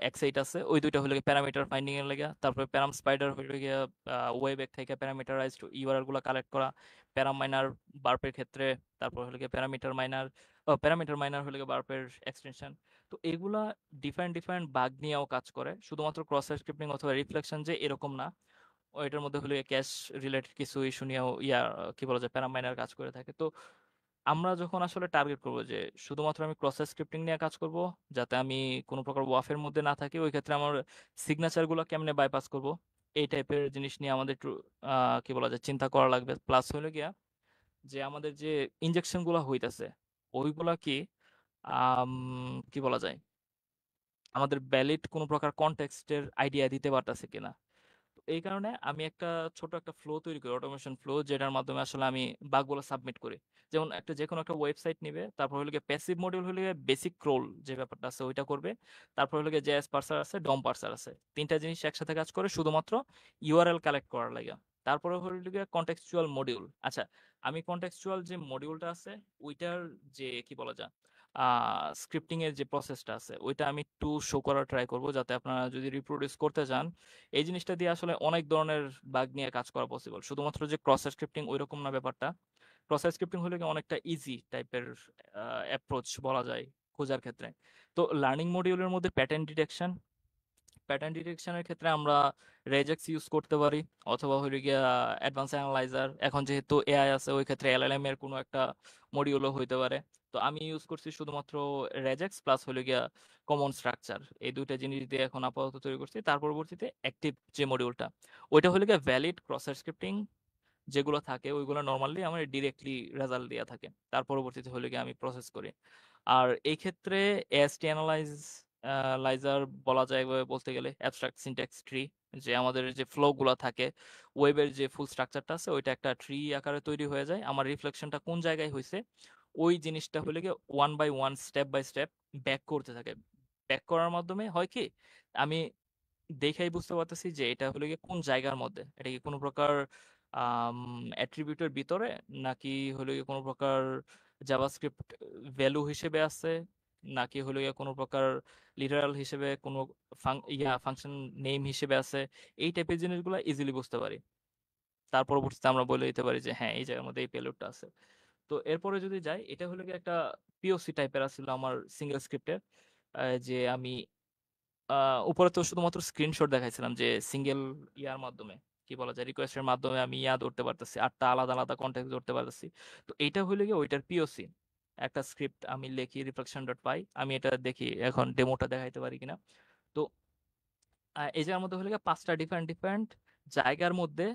এক্সাইট আছে, ওই দুইটা হলে প্যারামিটার ফাইন্ডিং এর লেগে। তারপরে প্যারাম স্পাইডার হলে গিয়ে ওয়েব থেকে প্যারামিটারাইজড ইউআরএল গুলো কালেক্ট করা। প্যারাম মাইনার বার্পের ক্ষেত্রে, তারপর হলে গিয়ে প্যারামিটার মাইনার হলে গিয়ে বার্পের এক্সটেনশন। তো তো এগুলা ডিফারেন্ট ডিফারেন্ট বাগ নিয়েও কাজ করে, শুধুমাত্র ক্রস স্ক্রিপ্টিং অথবা রিফ্লেকশন যে এরকম না। ও এটার মধ্যে হলো ক্যাশ রিলেটেড কিছু ইস্যু নিয়েও কি বলা যায় প্যারামাইনার কাজ করে থাকে। তো আমরা যখন আসলে টার্গেট করবো যে শুধুমাত্র আমি ক্রস স্ক্রিপ্টিং নিয়ে কাজ করব, যাতে আমি কোনো প্রকার ওয়াফের মধ্যে না থাকি, ওই ক্ষেত্রে আমার সিগনেচার গুলো কেমনে বাইপাস করব, এই টাইপের জিনিস নিয়ে আমাদের একটু কি বলা যায় চিন্তা করা লাগবে। প্লাস হলো গিয়া যে আমাদের যে ইনজেকশন গুলা হইতাছে ওইগুলা কি কি বলা যায় আমাদের ভ্যালিড কোনো প্রকার কনটেক্সটের আইডিয়া দিতে পারতেছে কিনা। তো এই কারণে আমি একটা ছোট একটা ফ্লো তৈরি করি, অটোমেশন ফ্লো, যেটার মাধ্যমে আসলে আমি বাগগুলো সাবমিট করি। যেমন একটা যে কোনো একটা ওয়েবসাইট নিবে, তারপর হলো গিয়ে প্যাসিভ মডিউল হলো গিয়ে বেসিক ক্রোল যে ব্যাপারটা আছে ওইটা করবে, তারপর হলো গিয়ে জেএস পার্সার আছে, ডম পার্সার আছে, তিনটা জিনিস একসাথে কাজ করে শুধুমাত্র ইউআরএল কালেক্ট করার লাগে। তারপরে হলো গিয়ে কন্টেক্সচুয়াল মডিউল। আচ্ছা, আমি কন্টেক্সচুয়াল যে মডিউলটা আছে ওইটার যে কি বলা যায় স্ক্রিপ্টিং এর যে প্রসেসটা আছে ওইটা আমি একটু শো করার ট্রাই করব, যাতে আপনারা যদি রিপ্রোডিউস করতে চান এই জিনিসটা দিয়ে আসলে অনেক ধরনের বাগ নিয়ে কাজ করা পসিবল। শুধুমাত্র যে ক্রস স্ক্রিপ্টিং ওইরকম না ব্যাপারটা। ক্রস স্ক্রিপ্টিং হলে কি অনেকটা ইজি টাইপের অ্যাপ্রোচ বলা যায় খোঁজার ক্ষেত্রে। তো লার্নিং মডিউলের মধ্যে প্যাটার্ন ডিটেকশনের ক্ষেত্রে আমরা রেজেক্স ইউজ করতে পারি, অথবা হইল গিয়া অ্যাডভান্স অ্যানালাইজার। এখন যেহেতু এআই আছে ওই ক্ষেত্রে এলএলএম এর কোনো একটা মডিউলও হইতে পারে। তো আমি ইউজ করছি শুধুমাত্র রেজেক্স প্লাস হইল গিয়া কমন স্ট্রাকচার, এই দুইটা জিনিস দিয়ে এখন আপাতত তৈরি করছি। তার পরবর্তীতে অ্যাক্টিভ যে মডিউলটা ওইটা হইল গিয়া ভ্যালিড ক্রস স্ক্রিপ্টিং যেগুলো থাকে ওইগুলো নর্মালি আমার ডিরেক্টলি রেজাল্ট দেওয়া থাকে, তার পরবর্তীতে হলে গিয়ে আমি প্রসেস করি। আর এই ক্ষেত্রে এএসটি লাইজার বলা যায় এভাবে বলতে গেলে অ্যাবস্ট্রাক্ট সিনট্যাক্স ট্রি, যে আমাদের যে ফ্লো গুলো থাকে ওয়েবের যে ফুল স্ট্রাকচারটা আছে ওইটা একটা ট্রি আকারে তৈরি হয়ে যায়। আমার রিফ্লেকশনটা কোন জায়গায় হয়েছে ওই জিনিসটা হলে গিয়ে one by one step by step back করতে থাকে। ব্যাক করার মাধ্যমে হয় কি আমি দেখেই বুঝতে পারতেছি যে এটা হলো গিয়ে কোন জায়গার মধ্যে, এটা কি কোনো প্রকার অ্যাট্রিবিউটের ভিতরে, নাকি হলো গিয়ে কোনো প্রকার জাভাস্ক্রিপ্ট ভ্যালু হিসেবে আছে, নাকি হলো গিয়ে কোনো প্রকার লিটারাল হিসেবে কোনো ফাংশন নেম হিসেবে আছে। এই টাইপের জিনিসগুলো ইজিলি বুঝতে পারি। তার পরবর্তীতে আমরা বলে দিতে পারি যে হ্যাঁ এই জায়গার মধ্যে এই পেলোডটা আছে। তো এরপরে যদি যাই, এটা হলো গিয়ে একটা পিওসি টাইপের আছিল আমার সিঙ্গেল স্ক্রিপ্টের, যে আমি উপরে তো শুধুমাত্র স্ক্রিনশট দেখাইছিলাম যে সিঙ্গেল ইয়ার মাধ্যমে কি বলা যায় রিকোয়েস্টের মাধ্যমে আমি ধরতে পারতেছি, 8টা আলাদা আলাদা কন্টেক্ট ধরতে পারতেছি। তো এইটা হইলে গিয়ে ওইটার পিওসি একটা স্ক্রিপ্ট আমি লিখি রিফ্লেকশন ডট পাই, আমি এটা দেখি এখন ডেমোটা দেখাইতে পারি কিনা। তো এই জায়গার মধ্যে হলে গিয়ে 5টা ডিফারেন্ট ডিফারেন্ট জায়গার মধ্যে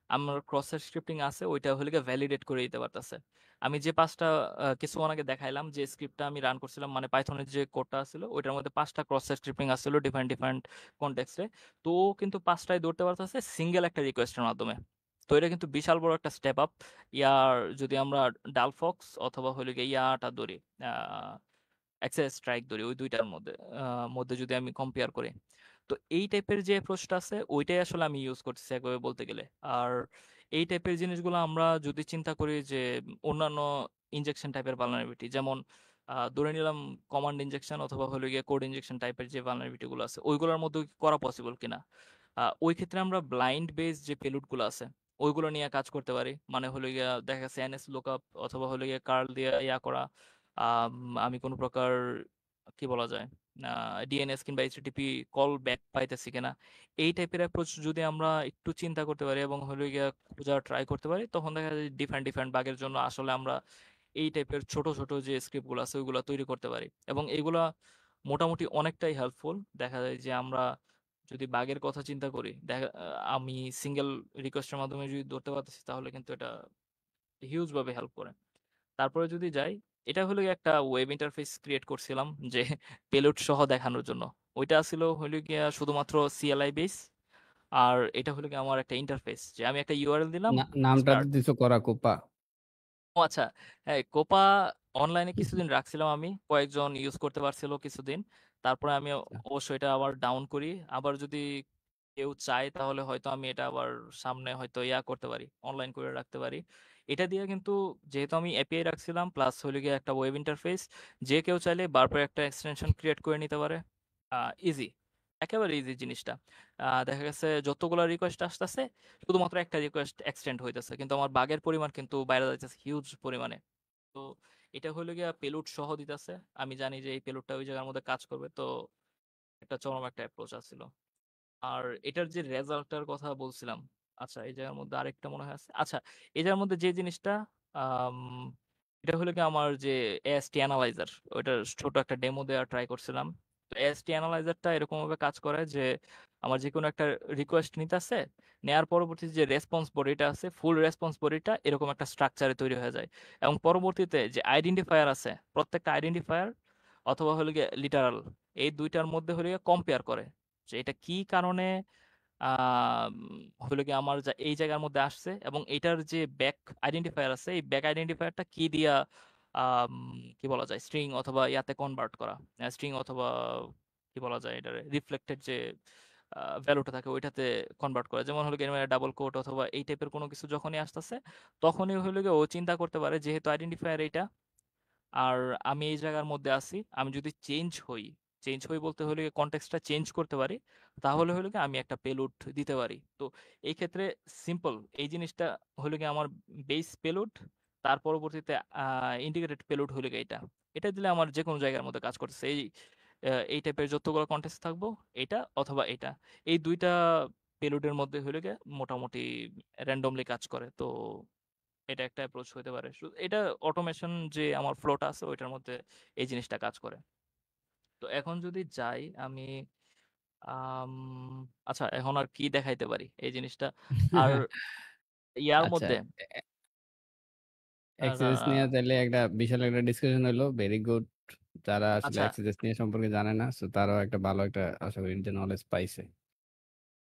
আমার ক্রস স্ক্রিপ্টিং আছে ওইটা হলে গিয়ে ভ্যালিডেট করে দিতে পারতেছে। আমি যে 5টা কিছুক্ষণ আগে দেখাইলাম যে স্ক্রিপ্টটা আমি রান করছিলাম, মানে পাইথনের যে কোডটা ছিল ওইটার মধ্যে 5টা ক্রস স্ক্রিপ্টিং আসছিল ডিফারেন্ট ডিফারেন্ট কনটেক্সটে। তো ও কিন্তু 5টাই ধরতে পারতেছে সিঙ্গেল একটা রিকোয়েস্টের মাধ্যমে। তো এটা কিন্তু বিশাল বড় একটা স্টেপ আপ। ইয়ার যদি আমরা ডালফক্স অথবা হলে গিয়ে ইয়াটা ধরি, অ্যাক্সেস স্ট্রাইক ধরি, ওই দুইটার মধ্যে যদি আমি কম্পেয়ার করি, তো এই টাইপের যে অ্যাপ্রোচটা আছে ওইটাই আসলে আমি ইউজ করতেছি একভাবে বলতে গেলে। আর এই টাইপের জিনিসগুলো আমরা যদি চিন্তা করি যে অন্যান্য ইনজেকশন টাইপের ভালনারেবিলিটি, যেমন ধরে নিলাম কমান্ড ইনজেকশন অথবা হলো গিয়ে কোড ইনজেকশন টাইপের যে ভালনারেবিলিটি গুলো আছে ওইগুলোর মধ্যে কি করা পসিবল কিনা। ওই ক্ষেত্রে আমরা ব্লাইন্ড বেস যে পেলুড গুলো আছে ওইগুলো নিয়ে কাজ করতে পারি, মানে হলো গিয়া দেখা গেছে এনএস লুকআপ অথবা হলো গিয়ে কার্ল দিয়ে করা। আমি কোনো প্রকার কি বলা যায় ডিএনএস কিংবা এইচটিটিপি কল ব্যাক পাইতেছি কিনা, এই টাইপের অ্যাপ্রোচ যদি আমরা একটু চিন্তা করতে পারি এবং হলো গিয়া খোঁজার ট্রাই করতে পারি, তখন দেখা যায় ডিফারেন্ট ডিফারেন্ট বাগের জন্য আসলে আমরা এই টাইপের ছোট ছোট যে স্ক্রিপ্টগুলো আছে ওইগুলো তৈরি করতে পারি। এবং এগুলা মোটামুটি অনেকটাই হেল্পফুল। দেখা যায় যে আমরা যদি বাগের কথা চিন্তা করি, আমি সিঙ্গেল রিকোয়েস্টের মাধ্যমে যদি ধরতে পারতেছি তাহলে কিন্তু এটা হিউজ ভাবে হেল্প করে। তারপরে যদি যাই, এটা হলো গিয়ে একটা ওয়েব ইন্টারফেস ক্রিয়েট করছিলাম যে পেলোড সহ দেখানোর জন্য। ওইটা ছিল হলো গিয়া শুধুমাত্র সিএলআই বেস। আর এটা হলো গিয়ে আমার একটা ইন্টারফেস, যে আমি একটা ইউআরএল দিলাম নামটা স্টার্ট। তো দিছো করা কোপা। ও আচ্ছা, হ্যাঁ কোপা অনলাইনে কিছুদিন রাখছিলাম আমি, কয়েকজন ইউজ করতে পারছিল কিছুদিন। তারপরে আমি অবশ্যই এটা আবার ডাউন করি। আবার যদি কেউ চায় তাহলে হয়তো আমি এটা আবার সামনে হয়তো করতে পারি, অনলাইন করে রাখতে পারি। এটা দিয়ে কিন্তু যেহেতু আমি এপিআই রাখছিলাম প্লাস হলে গিয়ে একটা ওয়েব ইন্টারফেস, যে কেউ চাইলে বারবার একটা এক্সটেনশন ক্রিয়েট করে নিতে পারে। ইজি, একেবারে ইজি জিনিসটা। দেখা গেছে যতগুলো রিকোয়েস্ট আসতেছে শুধুমাত্র একটা রিকোয়েস্ট এক্সটেন্ড হইতেছে, কিন্তু আমার বাগের পরিমাণ কিন্তু বাইরে যাইতেছে হিউজ পরিমাণে। তো এটা হলো গিয়া পেলোড সহ দিতেছে। আমি জানি যে এই পেলোডটা ওই জায়গার মধ্যে কাজ করবে, তো একটা চরম একটা অ্যাপ্রোচ আছিল। আর এটার যে রেজাল্টটার কথা বলছিলাম, আচ্ছা এই জায়গার মধ্যে আরেকটা মনে হয় আছে। আচ্ছা, এই জায়গার মধ্যে যে জিনিসটা, আম, এটা হলো কি আমার যে এএসটি অ্যানালাইজার, ওইটার ছোট একটা ডেমো দেওয়ার ট্রাই করছিলাম। তো এএসটি অ্যানালাইজারটা এরকম ভাবে কাজ করে যে আমার যে কোনো একটা রিকোয়েস্ট নিতেছে, নেয়ার পরবর্তীতে যে রেসপন্স বডিটা আছে, ফুল রেসপন্স বডিটা এরকম একটা স্ট্রাকচারে তৈরি হয়ে যায়। এবং পরবর্তীতে যে আইডেন্টিফায়ার আছে, প্রত্যেকটা আইডেন্টিফায়ার অথবা হলো গিয়ে লিটারাল, এই দুইটার মধ্যে হলো গিয়ে কম্পেয়ার করে যে এটা কি কারণে আম, হলো কি আমার এই জায়গার মধ্যে আসছে, এবং এটার যে ব্যাক আইডেন্টিফায়ার আছে, এই ব্যাক আইডেন্টিফায়ারটা কি দিয়া আম, কি বলা যায়, স্ট্রিং অথবা ইয়াতে কনভার্ট করা, স্ট্রিং অথবা কি বলা যায়, এটার রিফ্লেক্টেড যে ভ্যালুটা থাকে ওইটাতে কনভার্ট করা। যেমন হলো কি ডাবল কোট অথবা এই টাইপের কোনো কিছু যখনই আসতেছে, তখনই হলো গিয়ে ও চিন্তা করতে পারে যেহেতু আইডেন্টিফায়ার এইটা, আর আমি এই জায়গার মধ্যে আছি, আমি যদি চেঞ্জ হই বলতে হলে কনটেক্সটটা চেঞ্জ করতে পারি, তাহলে হলো কি আমি একটা পেলোড দিতে পারি। তো এই ক্ষেত্রে সিম্পল এই জিনিসটা হলো কি আমার বেস পেলোড, তার পরবর্তীতে ইন্টিগ্রেটেড পেলোড হলো কি এটা, এটা দিলে আমার যে কোনো জায়গার মধ্যে কাজ করতেছে। এই টাইপের যতগুলো কনটেক্সট থাকবো, এটা অথবা এটা, এই দুইটা পেলোডের মধ্যে হলো গিয়ে মোটামুটি র্যান্ডমলি কাজ করে। তো এটা একটা অ্যাপ্রোচ হতে পারে। এটা অটোমেশন যে আমার ফ্লোটা আছে ওইটার মধ্যে এই জিনিসটা কাজ করে। তো এখন যদি যাই আমি, আম, আচ্ছা এখন আর কি দেখাইতে পারি এই জিনিসটা আর ইয়ার আচ্ছা, মধ্যে। আর এক্সেসেস নিয়ে তাহলে একটা বিশাল একটা ডিসকাশন হলো, ভেরি গুড। যারা আসলে আচ্ছা এক্সেসেস নিয়ে সম্পর্কে জানে না, তো তারাও একটা ভালো একটা আশা করি নলেজ পাইছে।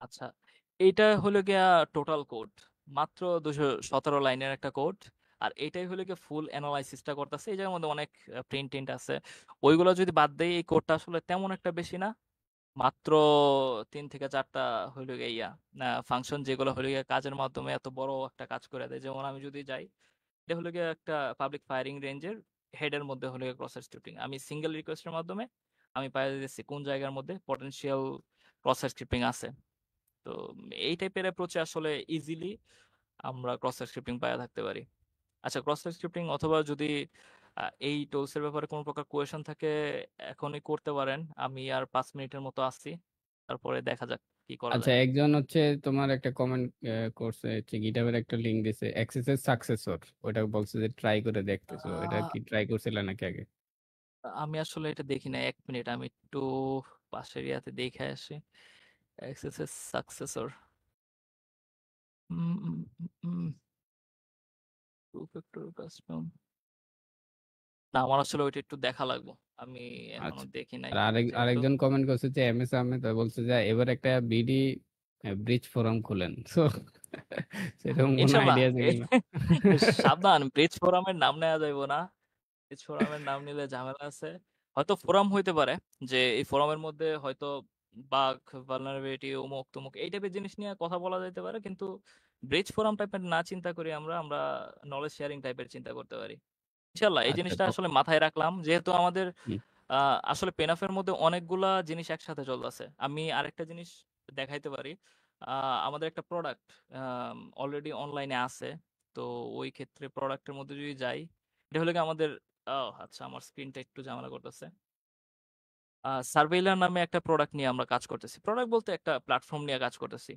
আচ্ছা, এইটা হলো গিয়া টোটাল কোড, মাত্র 217 লাইনের একটা কোড। আর এটাই হলো গিয়ে ফুল অ্যানালাইসিসটা করতেছে। এই জায়গার মধ্যে অনেক প্রিন্ট টিন্ট আছে, ওইগুলো যদি বাদ দেই এই কোডটা আসলে তেমন একটা বেশি না। মাত্র 3 থেকে 4টা হইলো গিয়ে ফাংশন, যেগুলো হইলো গিয়ে কাজের মাধ্যমে এত বড় একটা কাজ করে দেয়। যেমন আমি যদি যাই, এটা হলো গিয়ে একটা পাবলিক ফায়ারিং রেঞ্জের হেডের মধ্যে হলো গিয়ে ক্রস স্ক্রিপ্টিং, আমি সিঙ্গেল রিকোয়েস্টের মাধ্যমে আমি পাই দিচ্ছি কোন জায়গার মধ্যে পটেনশিয়াল ক্রস স্ক্রিপ্টিং আছে। তো এই টাইপের অ্যাপ্রোচে আসলে ইজিলি আমরা ক্রস স্ক্রিপ্টিং পাওয়া থাকতে পারি। আচ্ছা, ক্রস স্ক্রিপ্টিং অথবা যদি এই টুলসের ব্যাপারে কোনো প্রকার কোয়েশন থাকে এখনই করতে পারেন। আমি আর 5 মিনিটের মতো আসছি, তারপরে দেখা যাক কি করা আচ্ছা, যায়। একজন হচ্ছে তোমার একটা কমেন্ট করছে, হচ্ছে গিটহাবের একটা লিংক দিছে এক্সেসের সাকসেসর, ওটা বলছে যে ট্রাই করে দেখতেছো, এটা আহ, কি ট্রাই করছিলে নাকি আগে? আমি আসলে এটা দেখি না, 1 মিনিট আমি একটু পাশের ইয়াতে দেখে আসি। এক্সেসের সাকসেসর, টু ফ্যাক্টর কাস্টম, না আমার আসলে ওইটা একটু দেখা লাগবে, আমি এখনো আচ্ছা, দেখি নাই আর যেহেতু। আরেকজন কমেন্ট করছে যে এম এস আহমেদ, ও বলছে যে এবার একটা বিডি ব্রিজ ফোরাম খুলেন। তো সেরকম কোনো ইনশাল্লাহ আইডিয়া আছে কিনা? সাবধান, ব্রিজ ফোরামের নাম নেওয়া যাইব না। ব্রিজ ফোরামের নাম নিলে ঝামেলা আছে। হয়তো ফোরাম হইতে পারে, যে এই ফোরামের মধ্যে হয়তো বাগ, ভালনারেবিলিটি, অমুক তমুক এই টাইপের জিনিস নিয়ে কথা বলা যাইতে পারে, কিন্তু ব্রিজ ফোরাম টাইপের না চিন্তা করি আমরা, নলেজ শেয়ারিং টাইপের চিন্তা করতে পারি। ইনশাল্লাহ এই আচ্ছা জিনিসটা তো, আসলে মাথায় রাখলাম, যেহেতু আমাদের হুম, আসলে পেনাফের মধ্যে অনেকগুলা জিনিস একসাথে চলতেছে। আমি আরেকটা জিনিস দেখাইতে পারি। আমাদের একটা প্রোডাক্ট অলরেডি অনলাইনে আছে। তো ওই ক্ষেত্রে প্রোডাক্টের মধ্যে যদি যাই, এটা হলো কি আমাদের, আচ্ছা আমার স্ক্রিনটা একটু ঝামেলা করতেছে। সার্ভেইলার নামে একটা প্রোডাক্ট নিয়ে আমরা কাজ করতেছি, প্রোডাক্ট বলতে একটা প্ল্যাটফর্ম নিয়ে কাজ করতেছি।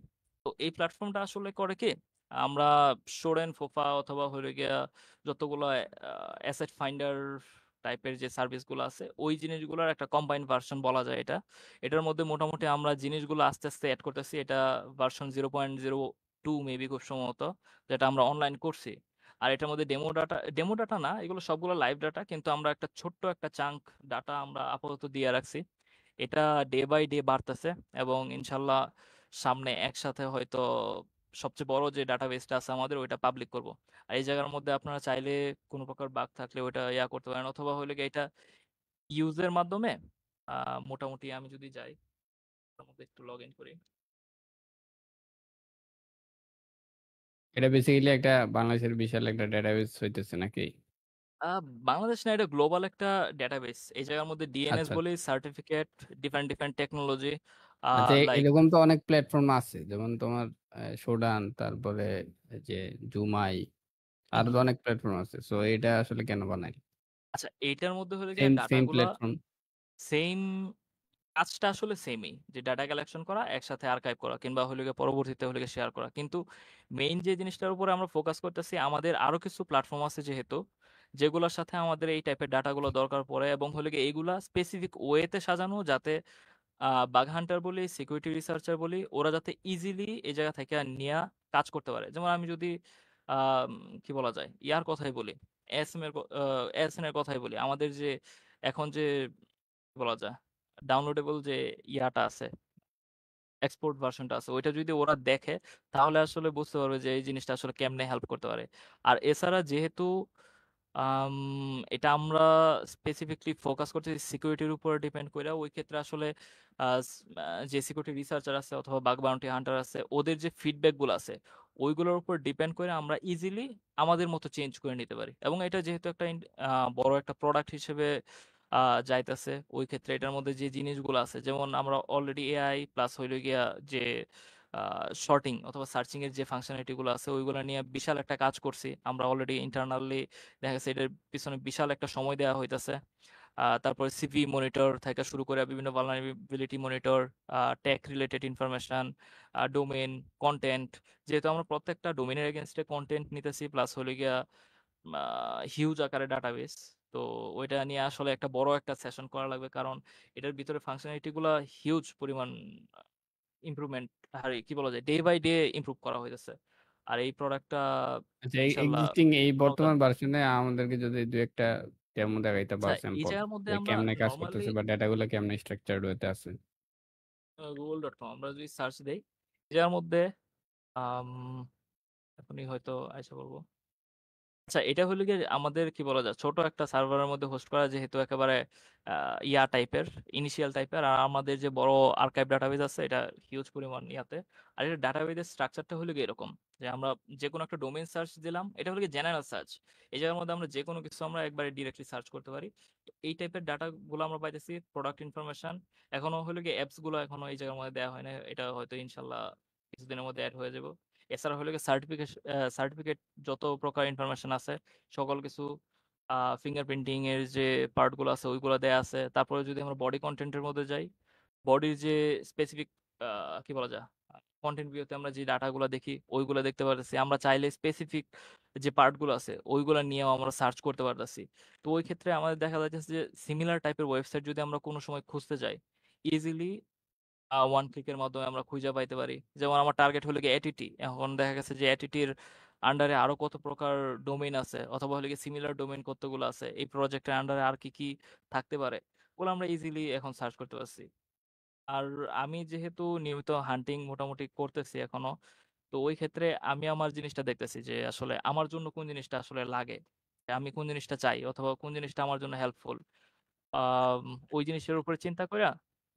তো এই প্ল্যাটফর্মটা আসলে করে কি, আমরা সোরেন ফোফা অথবা হয়ে গিয়া যতগুলো অ্যাসেট ফাইন্ডার টাইপের যে সার্ভিসগুলো আছে, ওই জিনিসগুলোর একটা কম্বাইন্ড ভার্সন বলা যায় এটা। এটার মধ্যে মোটামুটি আমরা জিনিসগুলো আস্তে আস্তে অ্যাড করতেছি। এটা ভার্সন 0.02 মেবি খুব সম্ভবত, যেটা আমরা অনলাইন করছি। আর এটার মধ্যে ডেমো ডাটা না, এগুলো সবগুলো লাইভ ডাটা, কিন্তু আমরা একটা ছোট্ট একটা চাঙ্ক ডাটা আমরা আপাতত দিয়ে রাখছি। এটা ডে বাই ডে বাড়তেছে, এবং ইনশাল্লাহ সামনে একসাথে হয়তো সবচেয়ে বড় যে ডাটাবেসটা আছে আমাদের ওইটা পাবলিক করব। আর এই জায়গার মধ্যে আপনারা চাইলে কোনো প্রকার বাগ থাকলে ওইটা করতে পারেন, অথবা হলে গিয়ে এটা ইউজের মাধ্যমে মোটামুটি আমি যদি যাই, তার মধ্যে একটু লগ ইন করি। এটা বেসিক্যালি একটা বাংলাদেশের বিশাল একটা ডেটাবেস হইতেছে নাকি? আহ, বাংলাদেশ না, এটা গ্লোবাল একটা ডেটাবেস। এই জায়গার মধ্যে ডিএনএস আচ্ছা বলি, সার্টিফিকেট, ডিফারেন্ট ডিফারেন্ট টেকনোলজি, আচ্ছা, লাইক। এরকম তো অনেক প্ল্যাটফর্ম আছে, যেমন তোমার সোডান, তারপরে এই যে জুমাই, আরো তো অনেক প্ল্যাটফর্ম আছে, সো এটা আসলে কেন বানাই? আচ্ছা, এইটার মধ্যে হলো গিয়ে সেম সেম ডাটাগুলা প্ল্যাটফর্ম? সেম, কাজটা আসলে সেমই, যে ডাটা কালেকশন করা, একসাথে আর্কাইভ করা, কিংবা হলো গিয়ে পরবর্তীতে হলো গিয়ে শেয়ার করা। কিন্তু মেইন যে জিনিসটার উপরে আমরা ফোকাস করতেছি, আমাদের আরো কিছু প্ল্যাটফর্ম আছে যেহেতু, যেগুলোর সাথে আমাদের এই টাইপের ডাটাগুলো দরকার পড়ে, এবং হলো গিয়ে এইগুলা স্পেসিফিক ওয়েতে সাজানো, যাতে বাগ হান্টার বলি, সিকিউরিটি রিসার্চার বলি, ওরা যাতে ইজিলি এই জায়গা থেকে নিয়ে কাজ করতে পারে। যেমন আমি যদি আম, কি বলা যায়, ইয়ার কথাই বলি, এসএন এর কথাই বলি, আমাদের যে এখন যে কি বলা যায়, ডাউনলোডেবল যে ইয়াটা আছে, এক্সপোর্ট ভার্সনটা আছে, ওইটা যদি ওরা দেখে, তাহলে আসলে বুঝতে পারবে যে এই জিনিসটা আসলে কেমনে হেল্প করতে পারে। আর এছাড়া যেহেতু এটা আমরা স্পেসিফিকলি ফোকাস করতেছি সিকিউরিটির উপর ডিপেন্ড করে, ওই ক্ষেত্রে আসলে যে সিকিউরিটি রিসার্চার আছে অথবা বাগ বাউন্টি হান্টার আছে, ওদের যে ফিডব্যাকগুলো আছে, ওইগুলোর উপর ডিপেন্ড করে আমরা ইজিলি আমাদের মতো চেঞ্জ করে নিতে পারি। এবং এটা যেহেতু একটা বড় একটা প্রোডাক্ট হিসেবে যাইতেছে, ওই ক্ষেত্রে এটার মধ্যে যে জিনিসগুলো আছে, যেমন আমরা অলরেডি এআই প্লাস হইল গিয়া যে শর্টিং অথবা সার্চিং এর যে ফাংশনালিটি গুলো আছে, ওইগুলো নিয়ে বিশাল একটা কাজ করছি আমরা অলরেডি ইন্টারনালি। দেখা গেছে এটার পিছনে বিশাল একটা সময় দেওয়া হইতাছে। তারপরে সিভি মনিটর থেকে শুরু করে বিভিন্ন vulnerability monitor, tech related information, domain, content, যেহেতু আমরা প্রত্যেকটা ডোমেনের এগেনস্টে কন্টেন্ট নিতেছি, প্লাস হলো গিয়া হিউজ আকারে ডাটাবেস। তো ওইটা নিয়ে আসলে একটা বড় একটা সেশন করা লাগবে, কারণ এটার ভিতরে ফাংশনালিটি গুলা হিউজ পরিমাণ ইমপ্রুভমেন্ট, আর কি বলা যায়, ডে বাই ডে ইমপ্রুভ করা হইতেছে। আর এই প্রোডাক্টটা আচ্ছা, এই ইনশাল্লাহ এক্সিস্টিং এই ভালো বর্তমান থাকবে। ভার্সনে আমাদেরকে যদি দুই একটা ডেমো দেখাইতে আচ্ছা, পার এই স্যাম্পল, জায়গার মধ্যে যে আমরা কেমনে কাজ নর্মালি করতেছে বা ডেটাগুলো কেমনে স্ট্রাকচার্ড হইতে আছে। google.com আমরা যদি সার্চ দেই, এই জায়গার মধ্যে আম, এখনই হয়তো আইসা বলবো। আচ্ছা, এটা হলো গিয়ে আমাদের কি বলা যায়, ছোট একটা সার্ভারের মধ্যে হোস্ট করা, যেহেতু একেবারে ইয়া টাইপের, ইনিশিয়াল টাইপের। আর আমাদের যে বড় আর্কাইভ ডাটাবেজ আছে, এটা হিউজ পরিমাণ ইয়াতে। আর এটা ডাটাবেজের স্ট্রাকচারটা হলো গিয়ে এরকম, যে আমরা যে কোনো একটা ডোমেইন সার্চ দিলাম, এটা হলো গিয়ে জেনারেল সার্চ। এই জায়গার মধ্যে আমরা যে কোনো কিছু আমরা একবারে ডিরেক্টলি সার্চ করতে পারি। তো এই টাইপের ডাটা গুলো আমরা পাইতেছি, প্রোডাক্ট ইনফরমেশন। এখনো হলো গিয়ে অ্যাপস গুলো এখনো এই জায়গার মধ্যে দেওয়া হয় না, এটা হয়তো ইনশাল্লাহ কিছুদিনের মধ্যে অ্যাড হয়ে যাবে। এছাড়া হলো গিয়ে সার্টিফিকেট, যত প্রকার ইনফরমেশন আছে সকল কিছু, ফিঙ্গারপ্রিন্টিং এর যে পার্ট গুলো আছে ওইগুলো দেয়া আছে। তারপরে যদি আমরা বডি কন্টেন্টের মধ্যে যাই, বডির যে স্পেসিফিক কি বলা যায়, কন্টেন্ট ভিউতে আমরা যে ডাটাগুলো দেখি ওইগুলো দেখতে পারতেছি। আমরা চাইলে স্পেসিফিক যে পার্টগুলো আছে ওইগুলো নিয়েও আমরা সার্চ করতে পারতেছি। তো ওই ক্ষেত্রে আমাদের দেখা যাচ্ছে যে সিমিলার টাইপের ওয়েবসাইট যদি আমরা কোনো সময় খুঁজতে যাই, ইজিলি ওয়ান ক্লিকের মাধ্যমে আমরা খুঁজে পাইতে পারি। যেমন আমার টার্গেট হলো গিয়ে এটিটি, এখন দেখা গেছে যে এটিটির আন্ডারে আরো কত প্রকার ডোমেইন আছে, অথবা হলো গিয়ে সিমিলার ডোমেইন কতগুলো আছে, এই প্রজেক্টের আন্ডারে আর কি কি থাকতে পারে, ওগুলো আমরা ইজিলি এখন সার্চ করতে পারছি। আর আমি যেহেতু নিয়মিত হান্টিং মোটামুটি করতেছি এখনো, তো ওই ক্ষেত্রে আমি আমার জিনিসটা দেখতেছি যে আসলে আমার জন্য কোন জিনিসটা আসলে লাগে, আমি কোন জিনিসটা চাই, অথবা কোন জিনিসটা আমার জন্য হেল্পফুল। আম, ওই জিনিসের উপরে চিন্তা করে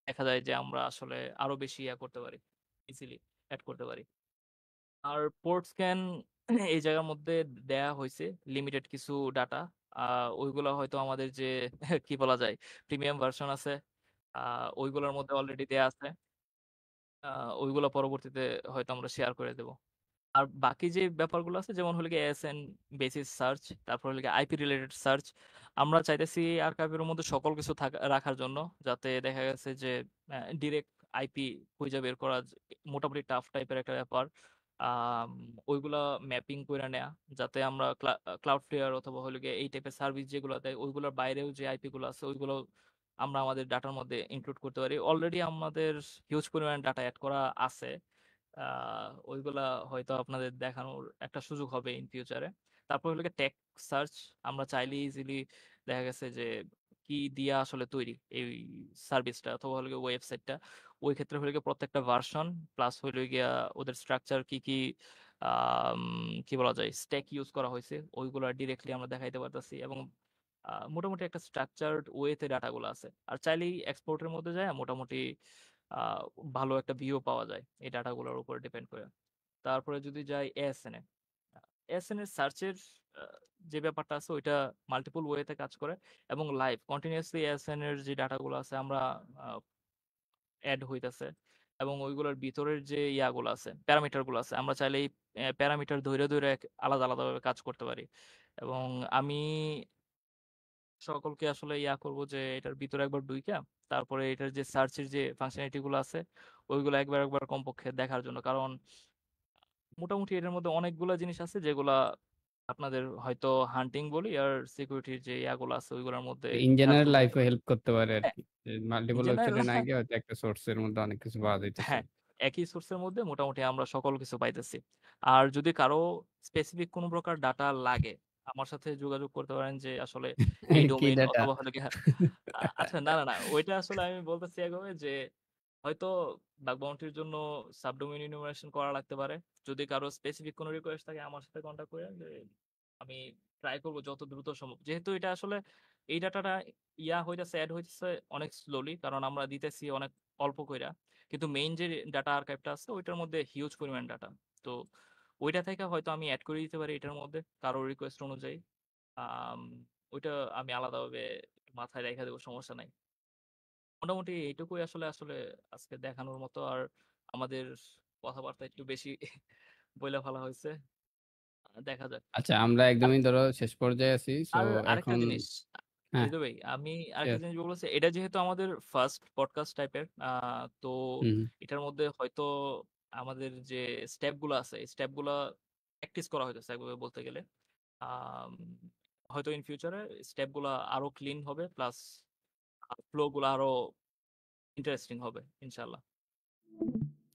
দেখা যায় যে আমরা আসলে আরো বেশি ইয়া করতে পারি, ইজিলি অ্যাড করতে পারি। আর পোর্ট স্ক্যান এই জায়গার মধ্যে দেয়া হয়েছে লিমিটেড কিছু ডাটা, ওইগুলো হয়তো আমাদের যে কি বলা যায়, প্রিমিয়াম ভার্সন আছে, ওইগুলোর মধ্যে অলরেডি দেয়া আছে। ওইগুলো পরবর্তীতে হয়তো আমরা শেয়ার করে দেব। আর বাকি যে ব্যাপারগুলো আছে, যেমন হলো গিয়ে এসএন বেসিস সার্চ, তারপর হলো গিয়ে আইপি রিলেটেড সার্চ, আমরা চাইতেছি আর্কাইভের মধ্যে সকল কিছু রাখার জন্য, যাতে দেখা গেছে যে ডিরেক্ট আইপি খুঁজে বের করা মোটামুটি টাফ টাইপের একটা ব্যাপার। আম, ওইগুলা ম্যাপিং করে নেয়া, যাতে আমরা ক্লাউড ফ্লেয়ার অথবা হলো গিয়ে এই টাইপের সার্ভিস যেগুলো দেয় ওইগুলোর বাইরেও যে আইপি গুলো আছে ওইগুলো আমরা আমাদের ডাটার মধ্যে ইনক্লুড করতে পারি। অলরেডি আমাদের হিউজ পরিমাণ ডাটা অ্যাড করা আছে। ওইগুলা হয়তো আপনাদের দেখানোর একটা সুযোগ হবে ইন ফিউচারে। তারপর হলো টেক সার্চ, আমরা চাইলে ইজিলি দেখা গেছে যে কি দিয়া আসলে তৈরি এই সার্ভিসটা অথবা হলো ওয়েবসাইটটা, ওই ক্ষেত্রে হলো গিয়ে প্রত্যেকটা ভার্সন প্লাস হলো গিয়া ওদের স্ট্রাকচার কি কি, আম, কি বলা যায়, স্ট্যাক ইউজ করা হয়েছে, ওইগুলো ডিরেক্টলি আমরা দেখাইতে পারতেছি। এবং মোটামুটি একটা স্ট্রাকচার্ড ওয়েতে ডাটাগুলো আছে। আর চাইলেই এক্সপোর্টের মধ্যে যায় মোটামুটি আহ, ভালো একটা ভিউ পাওয়া যায় এই ডাটাগুলোর উপর ডিপেন্ড করে। তারপরে যদি যাই এএসএন এ, এএসএন এর সার্চের যে ব্যাপারটা আছে ওইটা মাল্টিপল ওয়েতে কাজ করে, এবং লাইভ কন্টিনিউয়াসলি এএসএন এর যে ডাটাগুলো আছে আমরা অ্যাড হইতাছে। এবং ওইগুলোর ভিতরের যে ইয়াগুলো আছে, প্যারামিটার গুলো আছে, আমরা চাইলে এই প্যারামিটার ধরে ধরে আলাদা আলাদা ভাবে কাজ করতে পারি। এবং আমি সকলকে আসলে করব যে এটার ভিতরে একবার ঢুইকা তারপরে এটার যে সার্চের যে ফাংশনালিটি গুলো আছে ওইগুলো একবার একবার কমপক্ষে দেখার জন্য। কারণ মোটামুটি এটার মধ্যে অনেকগুলা জিনিস আছে যেগুলা আপনাদের হয়তো হান্টিং বলি আর সিকিউরিটির যে ইয়াগুলো আছে ওইগুলোর মধ্যে ইন হেল্প জেনারেল করবে। লাইফে হেল্প করতে পারে হ্যাঁ, আরকি। মাল্টিপল ইঞ্জিনিয়ার ওয়েবসাইটে না গিয়ে হয়তো একটা সোর্সের মধ্যে অনেক কিছু পাওয়া যাইতেছে। হ্যাঁ, একই সোর্সের মধ্যে মোটামুটি আমরা সকল কিছু পাইতেছি। আর যদি কারো স্পেসিফিক কোনো প্রকার ডাটা লাগে, আমার সাথে যোগাযোগ করতে পারেন যে আসলে এই কি ডোমেইন ডাটা? অথবা হলো গিয়ে আচ্ছা না, ওইটা আসলে আমি বলতেছি এভাবে যে হয়তো বাগ বাউন্টির জন্য সাবডোমেইন ইনুমারেশন করা লাগতে পারে। যদি কারো স্পেসিফিক কোনো রিকোয়েস্ট থাকে আমার সাথে কন্টাক্ট করেন যে আমি ট্রাই করব যত দ্রুত সম্ভব। যেহেতু এটা আসলে এই ডাটাটা হইতাছে, এড হইতেছে অনেক স্লোলি কারণ আমরা দিতেছি অনেক অল্প কইরা। কিন্তু মেইন যে ডাটা আর্কাইভটা আছে ওইটার মধ্যে হিউজ পরিমাণ ডাটা। তো ওইটা থেকে হয়তো আমি এড করে দিতে পারি এটার মধ্যে কারো রিকোয়েস্ট অনুযায়ী। আম ওইটা আমি আলাদাভাবে মাথায় রেখে দেব, সমস্যা নাই। মোটামুটি এইটুকুই আসলে আসলে আজকে দেখানোর মতো। আর আমাদের কথাবার্তা একটু বেশি বইলা ফেলা হয়েছে। দেখা যাক। আচ্ছা, আমরা আর একদমই ধরো শেষ পর্যায়ে আছি। সো আর আরেকটা এখন জিনিস হ্যাঁ, হৃদয় ভাই, আমি আরেকটা শিওর। জিনিস বলবো যে এটা যেহেতু আমাদের ফার্স্ট পডকাস্ট টাইপের, তো হুম, হুম। এটার মধ্যে হয়তো আমাদের যে স্টেপ গুলো আছে এই স্টেপ গুলা প্র্যাকটিস করা হইতেছে একভাবে বলতে গেলে। আম, হয়তো ইন ফিউচারে স্টেপ গুলা আরো ক্লিন হবে, প্লাস ফ্লো গুলো আরো ইন্টারেস্টিং হবে ইনশাল্লাহ।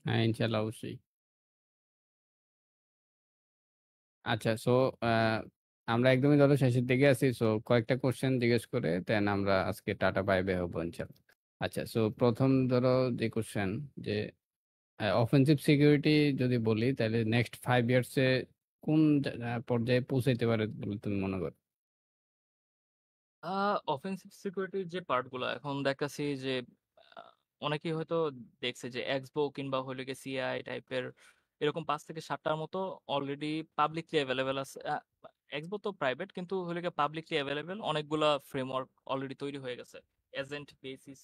হ্যাঁ, ইনশাআল্লাহ অবশ্যই। আচ্ছা, সো আমরা একদমই ধরো শেষের দিকে আছি। সো কয়েকটা কোশ্চেন জিজ্ঞেস করে দেন আমরা আজকে টাটা বাই বাই হবো ইনশাআল্লাহ। আচ্ছা, সো প্রথম ধরো যে কোশ্চেন, যে অফেন্সিভ সিকিউরিটি যদি বলি তাহলে নেক্সট 5 ইয়ার্সে কোন পর্যায়ে পৌঁছাইতে পারে বলে তুমি মনে করো? অফেন্সিভ সিকিউরিটির যে পার্ট গুলো এখন দেখতেছি যে আহ, অনেকেই হয়তো দেখছে যে এক্সবো কিংবা হইলে গিয়ে সিআই টাইপের এরকম 5 থেকে 7টার মতো অলরেডি পাবলিকলি অ্যাভেলেবেল আছে। এক্সবো তো প্রাইভেট, কিন্তু হইলে গিয়ে পাবলিকলি অ্যাভেলেবেল অনেকগুলা ফ্রেমওয়ার্ক অলরেডি তৈরি হয়ে গেছে এজেন্ট বেসিস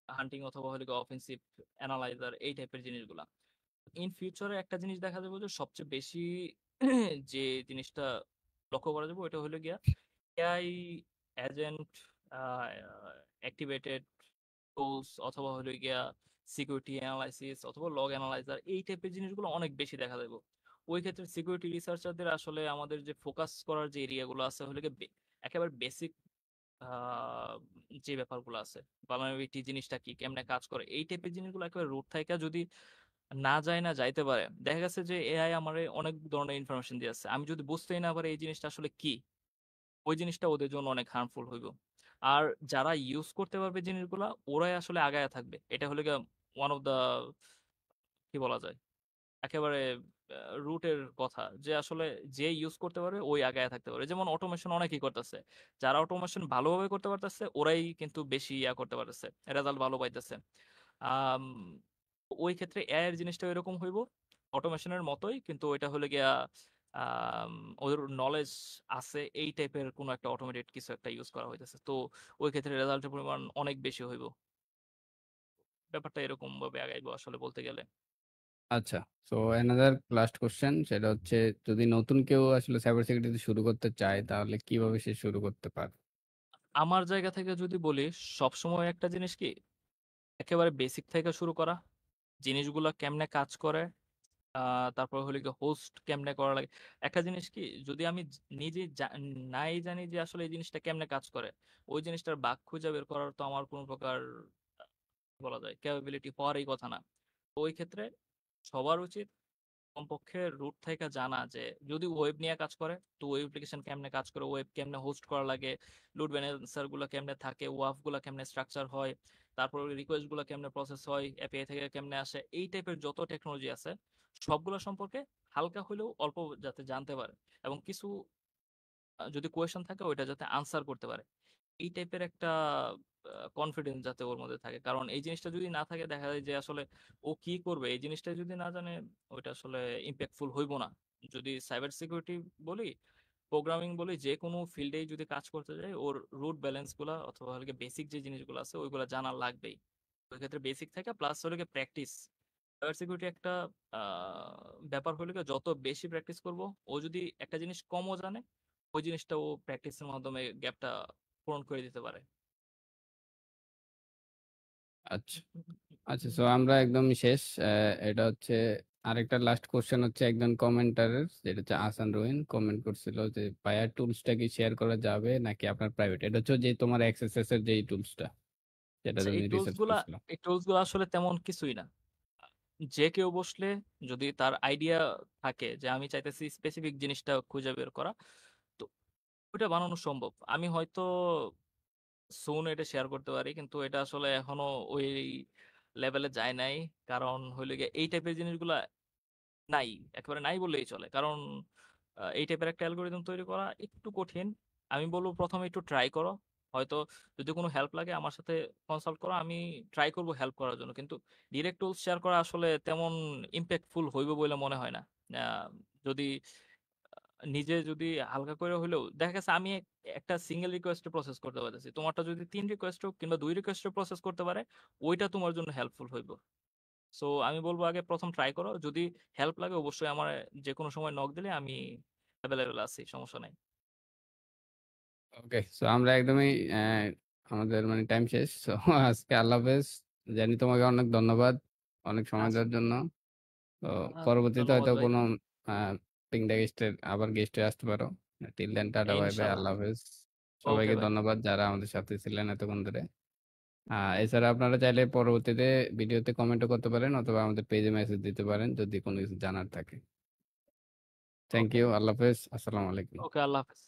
হান্টিং অথবা হইলে গিয়ে অফেন্সিভ অ্যানালাইজার এই টাইপের জিনিসগুলা। ইন ফিউচারে একটা জিনিস দেখা যাবে যে সবচেয়ে বেশি যে জিনিসটা লক্ষ্য করা যাবে ওইটা হলো গিয়া এআই এজেন্ট অ্যাক্টিভেটেড টুলস অথবা হলো গিয়া সিকিউরিটি অ্যানালাইসিস অথবা লগ অ্যানালাইজার এই টাইপের জিনিসগুলো অনেক বেশি দেখা যাবে। ওই ক্ষেত্রে সিকিউরিটি রিসার্চারদের আসলে আমাদের যে ফোকাস করার যে এরিয়াগুলো আছে হলো গিয়ে একেবারে বেসিক যে ব্যাপারগুলো আছে, ভালনারেবিলিটি জিনিসটা কি, কেমনে কাজ করে, এই টাইপের জিনিসগুলো একেবারে রুট থেকে যদি না যায় না যাইতে পারে, দেখা গেছে যে এআই আমারে অনেক ধরনের ইনফরমেশন দিয়েছে, আমি যদি বুঝতেই না পারি এই জিনিসটা আসলে কি, ওই জিনিসটা ওদের জন্য অনেক হার্মফুল হইব। আর যারা ইউজ করতে পারবে জিনিসগুলা ওরাই আসলে আগায় থাকবে। এটা হলো গিয়ে ওয়ান অফ দা কি বলা যায় একেবারে রুটের কথা, যে আসলে যে ইউজ করতে পারবে ওই আগায় থাকতে পারে। যেমন অটোমেশন অনেকেই করতেছে, যারা অটোমেশন ভালোভাবে করতে পারতেছে ওরাই কিন্তু বেশি করতে পারতেছে, রেজাল্ট ভালো পাইতেছে। আম, ওই ক্ষেত্রে এআই এর জিনিসটা এরকম হইব অটোমেশনের মতোই, কিন্তু ওইটা হলে গিয়া আম, ওদের নলেজ আছে এই টাইপের কোনো একটা অটোমেটেড কিছু একটা ইউজ করা হইতেছে, তো ওই ক্ষেত্রে রেজাল্টের পরিমাণ অনেক বেশি হইব। ব্যাপারটা এরকম ভাবে আগাইবো আসলে বলতে গেলে। আচ্ছা, সো অ্যানাদার লাস্ট কোশ্চেন, সেটা হচ্ছে যদি নতুন কেউ আসলে সাইবার সিকিউরিটি শুরু করতে চায় তাহলে কিভাবে সে শুরু করতে পারে? আমার জায়গা থেকে যদি বলি, সবসময় একটা জিনিস কি, একেবারে বেসিক থেকে শুরু করা, জিনিসগুলা কেমনে কাজ করে, তারপর হলো কি হোস্ট কেমনে করা লাগে। একটা জিনিস কি, যদি আমি নিজে নাই জানি যে আসলে এই জিনিসটা কেমনে কাজ করে, ওই জিনিসটার বাগ খুঁজে বের করার তো আমার কোনো প্রকার কি বলা যায় ক্যাপাবিলিটি হওয়ারই কথা না। তো ওই ক্ষেত্রে সবার উচিত কমপক্ষে রুট থেকে জানা যে যদি ওয়েব নিয়ে কাজ করে তো ওয়েব অ্যাপ্লিকেশন কেমনে কাজ করে, ওয়েব কেমনে হোস্ট করা লাগে, লোড ব্যালেন্সার গুলো কেমনে থাকে, ওয়াফ গুলো কেমনে স্ট্রাকচার হয়, তারপর রিকোয়েস্ট গুলো কেমনে প্রসেস হয়, এপিআই থেকে কেমনে আসে, এই টাইপের যত টেকনোলজি আছে সবগুলো সম্পর্কে হালকা হলেও অল্প যাতে জানতে পারে, এবং কিছু যদি কোয়েশন থাকে ওইটা যাতে আনসার করতে পারে, এই টাইপের একটা কনফিডেন্স যাতে ওর মধ্যে থাকে। কারণ এই জিনিসটা যদি না থাকে দেখা যায় যে আসলে ও কি করবে এই জিনিসটা যদি না জানে ওইটা আসলে ইম্প্যাক্টফুল হইব না। যদি সাইবার সিকিউরিটি বলি, প্রোগ্রামিং বলি, যে কোনো ফিল্ডেই যদি কাজ করতে যায় ওর রুট ব্যালেন্স গুলা অথবা হলে বেসিক যে জিনিসগুলো আছে ওইগুলা জানা লাগবেই। ওই ক্ষেত্রে বেসিক থেকে প্লাস হলে প্র্যাকটিস। সাইবার সিকিউরিটি একটা ব্যাপার হলে যত বেশি প্র্যাকটিস করব, ও যদি একটা জিনিস কমও জানে ওই জিনিসটা ও প্র্যাকটিসের মাধ্যমে গ্যাপটা পূরণ করে দিতে পারে। আচ্ছা আচ্ছা, সো আমরা একদম শেষ। এটা হচ্ছে আরেকটা লাস্ট কোশ্চেন হচ্ছে একজন কমেন্টারের, যেটা হচ্ছে আসান রহিন কমেন্ট করছিল যে ভাইয়া টুলসটা কি শেয়ার করা যাবে নাকি আপনার প্রাইভেট? এটা হচ্ছে যে তোমার এক্সএসএস এর যেই টুলসটা, যেটা আচ্ছা, তুমি রিসার্চ করছিল। এই টুলস গুলা আসলে তেমন কিছুই না। যে কেউ বসলে যদি তার আইডিয়া থাকে যে আমি চাইতেছি স্পেসিফিক জিনিসটা খুঁজে বের করা, তো ওটা বানানো সম্ভব। আমি হয়তো সুন এটা শেয়ার করতে পারি, কিন্তু এটা আসলে এখনো ওই লেভেলে যায় নাই। কারণ হইলো গিয়ে এই টাইপের জিনিসগুলা নাই, একেবারে নাই বললেই চলে। কারণ এই টাইপের একটা অ্যালগোরিদম তৈরি করা একটু কঠিন। আমি বলবো প্রথমে একটু ট্রাই করো। হয়তো যদি কোনো হেল্প লাগে আমার সাথে কনসাল্ট করো, আমি ট্রাই করব হেল্প করার জন্য। কিন্তু ডিরেক্ট টুলস শেয়ার করা আসলে তেমন ইম্প্যাক্টফুল হইবে বলে মনে হয় না। আহ, যদি নিজে যদি হালকা করে হলেও দেখা গেছে আমি একটা সিঙ্গেল রিকোয়েস্টে প্রসেস করতে পারতেছি, তোমারটা যদি 3 রিকোয়েস্ট কিংবা 2 রিকোয়েস্টে প্রসেস করতে পারে, ওইটা তোমার জন্য হেল্পফুল হইব। সো আমি বলবো আগে প্রথম ট্রাই করো। যদি হেল্প লাগে অবশ্যই আমার যে কোনো সময় নক দিলে আমি অ্যাভেলেবেল আছি, সমস্যা নাই। ওকে, সো আমরা একদমই আমাদের মানে টাইম শেষ। সো আজকে আল্লাহ হাফেজ। জানি তোমাকে অনেক ধন্যবাদ অনেক সময় আচ্ছা, দেওয়ার জন্য। তো পরবর্তীতে ধন্যবাদ হয়তো ভাই। কোনো পিংডা গেস্টের আবার গেস্টে আসতে পারো। Till then tata bye bye, ইনশাল্লাহ। আল্লাহ হাফেজ। ওকে সবাইকে ভাই। ধন্যবাদ যারা আমাদের সাথে ছিলেন এতক্ষণ ধরে। এছাড়া আপনারা চাইলে পরবর্তীতে ভিডিওতে কমেন্টও করতে পারেন অথবা আমাদের পেজে মেসেজ দিতে পারেন যদি কোনো কিছু জানার থাকে। Thank okay. ইউ, আল্লাহ হাফেজ, আসসালামু আলাইকুম। ওকে, আল্লাহ হাফেজ।